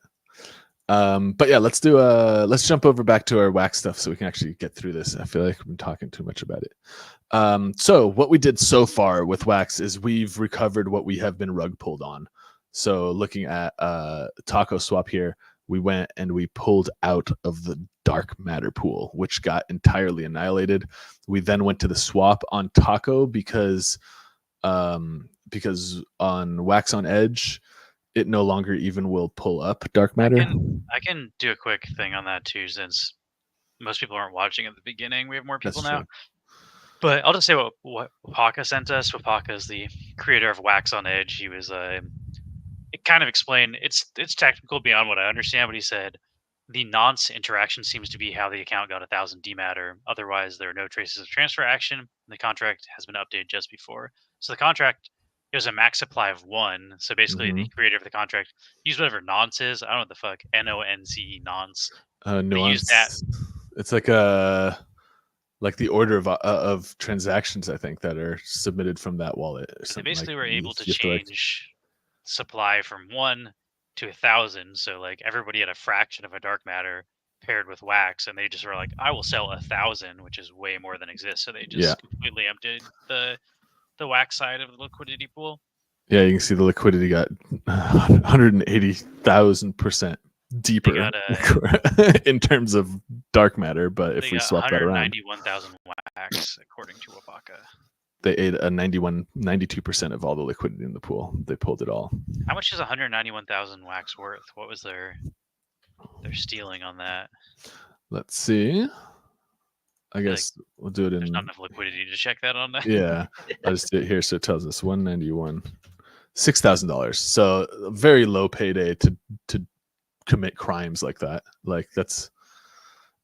But yeah, let's jump over back to our wax stuff so we can actually get through this. I feel like we've been talking too much about it. So what we did so far with wax is we've recovered what we have been rug pulled on. So looking at Taco Swap here, we went and we pulled out of the dark matter pool, which got entirely annihilated. We then went to the swap on Taco because on Wax on Edge, it no longer even will pull up dark matter. I can do a quick thing on that too, since most people aren't watching at the beginning. We have more people now. But I'll just say what Wapaka sent us. Wapaka is the creator of Wax on Edge. He was it kind of explained it's technical beyond what I understand, but he said the nonce interaction seems to be how the account got 1,000 dmatter. Otherwise, there are no traces of transfer action. And the contract has been updated just before. So the contract, it was a max supply of 1. So basically, the creator of the contract used whatever nonce is. I don't know what the fuck. NONCE nonce. Nuance. That. It's like the order of transactions, I think, that are submitted from that wallet. So they basically were able to change supply from 1 to 1,000. So like everybody had a fraction of a dark matter paired with wax, and they just were like, I will sell 1,000, which is way more than exists. So they just completely emptied the wax side of the liquidity pool. Yeah, you can see the liquidity got 180,000% deeper in terms of dark matter. But if we swap that around, 191,000 wax according to Wapaka. They ate a 92% of all the liquidity in the pool. They pulled it all. How much is 191,000 wax worth? What was their stealing on that? Let's see. I guess we'll do it in. There's not enough liquidity to check that on that. Yeah, I'll just do it here. So it tells us 191, $6,000. So a very low payday to commit crimes like that. Like that's,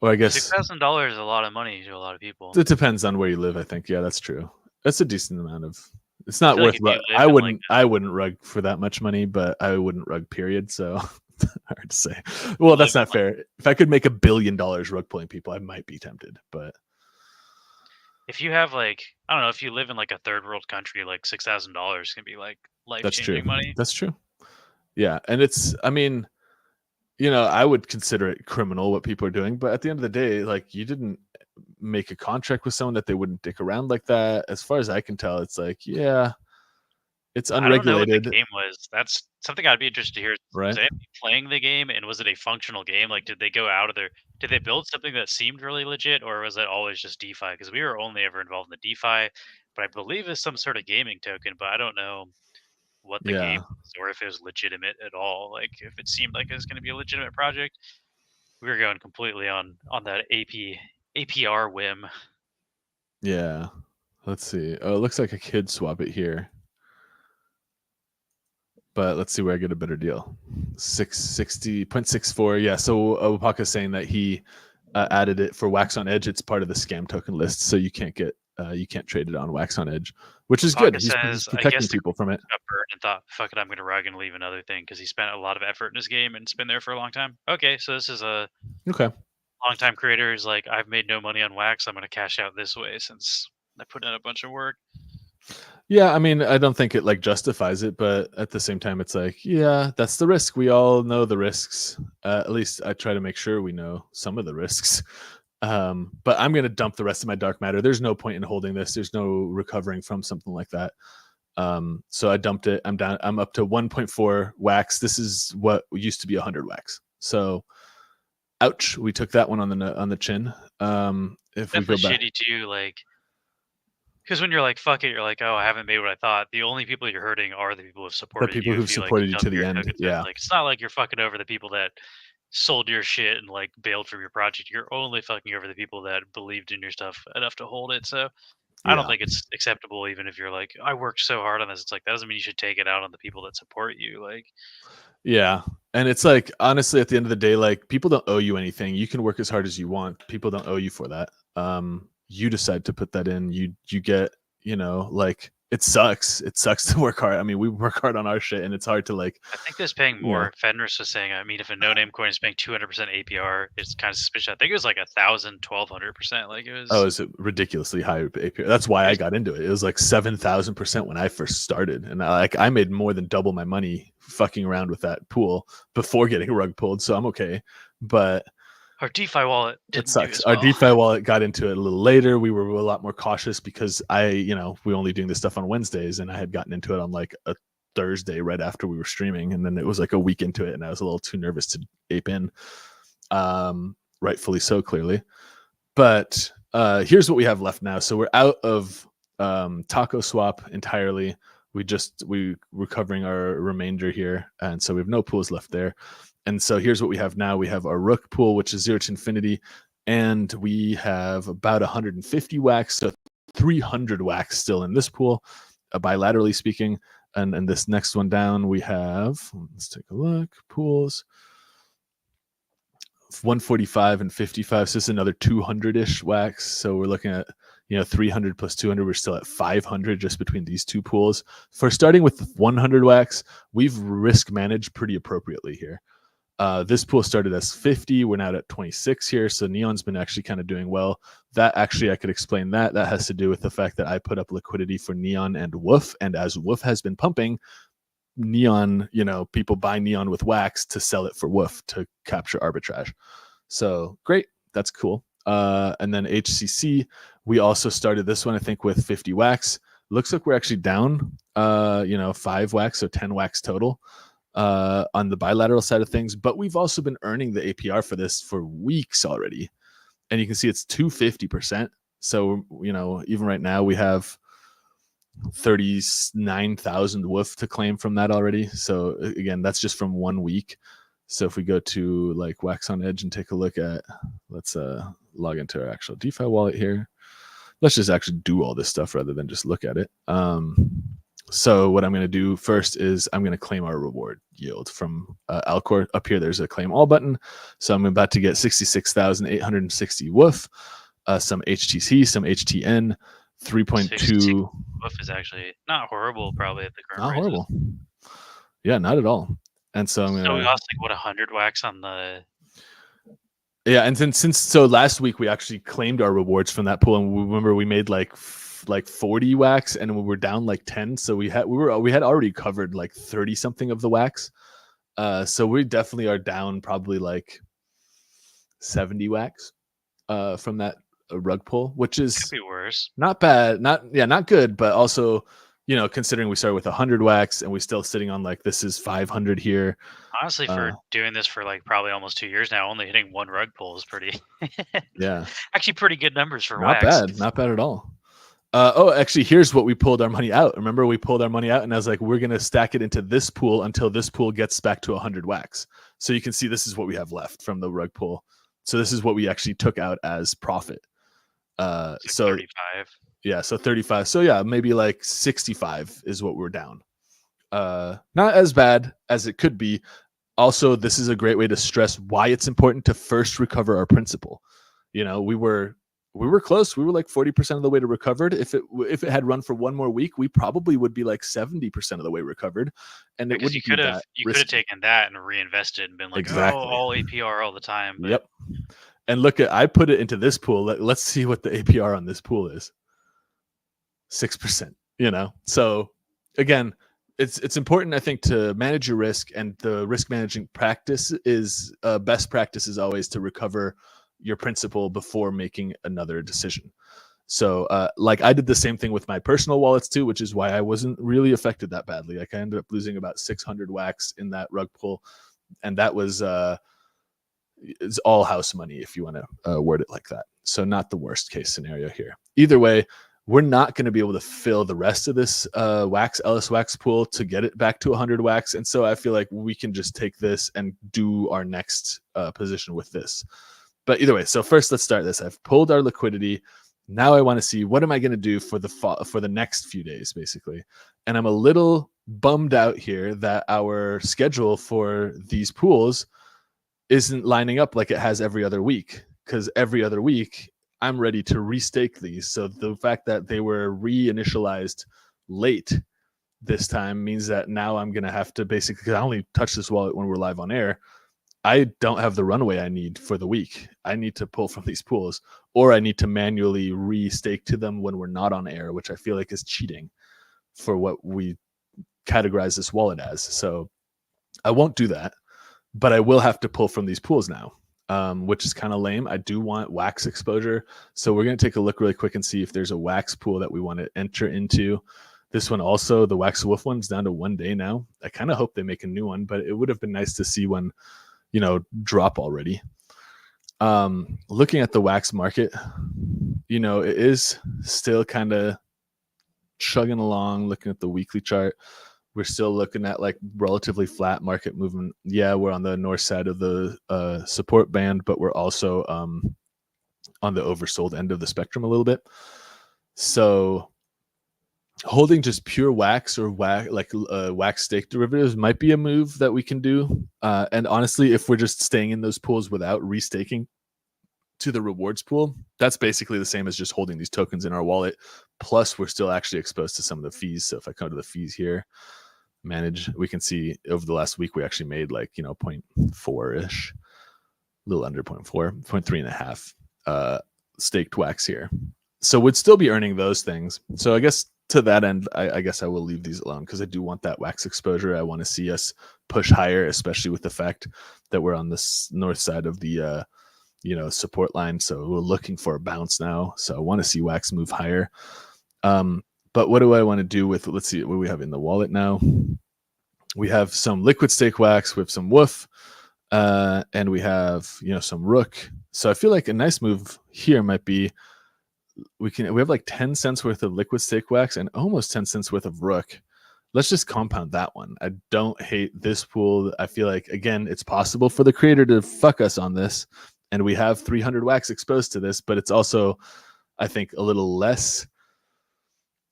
well, I guess $6,000 is a lot of money to a lot of people. It depends on where you live. I think. Yeah, that's true. That's a decent amount of. It's not worth. I wouldn't rug for that much money, but I wouldn't rug. Period. So hard to say. Well, that's not fair. If I could make $1 billion rug pulling people, I might be tempted. But if you have I don't know, if you live in like a third world country, like $6,000 can be like life changing money. That's true. Yeah, and it's, I mean, I would consider it criminal what people are doing, but at the end of the day, like, you didn't make a contract with someone that they wouldn't dick around like that. As far as I can tell, it's like, yeah, it's I don't know what the unregulated, game was. That's something I'd be interested to hear. Was right? anybody playing the game, and was it a functional game? Like, did they go out of their did they build something that seemed really legit, or was it always just DeFi? Because we were only ever involved in the DeFi, but I believe it's some sort of gaming token, but I don't know what the game Yeah, was or if it was legitimate at all. Like, if it seemed like it was going to be a legitimate project, we were going completely on that APR whim. yeah. Let's see. Oh, it looks like I could swap it here, but let's see where I get a better deal. 660.64. Yeah. So Wapaka's saying that he added it for Wax on Edge. It's part of the scam token list, so you can't trade it on Wax on Edge, which is good. Wapaka He's says, I protecting guess the people from it. got burned and thought, fuck it, I'm going to rug and leave another thing because he spent a lot of effort in his game and it's been there for a long time. Okay, so this is a Okay. long time creator who's like, I've made no money on Wax. I'm going to cash out this way since I put in a bunch of work. Yeah, I mean, I don't think it like justifies it, but at the same time, it's like, yeah, that's the risk. We all know the risks. At least I try to make sure we know some of the risks. But I'm gonna dump the rest of my dark matter. There's no point in holding this. There's no recovering from something like that. So I dumped it. I'm down. I'm up to 1.4 wax. This is what used to be 100 wax. So, ouch. We took that one on the chin. If we Definitely go back, shitty too, like, because when you're like, fuck it, you're like, oh, I haven't made what I thought. The only people you're hurting are the people who've the supported people you who've if you like supported you dump to the your end, tokens. yeah, Like, it's not like you're fucking over the people that sold your shit and like bailed from your project. You're only fucking over the people that believed in your stuff enough to hold it. So I don't yeah. think it's acceptable, even if you're like, I worked so hard on this. It's like that doesn't mean you should take it out on the people that support you. Like, Yeah. And it's like, honestly, at the end of the day, like, people don't owe you anything. You can work as hard as you want. People don't owe you for that. You decide to put that in. You get, like, it sucks. It sucks to work hard. I mean, we work hard on our shit, and it's hard to like, I think this paying you know, more. Fenris was saying, I mean, if a no name coin is paying 200% APR, it's kind of suspicious. I think it was like 1,000, 1,200%. Like oh, it's ridiculously high APR. That's why it I was got into it. It was like 7,000% when I first started, and I made more than double my money fucking around with that pool before getting rug pulled. So I'm okay, but our DeFi wallet it didn't do sucks. as Our well. DeFi wallet got into it a little later. We were a lot more cautious because we only doing this stuff on Wednesdays, and I had gotten into it on like a Thursday right after we were streaming, and then it was like a week into it, and I was a little too nervous to ape in. Rightfully so, clearly. But here's what we have left now. So we're out of Taco Swap entirely. We're covering our remainder here, and so we have no pools left there. And so here's what we have now. We have our Rook pool, which is 0 to infinity, and we have about 150 wax, so 300 wax still in this pool, bilaterally speaking. And this next one down, we have, let's take a look, pools, 145 and 55. So it's another 200-ish wax. So we're looking at 300 plus 200. We're still at 500 just between these two pools. For starting with 100 wax, we've risk managed pretty appropriately here. This pool started as 50. We're now at 26 here. So Neon's been actually kind of doing well. That actually, I could explain that. That has to do with the fact that I put up liquidity for Neon and Woof. And as Woof has been pumping, Neon, people buy Neon with wax to sell it for Woof to capture arbitrage. So great. That's cool. And then HCC, we also started this one, I think, with 50 wax. Looks like we're actually down, 5 wax, so 10 wax total on the bilateral side of things. But we've also been earning the APR for this for weeks already. And you can see it's 250%. So, even right now we have 39,000 Woof to claim from that already. So again, that's just from 1 week. So if we go to like Wax on Edge and take a look at, let's log into our actual DeFi wallet here. Let's just actually do all this stuff rather than just look at it. So what I'm going to do first is I'm going to claim our reward yield from Alcor. Up here, there's a claim all button. So I'm about to get 66,860 Woof, some HTC, some HTN, 3.2. Woof is actually not horrible, probably at the current Not prices. horrible. Yeah, not at all. And so I'm So we lost like 100 wax on the. Yeah, and since last week we actually claimed our rewards from that pool, and we remember we made like 40 wax, and we were down like 10. So we had already covered like 30 something of the wax. So we definitely are down probably like 70 wax from that rug pull, which Could is be worse. not bad, not good, but also, considering we started with 100 wax and we still sitting on like this is 500 here. Honestly, for doing this for like probably almost 2 years now, only hitting one rug pull is pretty Yeah, actually pretty good numbers for not wax. bad at all. Actually, here's what we pulled our money out. Remember, we pulled our money out, and I was like, we're gonna stack it into this pool until this pool gets back to 100 wax. So you can see this is what we have left from the rug pull. So this is what we actually took out as profit. So 35. yeah, so 35. So yeah, maybe like 65 is what we're down. Not as bad as it could be. Also, this is a great way to stress why it's important to first recover our principal. We were close. We were like 40% of the way to recovered. If it had run for one more week, we probably would be like 70% of the way recovered, and it Because wouldn't be that you could have risky. taken that and reinvested and been like, Exactly. oh, all APR all the time. But Yep. And look I put it into this pool. Let's see what the APR on this pool is. 6%. So again, it's important, I think, to manage your risk, and the risk managing practice is best practice is always to recover your principal before making another decision. So like I did the same thing with my personal wallets too, which is why I wasn't really affected that badly. Like I ended up losing about 600 wax in that rug pull, and that was it's all house money, if you want to word it like that. So not the worst case scenario here. Either way, we're not going to be able to fill the rest of this Ellis wax pool to get it back to 100 wax. And so I feel like we can just take this and do our next position with this. But either way, so first let's start this. I've pulled our liquidity. Now I want to see what am I going to do for the next few days, basically. And I'm a little bummed out here that our schedule for these pools isn't lining up like it has every other week, because every other week I'm ready to restake these. So the fact that they were reinitialized late this time means that now I'm going to have to basically, because I only touch this wallet when we're live on air, I don't have the runway I need for the week. I need to pull from these pools, or I need to manually restake to them when we're not on air, which I feel like is cheating for what we categorize this wallet as. So I won't do that, but I will have to pull from these pools now, which is kind of lame. I do want wax exposure. So we're going to take a look really quick and see if there's a wax pool that we want to enter into. This one also, the Wax Wolf one's down to 1 day now. I kind of hope they make a new one, but it would have been nice to see one, drop already. Looking at the wax market, it is still kind of chugging along. Looking at the weekly chart, we're still looking at like relatively flat market movement. Yeah, we're on the north side of the support band, but we're also on the oversold end of the spectrum a little bit. So holding just pure wax or wax stake derivatives might be a move that we can do. And honestly, if we're just staying in those pools without restaking to the rewards pool, that's basically the same as just holding these tokens in our wallet. Plus, we're still actually exposed to some of the fees. So if I come to the fees here, manage, we can see over the last week we actually made like 0.4-ish, a little under 0.4, 0.3.5 staked wax here. So we'd still be earning those things. So I guess to that end, I guess I will leave these alone, because I do want that wax exposure. I want to see us push higher, especially with the fact that we're on this north side of the support line. So we're looking for a bounce now. So I want to see wax move higher. But what do I want to do with, let's see what we have in the wallet now. We have some liquid stake wax, we have some woof, and we have, some rook. So I feel like a nice move here might be, we have like 10 cents worth of liquid stake wax and almost 10 cents worth of rook. Let's just compound that one. I don't hate this pool. I feel like, again, it's possible for the creator to fuck us on this, and we have 300 wax exposed to this, but it's also, I think, a little less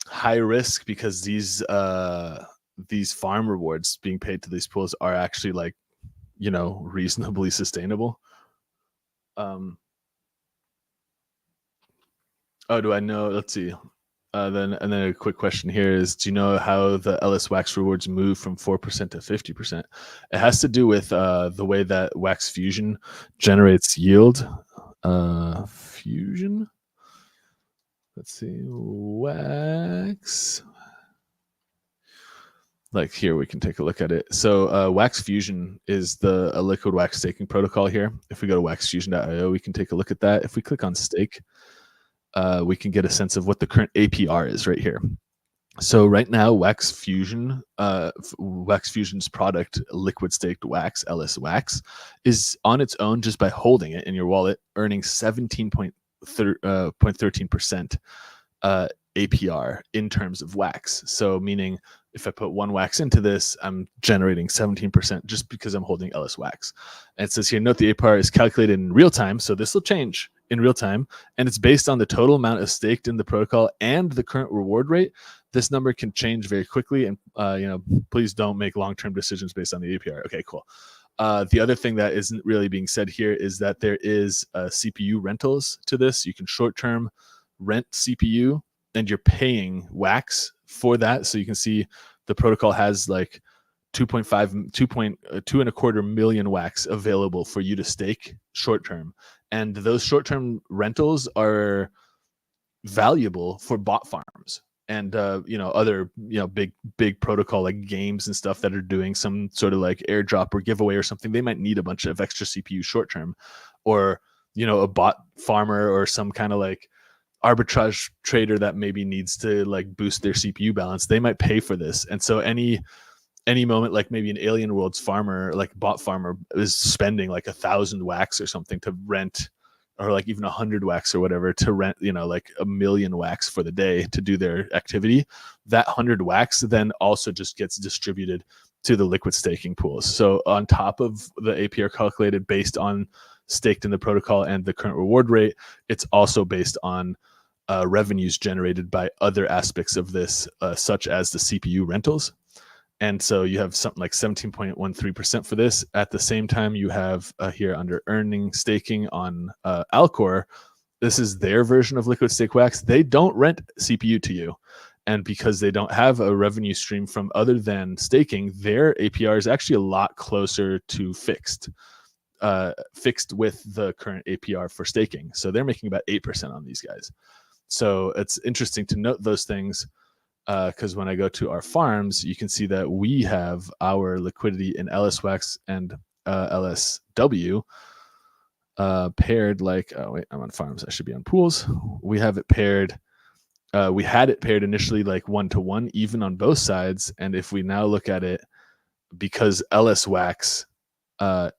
high risk, because these farm rewards being paid to these pools are actually like, reasonably sustainable. Do I know? Let's see. Then a quick question here is, do you know how the Ellis wax rewards move from 4% to 50%? It has to do with the way that Wax Fusion generates yield. Fusion. Let's see. Wax. like here we can take a look at it. So Wax Fusion is a liquid wax staking protocol here. If we go to waxfusion.io, we can take a look at that. If we click on stake, we can get a sense of what the current APR is right here. So right now, Wax Fusion's product, liquid staked wax, LS Wax, is on its own just by holding it in your wallet, earning 17.13% APR in terms of wax. So meaning if I put one wax into this, I'm generating 17% just because I'm holding LS Wax. And it says here, note the APR is calculated in real time. So this will change in real time. And it's based on the total amount of staked in the protocol and the current reward rate. This number can change very quickly. And, please don't make long-term decisions based on the APR. Okay, cool. The other thing that isn't really being said here is that there is CPU rentals to this. You can short-term rent CPU and you're paying wax for that. So you can see the protocol has like 2.25 million wax available for you to stake short term. And those short term rentals are valuable for bot farms and other big protocol like games and stuff that are doing some sort of like airdrop or giveaway or something. They might need a bunch of extra CPU short term, or a bot farmer or some kind of like arbitrage trader that maybe needs to like boost their CPU balance. They might pay for this. And so any moment, like maybe an Alien Worlds farmer, like bot farmer, is spending like 1,000 wax or something to rent, or like even 100 wax or whatever to rent, like 1,000,000 wax for the day to do their activity. That 100 wax then also just gets distributed to the liquid staking pools. So on top of the APR calculated based on staked in the protocol and the current reward rate, it's also based on revenues generated by other aspects of this, such as the CPU rentals. And so you have something like 17.13% for this. At the same time, you have here under earning staking on Alcor, this is their version of liquid stake wax. They don't rent CPU to you. And because they don't have a revenue stream from other than staking, their APR is actually a lot closer to fixed with the current APR for staking. So they're making about 8% on these guys. So it's interesting to note those things, because when I go to our farms, you can see that we have our liquidity in LSWAX and LSW paired like, oh wait, I'm on farms. I should be on pools. We have it paired. We had it paired initially like 1-to-1, even on both sides. And if we now look at it, because LSWAX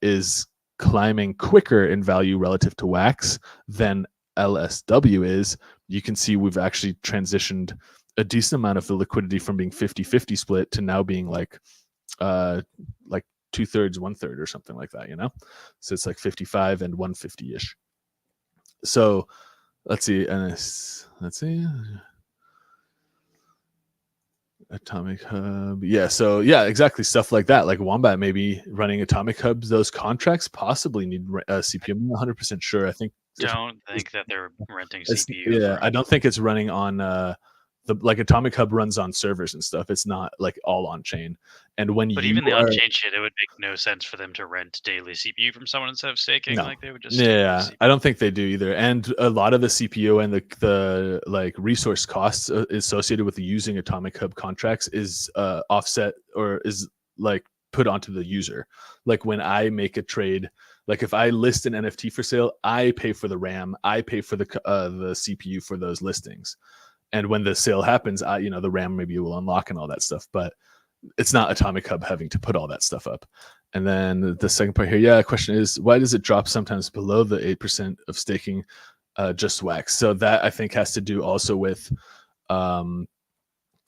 is climbing quicker in value relative to wax than LSW is, you can see we've actually transitioned a decent amount of the liquidity from being 50-50 split to now being like 2/3, 1/3 or something like that, So it's like 55 and 150-ish. So let's see. Atomic Hub. Yeah. So yeah, exactly. Stuff like that. Like Wombat maybe running Atomic Hubs, those contracts possibly need CPU. I'm not 100% sure. I think don't think that they're renting CPU. Yeah, I don't think it's running on like Atomic Hub runs on servers and stuff. It's not like all on chain. And when But even the on-chain shit, it would make no sense for them to rent daily CPU from someone instead of staking. No. Like they would just I don't think they do either. And a lot of the CPU and the like resource costs associated with using Atomic Hub contracts is offset or is like put onto the user. Like when I make a trade, like if I list an NFT for sale, I pay for the RAM, I pay for the CPU for those listings. And when the sale happens, the RAM maybe will unlock and all that stuff, but it's not Atomic Hub having to put all that stuff up. And then the second part here, the question is, why does it drop sometimes below the 8% of staking just wax? So that I think has to do also with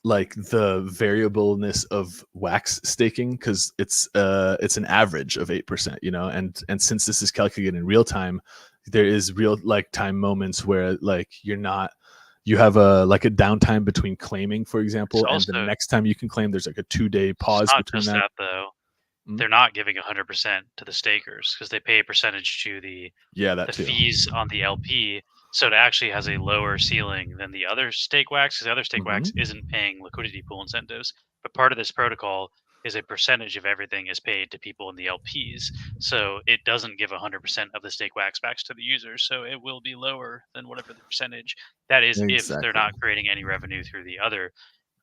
like the variableness of wax staking, because it's an average of 8%, and since this is calculated in real time, there is real like time moments where like you have a downtime between claiming, for example, and the next time you can claim, there's like a 2-day pause between that. Not just that though. They're not giving 100% to the stakers because they pay a percentage to the fees on the LP. So it actually has a lower ceiling than the other stake wax, because the other stake wax isn't paying liquidity pool incentives. But part of this protocol is a percentage of everything is paid to people in the LPs. So it doesn't give 100% of the stake wax back to the users. So it will be lower than whatever the percentage that is if they're not creating any revenue through the other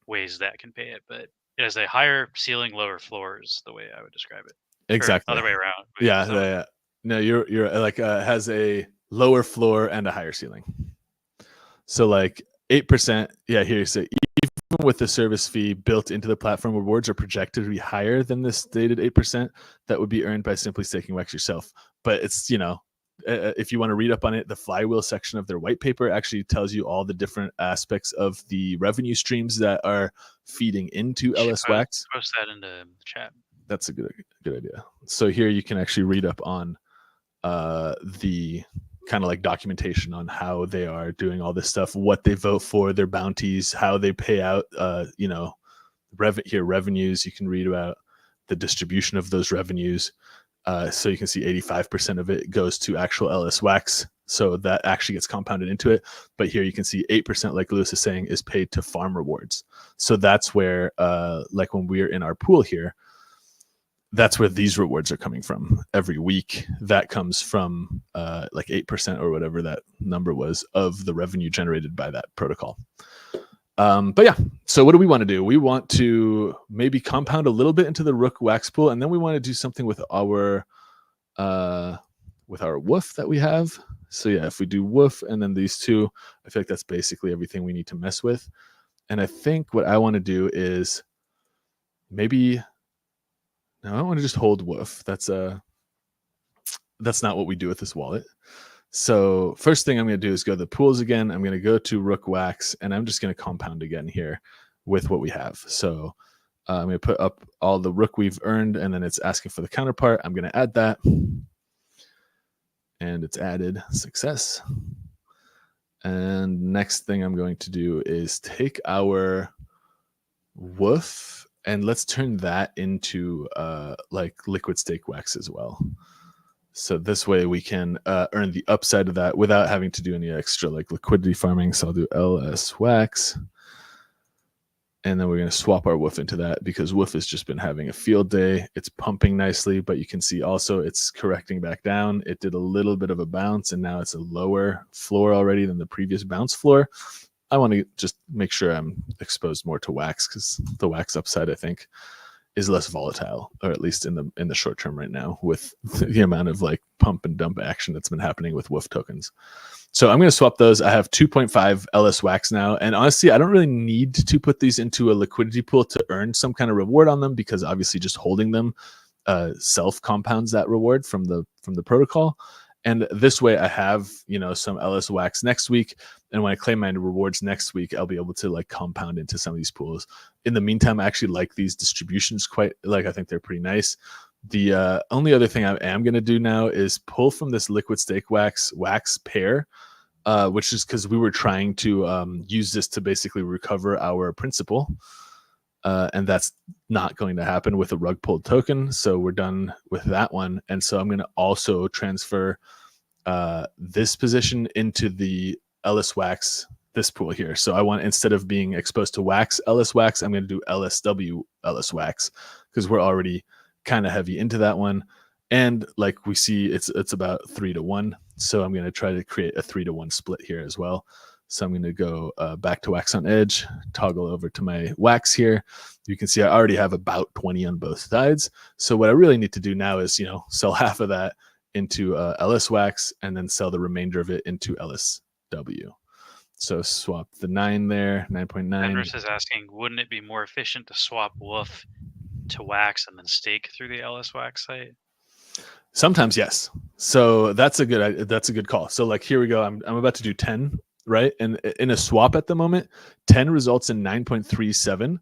ways that can pay it. But It has a higher ceiling, lower floor is the way I would describe it. Exactly. Or other way around. Wait, Yeah, yeah. No, you're like has a lower floor and a higher ceiling. So like 8%. Yeah, here you say even with the service fee built into the platform, rewards are projected to be higher than this stated 8% that would be earned by simply staking Wax yourself. But it's, if you want to read up on it, the flywheel section of their white paper actually tells you all the different aspects of the revenue streams that are feeding into LS Wax. Post that into the chat. That's a good idea. So here you can actually read up on the kind of like documentation on how they are doing all this stuff, what they vote for, their bounties, how they pay out, revenues. You can read about the distribution of those revenues. So you can see 85% of it goes to actual LS Wax. So that actually gets compounded into it. But here you can see 8%, like Lewis is saying, is paid to farm rewards. So that's where, like when we're in our pool here, that's where these rewards are coming from every week. That comes from like 8% or whatever that number was of the revenue generated by that protocol. But yeah, so what do we want to do? We want to maybe compound a little bit into the Rook Wax pool, and then we want to do something with our woof that we have. So yeah, if we do woof and then these two, I feel like that's basically everything we need to mess with. And I think what I want to do is maybe... No, I don't want to just hold woof. That's not what we do with this wallet. So first thing I'm going to do is go to the pools again. I'm going to go to Rook Wax, and I'm just going to compound again here with what we have. So I'm going to put up all the Rook we've earned, and then it's asking for the counterpart. I'm going to add that, and it's added. Success. And next thing I'm going to do is take our woof, and let's turn that into like liquid stake wax as well. So this way we can earn the upside of that without having to do any extra like liquidity farming. So I'll do LS Wax. And then we're going to swap our woof into that because woof has just been having a field day. It's pumping nicely, but you can see also it's correcting back down. It did a little bit of a bounce, and now it's a lower floor already than the previous bounce floor. I want to just make sure I'm exposed more to wax because the wax upside, I think, is less volatile, or at least in the short term right now with the amount of like pump and dump action that's been happening with woof tokens. So I'm going to swap those. I have 2.5 LS Wax now. And honestly, I don't really need to put these into a liquidity pool to earn some kind of reward on them because obviously just holding them self compounds that reward from the protocol. And this way I have, some LS Wax next week. And when I claim my rewards next week, I'll be able to like compound into some of these pools. In the meantime, I actually like these distributions quite, like, I think they're pretty nice. The only other thing I am going to do now is pull from this liquid stake wax pair, which is because we were trying to use this to basically recover our principal. And that's not going to happen with a rug pulled token. So we're done with that one. And so I'm going to also transfer this position into the LS Wax, this pool here. So I want, instead of being exposed to wax, LS Wax, I'm going to do LSW LS Wax because we're already kind of heavy into that one. And like we see, it's about 3-1. So I'm going to try to create a 3-1 split here as well. So I'm going to go back to Wax on Edge, toggle over to my wax here. You can see I already have about 20 on both sides. So what I really need to do now is, sell half of that into LS Wax and then sell the remainder of it into LSW. So swap the 9 there, 9.9. Everest is asking, wouldn't it be more efficient to swap woof to wax and then stake through the LS Wax site? Sometimes, yes. So that's a good call. So like here we go. I'm about to do 10. Right. And in a swap at the moment, 10 results in 9.37.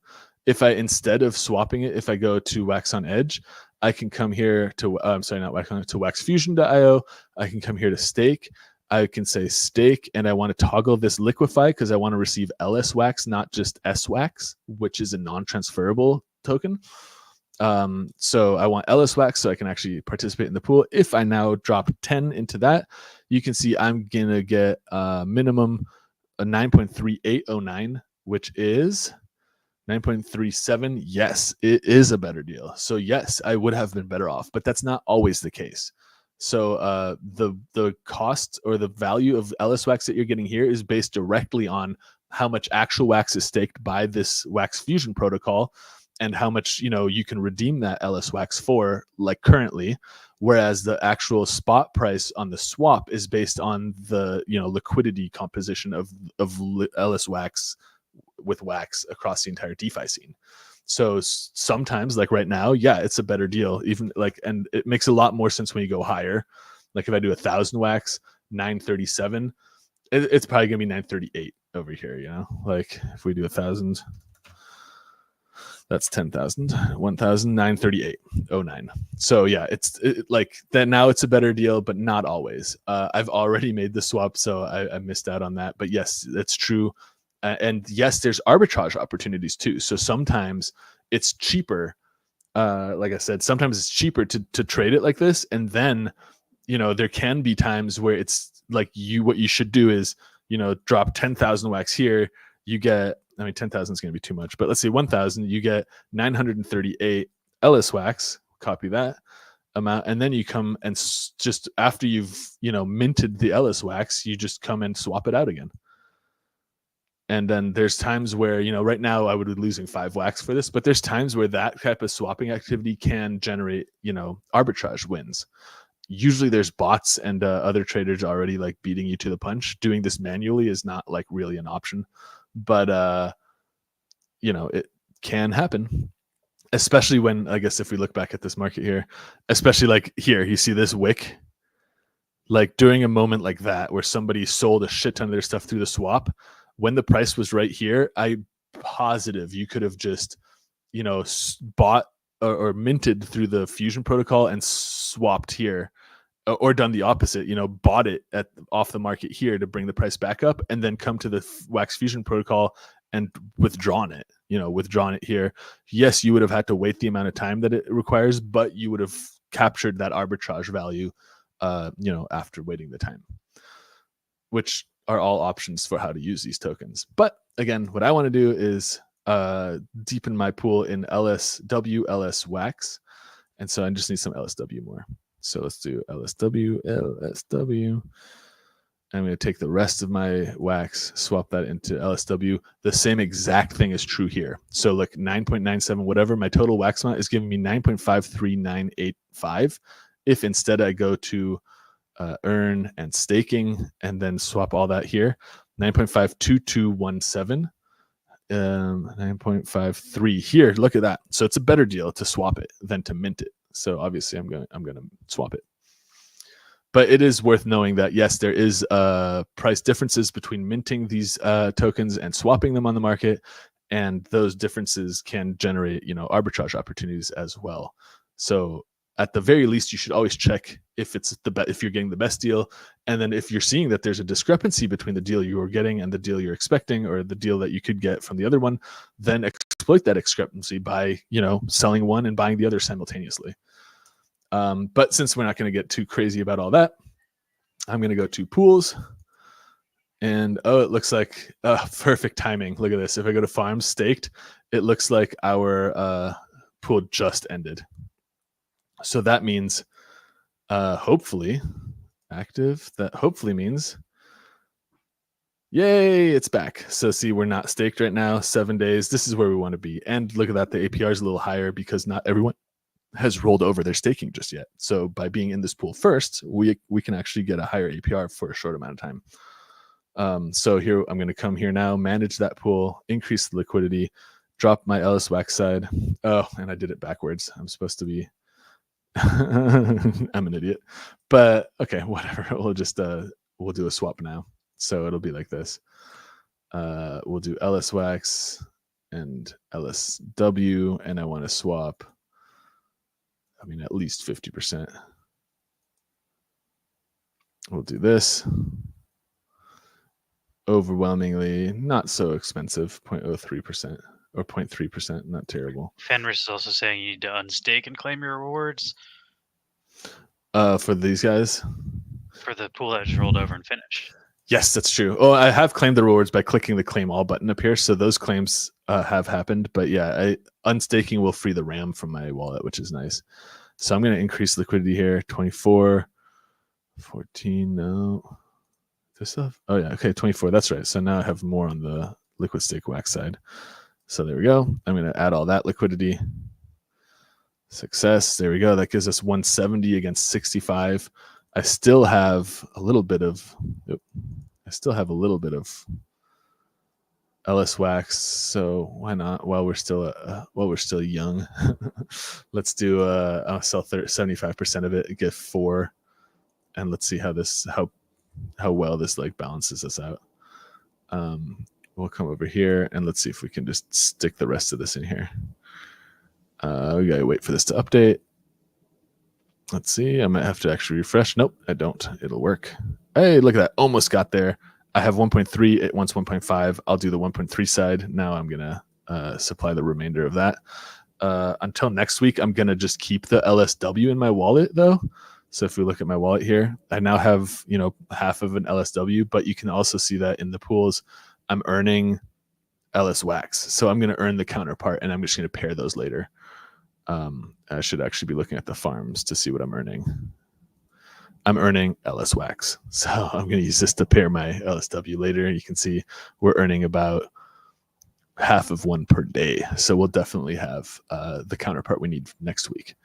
If I, instead of swapping it, if I go to Wax on Edge, I can come here to, to waxfusion.io. I can come here to stake. I can say stake, and I want to toggle this liquefy because I want to receive LS Wax, not just S Wax, which is a non-transferable token. So I want LS Wax so I can actually participate in the pool. If I now drop 10 into that, you can see I'm going to get minimum a 9.3809, which is 9.37. Yes, it is a better deal. So yes, I would have been better off, but that's not always the case. So the cost or the value of LS Wax that you're getting here is based directly on how much actual wax is staked by this Wax Fusion protocol and how much, you know, you can redeem that LS wax for, like currently, whereas the actual spot price on the swap is based on the, you know, liquidity composition of LS wax with wax across the entire DeFi scene. So sometimes, like right now, yeah, it's a better deal. Even like, and it makes a lot more sense when you go higher. Like if I do 1,000 wax, 937, it's probably gonna be 938 over here. You know, like if we do 1,000, that's 10,000, 1,938.09. So yeah, it's like that now. It's a better deal, but not always. I've already made the swap, so I missed out on that. But yes, that's true. And yes, there's arbitrage opportunities too. So sometimes it's cheaper. Like I said, sometimes it's cheaper to trade it like this. And then, you know, there can be times where it's like what you should do is, you know, drop 10,000 wax here. You get, I mean, 10,000 is going to be too much, but let's say 1,000, you get 938 LS wax, copy that amount. And then you come and just after you've, you know, minted the LS wax, you just come and swap it out again. And then there's times where, you know, right now I would be losing 5 wax for this, but there's times where that type of swapping activity can generate, you know, arbitrage wins. Usually there's bots and other traders already like beating you to the punch. Doing this manually is not like really an option, but, you know, it can happen, especially when, I guess if we look back at this market here, especially like here, you see this wick, like during a moment like that, where somebody sold a shit ton of their stuff through the swap, when the price was right here, I'm positive you could have just, you know, bought or minted through the Fusion protocol and swapped here, or done the opposite, you know, bought it off the market here to bring the price back up, and then come to the Wax Fusion protocol and withdrawn it here. Yes, you would have had to wait the amount of time that it requires, but you would have captured that arbitrage value, you know, after waiting the time, which are all options for how to use these tokens. But again, what I want to do is deepen my pool in LSW, LS Wax. And so I just need some LSW more. So let's do LSW, LSW. I'm going to take the rest of my wax, swap that into LSW. The same exact thing is true here. So like 9.97, whatever my total wax amount is giving me 9.53985. If instead I go to earn and staking and then swap all that here, 9.52217, 9.53 here. Look at that. So it's a better deal to swap it than to mint it. So obviously I'm gonna swap it. But it is worth knowing that yes, there is price differences between minting these tokens and swapping them on the market, and those differences can generate, you know, arbitrage opportunities as well. So at the very least, you should always check if it's if you're getting the best deal, and then if you're seeing that there's a discrepancy between the deal you are getting and the deal you're expecting, or the deal that you could get from the other one, then exploit that discrepancy by, you know, selling one and buying the other simultaneously. But since we're not going to get too crazy about all that, I'm going to go to pools, and oh, it looks like perfect timing. Look at this. If I go to farms staked, it looks like our pool just ended. So that means hopefully active. That hopefully means yay, it's back. So see, we're not staked right now. 7 days. This is where we want to be. And look at that. The APR is a little higher because not everyone has rolled over their staking just yet. So by being in this pool first, we can actually get a higher APR for a short amount of time. So here, I'm going to come here now, manage that pool, increase the liquidity, drop my LS Wax side. Oh, and I did it backwards. I'm supposed to be I'm an idiot, but okay, whatever. We'll just we'll do a swap now. So it'll be like this. We'll do LS Wax and LSW, and I want to swap, I mean, at least 50%. We'll do this. Overwhelmingly not so expensive, 0.03%. Or 0.3%, not terrible. Fenris is also saying you need to unstake and claim your rewards. For these guys? For the pool that just rolled over and finished. Yes, that's true. Oh, I have claimed the rewards by clicking the claim all button up here. So those claims have happened. But yeah, unstaking will free the RAM from my wallet, which is nice. So I'm going to increase liquidity here. 24, 14, no. This stuff? Oh yeah, okay, 24. That's right. So now I have more on the liquid stake wax side. So there we go. I'm going to add all that liquidity. Success. There we go. That gives us 170 against 65. I still have a little bit of LS wax, so why not? While we're still young, let's do. I'll sell 75% of it, get 4, and let's see how well this like balances us out. We'll come over here and let's see if we can just stick the rest of this in here. We gotta wait for this to update. Let's see. I might have to actually refresh. Nope, I don't. It'll work. Hey, look at that. Almost got there. I have 1.3. It wants 1.5. I'll do the 1.3 side. Now I'm going to supply the remainder of that. Until next week, I'm going to just keep the LSW in my wallet, though. So if we look at my wallet here, I now have, half of an LSW, but you can also see that in the pools, I'm earning LS wax. So I'm going to earn the counterpart, and I'm just going to pair those later. I should actually be looking at the farms to see what I'm earning. I'm earning LS wax. So I'm going to use this to pair my LSW later. You can see we're earning about half of one per day. So we'll definitely have the counterpart we need next week.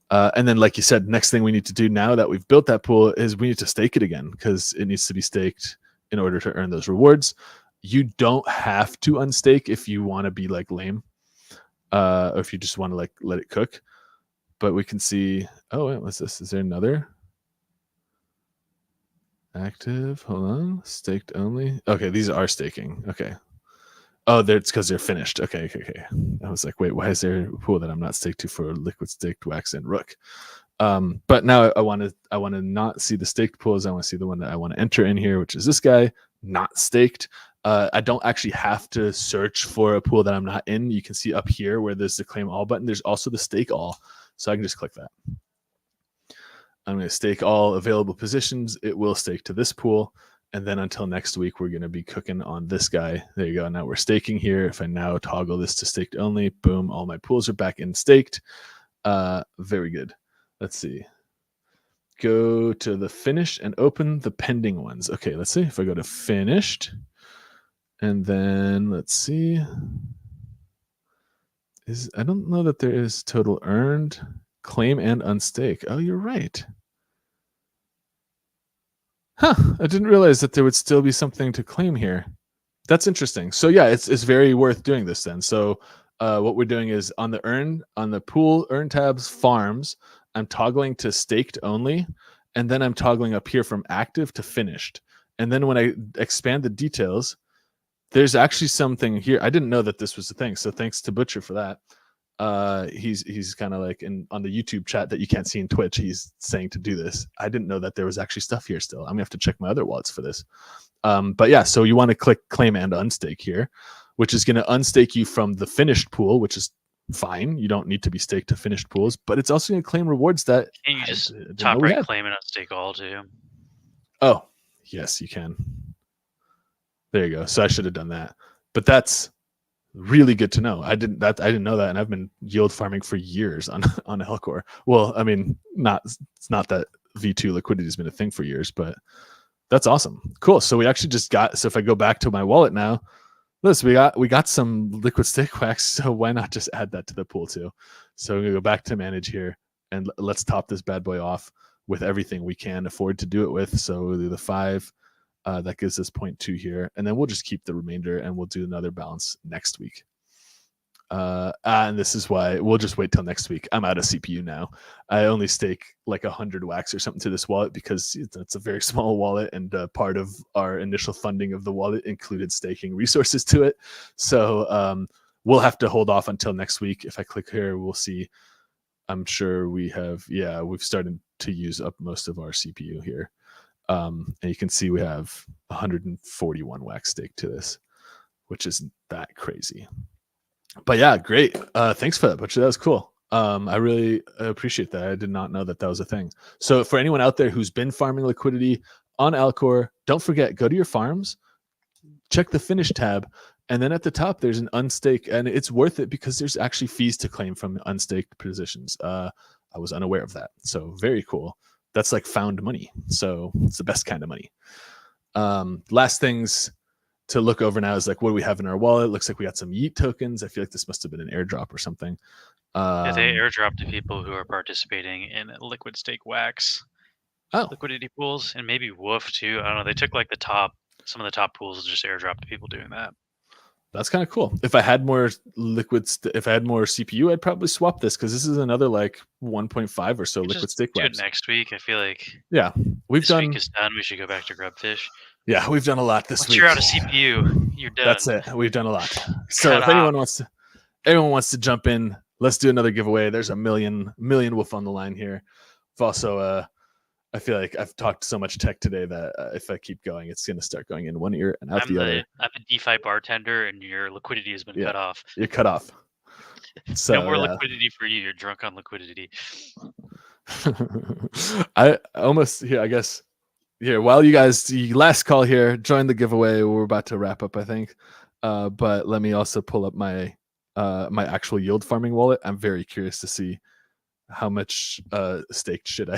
And then, like you said, next thing we need to do now that we've built that pool is we need to stake it again, because it needs to be staked in order to earn those rewards. You don't have to unstake if you want to be like lame, or if you just want to like let it cook. But we can see, oh, wait, what's this? Is there another? Active, hold on, staked only. Okay, these are staking. Okay. Oh, it's because they're finished. Okay. I was like, wait, why is there a pool that I'm not staked to for liquid staked wax and rook? But now I want to not see the staked pools. I want to see the one that I want to enter in here, which is this guy, not staked. I don't actually have to search for a pool that I'm not in. You can see up here where there's the claim all button. There's also the stake all. So I can just click that. I'm going to stake all available positions. It will stake to this pool. And then until next week, we're going to be cooking on this guy. There you go. Now we're staking here. If I now toggle this to staked only, boom, all my pools are back in staked. Very good. Let's see. Go to the finished and open the pending ones. Okay, let's see if I go to finished. And then let's see. I don't know that there is total earned, claim, and unstake. Oh, you're right. Huh, I didn't realize that there would still be something to claim here. That's interesting. So yeah, it's very worth doing this then. So what we're doing is on the pool earn tabs farms, I'm toggling to staked only, and then I'm toggling up here from active to finished. And then when I expand the details, there's actually something here. I didn't know that this was a thing. So thanks to Butcher for that. He's kind of like on the YouTube chat that you can't see in Twitch. He's saying to do this. I didn't know that there was actually stuff here still. I'm gonna have to check my other wallets for this. But yeah, so you want to click claim and unstake here, which is going to unstake you from the finished pool, which is fine. You don't need to be staked to finished pools, but it's also going to claim rewards that can you just top right claim and unstake all too? Oh, yes, you can. There you go. So I should have done that, but that's really good to know. I didn't know that, and I've been yield farming for years on Elcor. Well, I mean, it's not that V2 liquidity has been a thing for years, but that's awesome. Cool. So we actually just got. So if I go back to my wallet now, listen, we got some liquid stake wax. So why not just add that to the pool too? So I'm gonna go back to manage here, and let's top this bad boy off with everything we can afford to do it with. So we'll do the 5. That gives us 0.2 here, and then we'll just keep the remainder, and we'll do another balance next week. And this is why we'll just wait till next week. I'm out of CPU now. I only stake like 100 wax or something to this wallet because it's a very small wallet, and part of our initial funding of the wallet included staking resources to it. So we'll have to hold off until next week. If I click here, we'll see. I'm sure we've started to use up most of our CPU here. And you can see we have 141 wax stake to this, which isn't that crazy. But yeah, great. Thanks for that, Butcher. That was cool. I really appreciate that. I did not know that that was a thing. So for anyone out there who's been farming liquidity on Alcor, don't forget, go to your farms, check the finish tab, and then at the top, there's an unstake, and it's worth it because there's actually fees to claim from unstaked positions. I was unaware of that. So very cool. That's like found money. So it's the best kind of money. Last things to look over now is like, what do we have in our wallet? Looks like we got some Yeet tokens. I feel like this must have been an airdrop or something. Yeah, they airdrop to people who are participating in liquid stake wax liquidity pools, and maybe Woof too. I don't know. They took like some of the top pools and just airdrop to people doing that. That's kind of cool. If I had more if I had more CPU, I'd probably swap this because this is another like 1.5 or so liquid stake do wax. it next week. I feel like week is done. We should go back to Grubfish. Yeah, we've done a lot this week. Once you're out of CPU, you're done. That's it. We've done a lot. So if anyone wants to jump in, let's do another giveaway. There's a million Wolf on the line here. I've also I feel like I've talked so much tech today that if I keep going, it's going to start going in one ear and out the other. I'm a DeFi bartender, and your liquidity has been cut off. You're cut off. So, no more liquidity for you. You're drunk on liquidity. I almost here. I guess here while you guys last call here, join the giveaway. We're about to wrap up, I think. But let me also pull up my my actual yield farming wallet. I'm very curious to see how much staked shit I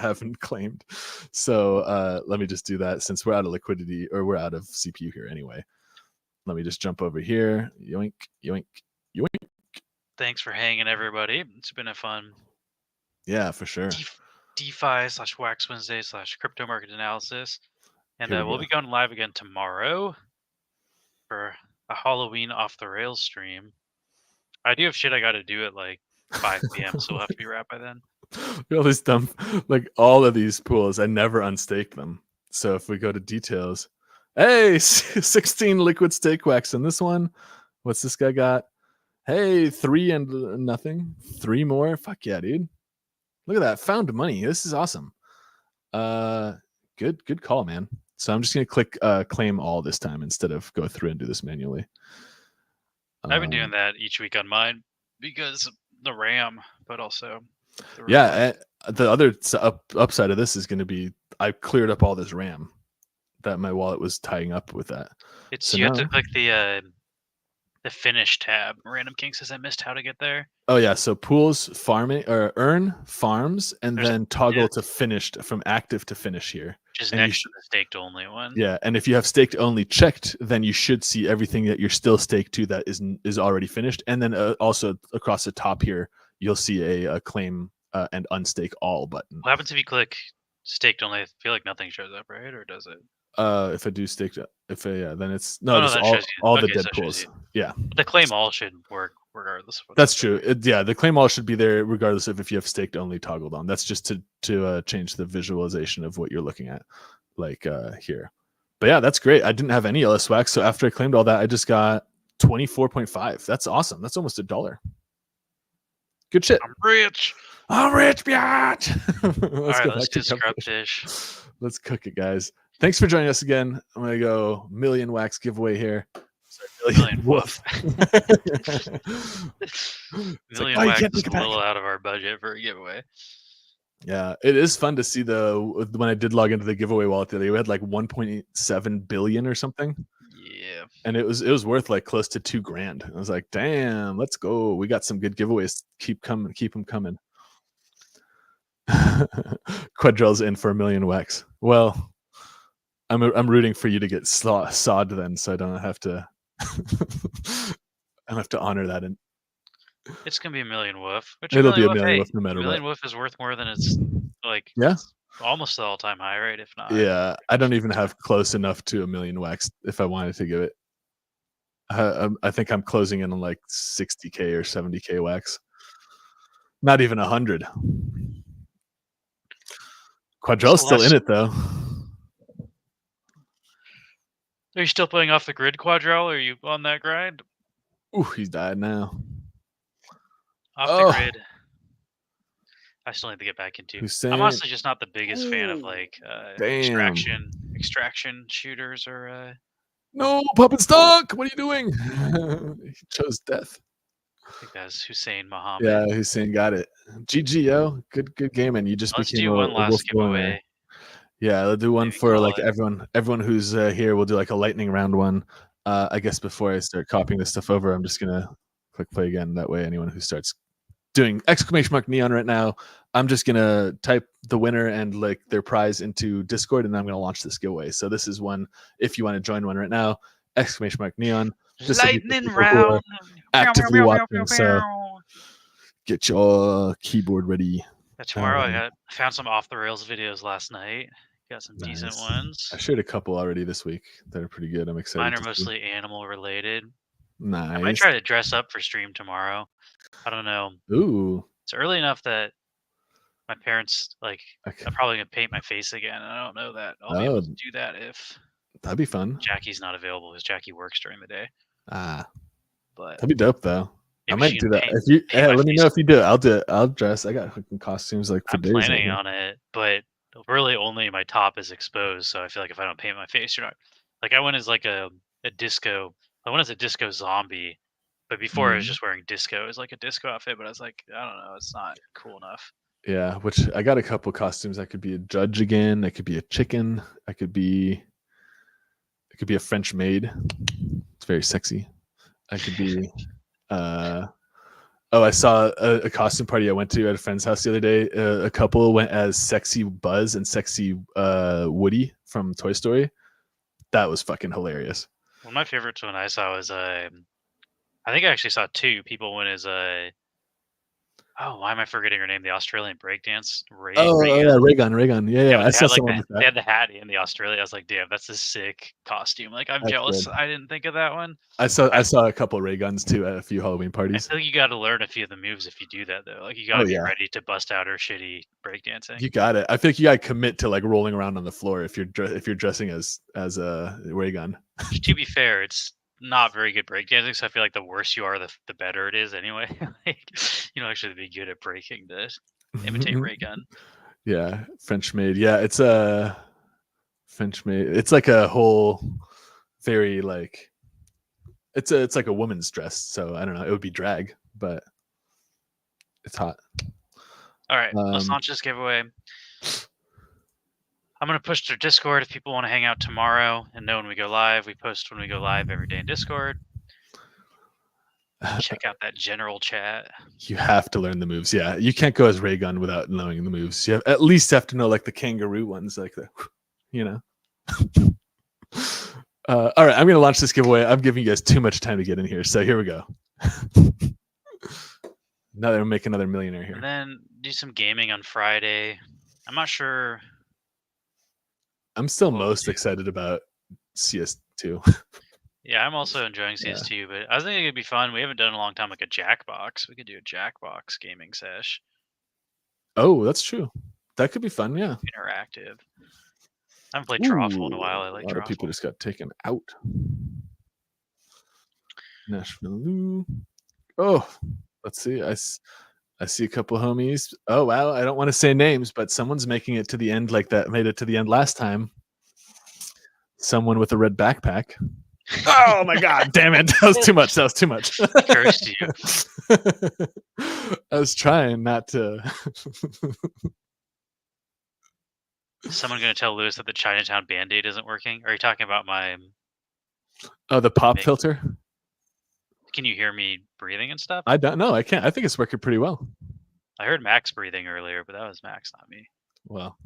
haven't claimed. So let me just do that since we're out of liquidity, or we're out of CPU here anyway. Let me just jump over here. Yoink, yoink, yoink. Thanks for hanging, everybody. It's been a fun. Yeah, for sure. DeFi/Wax Wednesday / crypto market analysis. And we'll be going live again tomorrow for a Halloween off the rails stream. I do have shit I got to do at like 5 p.m. so we'll have to be wrapped by then. All this dumb, like all of these pools, I never unstake them. So if we go to details, hey, 16 liquid stake wax in this one. What's this guy got? Hey, 3 and nothing. 3 more. Fuck yeah, dude. Look at that. Found money. This is awesome. Good call, man. So I'm just gonna click claim all this time instead of go through and do this manually. I've been doing that each week on mine because the RAM, but also the other upside of this is going to be I cleared up all this RAM that my wallet was tying up with that. You have to click the finish tab. Random King says I missed how to get there. Oh yeah, so pools, farming, or earn, farms, and then toggle to finished, from active to finish here. Which is next to the staked only one. Yeah, and if you have staked only checked, then you should see everything that you're still staked to that is already finished. And then also across the top here, you'll see a claim and unstake all button. What happens if you click staked only? I feel like nothing shows up, right? Or does it? If I do staked, then it's all the dead pools. Yeah, but the claim all should work regardless. That's true. The claim all should be there regardless of if you have staked only toggled on. That's just to change the visualization of what you're looking at, like here. But yeah, that's great. I didn't have any LS wax, so after I claimed all that, I just got 24.5. That's awesome. That's almost $1. Good shit. I'm rich, bitch. let's do Grubfish. Let's cook it, guys. Thanks for joining us again. I'm gonna go million wax giveaway here. Million Woof. Million like, wax is a little out of our budget for a giveaway. Yeah, it is fun to see when I did log into the giveaway wallet the other day, we had like 1.7 billion or something. Yeah, and it was worth like close to $2,000. I was like, damn, let's go. We got some good giveaways. Keep them coming. Quadrell's in for 1 million wax. Well, I'm rooting for you to get sawed then, so I don't have to. I have to honor that. And it's gonna be 1 million Woof. It'll be 1 million Woof no matter what. 1 million Woof is worth more than it's like. Yeah. It's almost the all-time high, right? If not. Yeah, I don't even have close enough to 1 million wax if I wanted to give it. I think I'm closing in on like 60K or 70K wax. Not even 100. Quadrell's still in it though. Are you still playing off the grid, Quadrell? Or are you on that grind? Ooh, he's died now. Off the grid. I still need to get back into. Hussein. I'm honestly just not the biggest fan of like extraction shooters or. No, Puppet Stunk! What are you doing? He chose death. I think that's Hussein Muhammad. Yeah, Hussein got it. GG, yo. Good game, and you just Let's became do one last giveaway. Yeah, we'll do one for like everyone who's here. We'll do like a lightning round one. I guess before I start copying this stuff over, I'm just gonna click play again. That way, anyone who starts doing !neon right now, I'm just gonna type the winner and like their prize into Discord, and then I'm gonna launch this giveaway. So this is one. If you want to join one right now, !neon. This will be for Lightning people who are round. actively watching. So get your keyboard ready. Tomorrow I found some off the rails videos last night. Got some decent Nice. ones. I shared a couple already this week that are pretty good. I'm excited. Mine are mostly animal related. Nice. I might try to dress up for stream tomorrow. I don't know. Ooh. It's early enough that my parents I'm probably gonna paint my face again. I don't know that I'll be able to do that if that'd be fun. Jackie's not available because Jackie works during the day. But that'd be dope though. I might do that. If you let me know if you do it. I'll do it. I'll dress. I got fucking costumes like for days. I'm planning on it, but really only my top is exposed. So I feel like if I don't paint my face, you're not like I went as like a disco. I went as a disco zombie, but before I was just wearing disco as like a disco outfit. But I was like, I don't know, it's not cool enough. Yeah, which I got a couple costumes. I could be a judge again. I could be a chicken. I could be a French maid. It's very sexy. I could be I saw a costume party I went to at a friend's house the other day. A couple went as sexy Buzz and sexy Woody from Toy Story. That was fucking hilarious. One of my favorites one I saw was I think I actually saw two. People went as why am I forgetting her name? The Australian breakdance. Raygun. Yeah. I saw someone with that. They had the hat in the Australia. I was like, damn, that's a sick costume. Like, I'm jealous. Good. I didn't think of that one. I saw a couple of ray guns too at a few Halloween parties. I feel like you got to learn a few of the moves if you do that though. Like, you got to be ready to bust out her shitty breakdancing. You got it. I think you got to commit to like rolling around on the floor if you're dressing as a ray gun. To be fair, it's not very good breakdancing, so I feel like the worse you are, the better it is anyway. Like, you don't actually be good at breaking to imitate ray gun. Yeah, French maid. Yeah, it's a French maid. It's like a whole very like it's like a woman's dress. So I don't know. It would be drag, but it's hot. All right, let's launch this giveaway. I'm going to push to Discord if people want to hang out tomorrow and know when we go live. We post when we go live every day in Discord. Check out that general chat. You have to learn the moves. Yeah, you can't go as Raygun without knowing the moves. You at least have to know like the kangaroo ones, like the, you know. All right, I'm going to launch this giveaway. I'm giving you guys too much time to get in here, so here we go. Now they'll make another millionaire here. And then do some gaming on Friday. I'm not sure. I'm still most excited about CS2. Yeah, I'm also enjoying CS2, but I was thinking it'd be fun. We haven't done in a long time like a Jackbox. We could do a Jackbox gaming sesh. Oh, that's true. That could be fun, yeah. Interactive. I haven't played Trawful in a while. I like a lot of people just got taken out. Nashville. Oh, let's see. I see a couple homies. Oh, wow. I don't want to say names, but someone's making it to the end like that. Made it to the end last time. Someone with a red backpack. Oh, my God. Damn it. That was too much. Cursed you. I was trying not to. Is someone going to tell Lewis that the Chinatown Band-Aid isn't working? Are you talking about my... Oh, the pop filter? Can you hear me breathing and stuff? I don't know. I can't. I think it's working pretty well. I heard Max breathing earlier, but that was Max, not me. Well,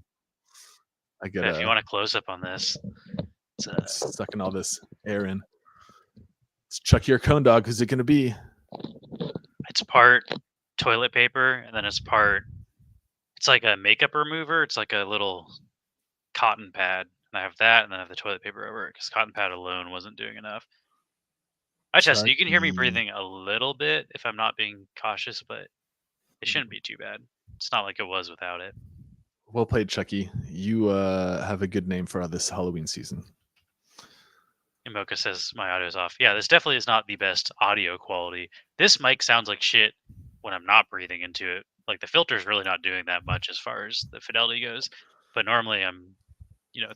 I get it. If you want a close-up on this, it's sucking all this air in. It's Chucky or Cone Dog. Who's it going to be? It's part toilet paper, and then it's like a makeup remover. It's like a little cotton pad. And I have that, and then I have the toilet paper over it because cotton pad alone wasn't doing enough. I tested. You can hear me breathing a little bit if I'm not being cautious, but it shouldn't be too bad. It's not like it was without it. Well played, Chucky. You have a good name for this Halloween season. Imoka says my audio's off. Yeah, this definitely is not the best audio quality. This mic sounds like shit when I'm not breathing into it. Like the filter's really not doing that much as far as the fidelity goes. But normally I'm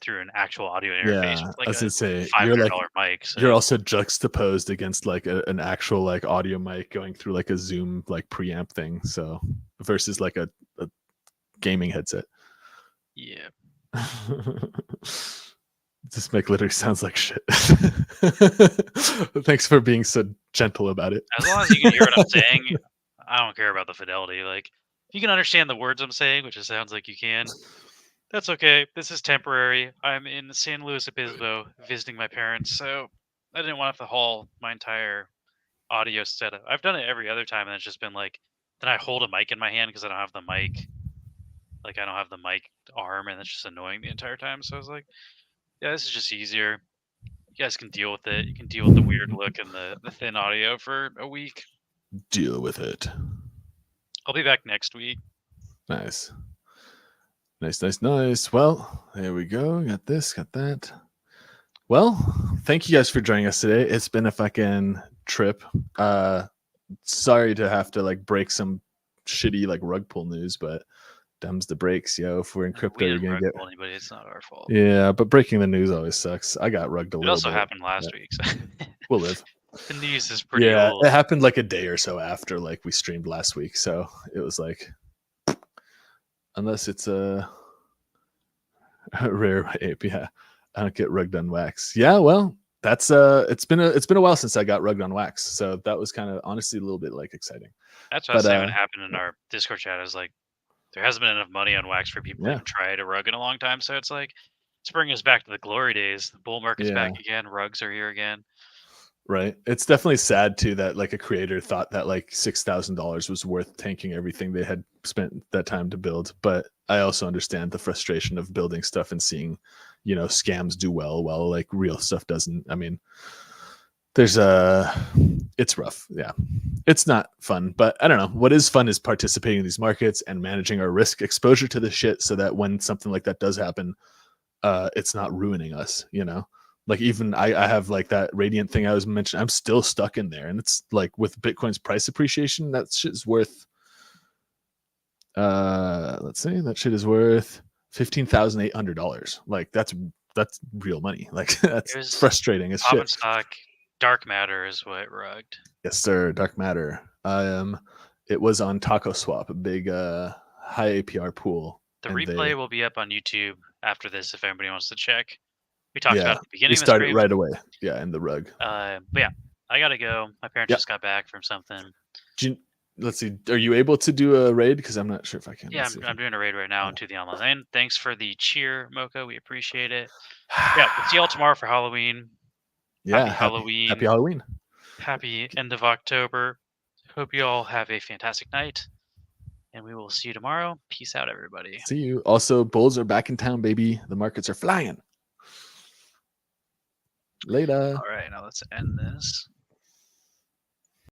through an actual audio interface with like I was gonna say, $500 mic. So. You're also juxtaposed against like an actual like audio mic going through like a Zoom like preamp thing. So versus like a gaming headset. Yeah. This mic literally sounds like shit. Thanks for being so gentle about it. As long as you can hear what I'm saying, I don't care about the fidelity. Like If you can understand the words I'm saying, which it sounds like you can, that's okay. This is temporary. I'm in San Luis Obispo visiting my parents, so I didn't want to have to haul my entire audio setup. I've done it every other time, and it's just been like, then I hold a mic in my hand because I don't have the mic. Like, I don't have the mic arm, and it's just annoying the entire time. So I was like, yeah, this is just easier. You guys can deal with it. You can deal with the weird look and the thin audio for a week. Deal with it. I'll be back next week. Nice. Nice. Well, there we go. Got this, got that. Well, thank you guys for joining us today. It's been a fucking trip. Sorry to have to like break some shitty like rug pull news, but dumbs the breaks, yo. If we're in crypto, We you're didn't gonna rug get pull anybody. It's not our fault. yeah, but breaking the news always sucks. I got rugged a It little also bit. happened last week. So We'll live. the news is pretty old. It happened like a day or so after like we streamed last week, so it was like unless it's a rare ape, yeah. I don't get rugged on wax. Yeah, well, that's it's been a while since I got rugged on wax, so that was kind of honestly a little bit like exciting. That's what I was saying when it happened in our Discord chat. I was like, there hasn't been enough money on wax for people to even try to rug in a long time. So it's like, it's bringing us back to the glory days. The bull market's back again. Rugs are here again. Right. It's definitely sad too that like a creator thought that like $6,000 was worth tanking everything they had spent that time to build. But I also understand the frustration of building stuff and seeing, you know, scams do well while like real stuff doesn't. I mean, there's it's rough. Yeah. It's not fun, but I don't know. What is fun is participating in these markets and managing our risk exposure to the shit so that when something like that does happen, it's not ruining us, you know? Like even I have like that Radiant thing I was mentioning. I'm still stuck in there, and it's like with Bitcoin's price appreciation, that shit is worth. Let's see, that shit is worth $15,800. Like that's real money. Like that's frustrating as shit. Stock, dark matter is what rugged. Yes, sir. Dark matter. It was on Taco Swap, a big high APR pool. The replay will be up on YouTube after this if anybody wants to check. We talked about it at the beginning. We started right away. Yeah, in the rug. But yeah, I gotta go. My parents just got back from something. Let's see. Are you able to do a raid? Because I'm not sure if I can. Yeah, I'm doing a raid right now into the online lane. Thanks for the cheer, Mocha. We appreciate it. Yeah, we'll see y'all tomorrow for Halloween. Yeah, happy Halloween. Happy Halloween. Happy end of October. Hope you all have a fantastic night. And we will see you tomorrow. Peace out, everybody. See you. Also, bulls are back in town, baby. The markets are flying. Later. All right, now let's end this.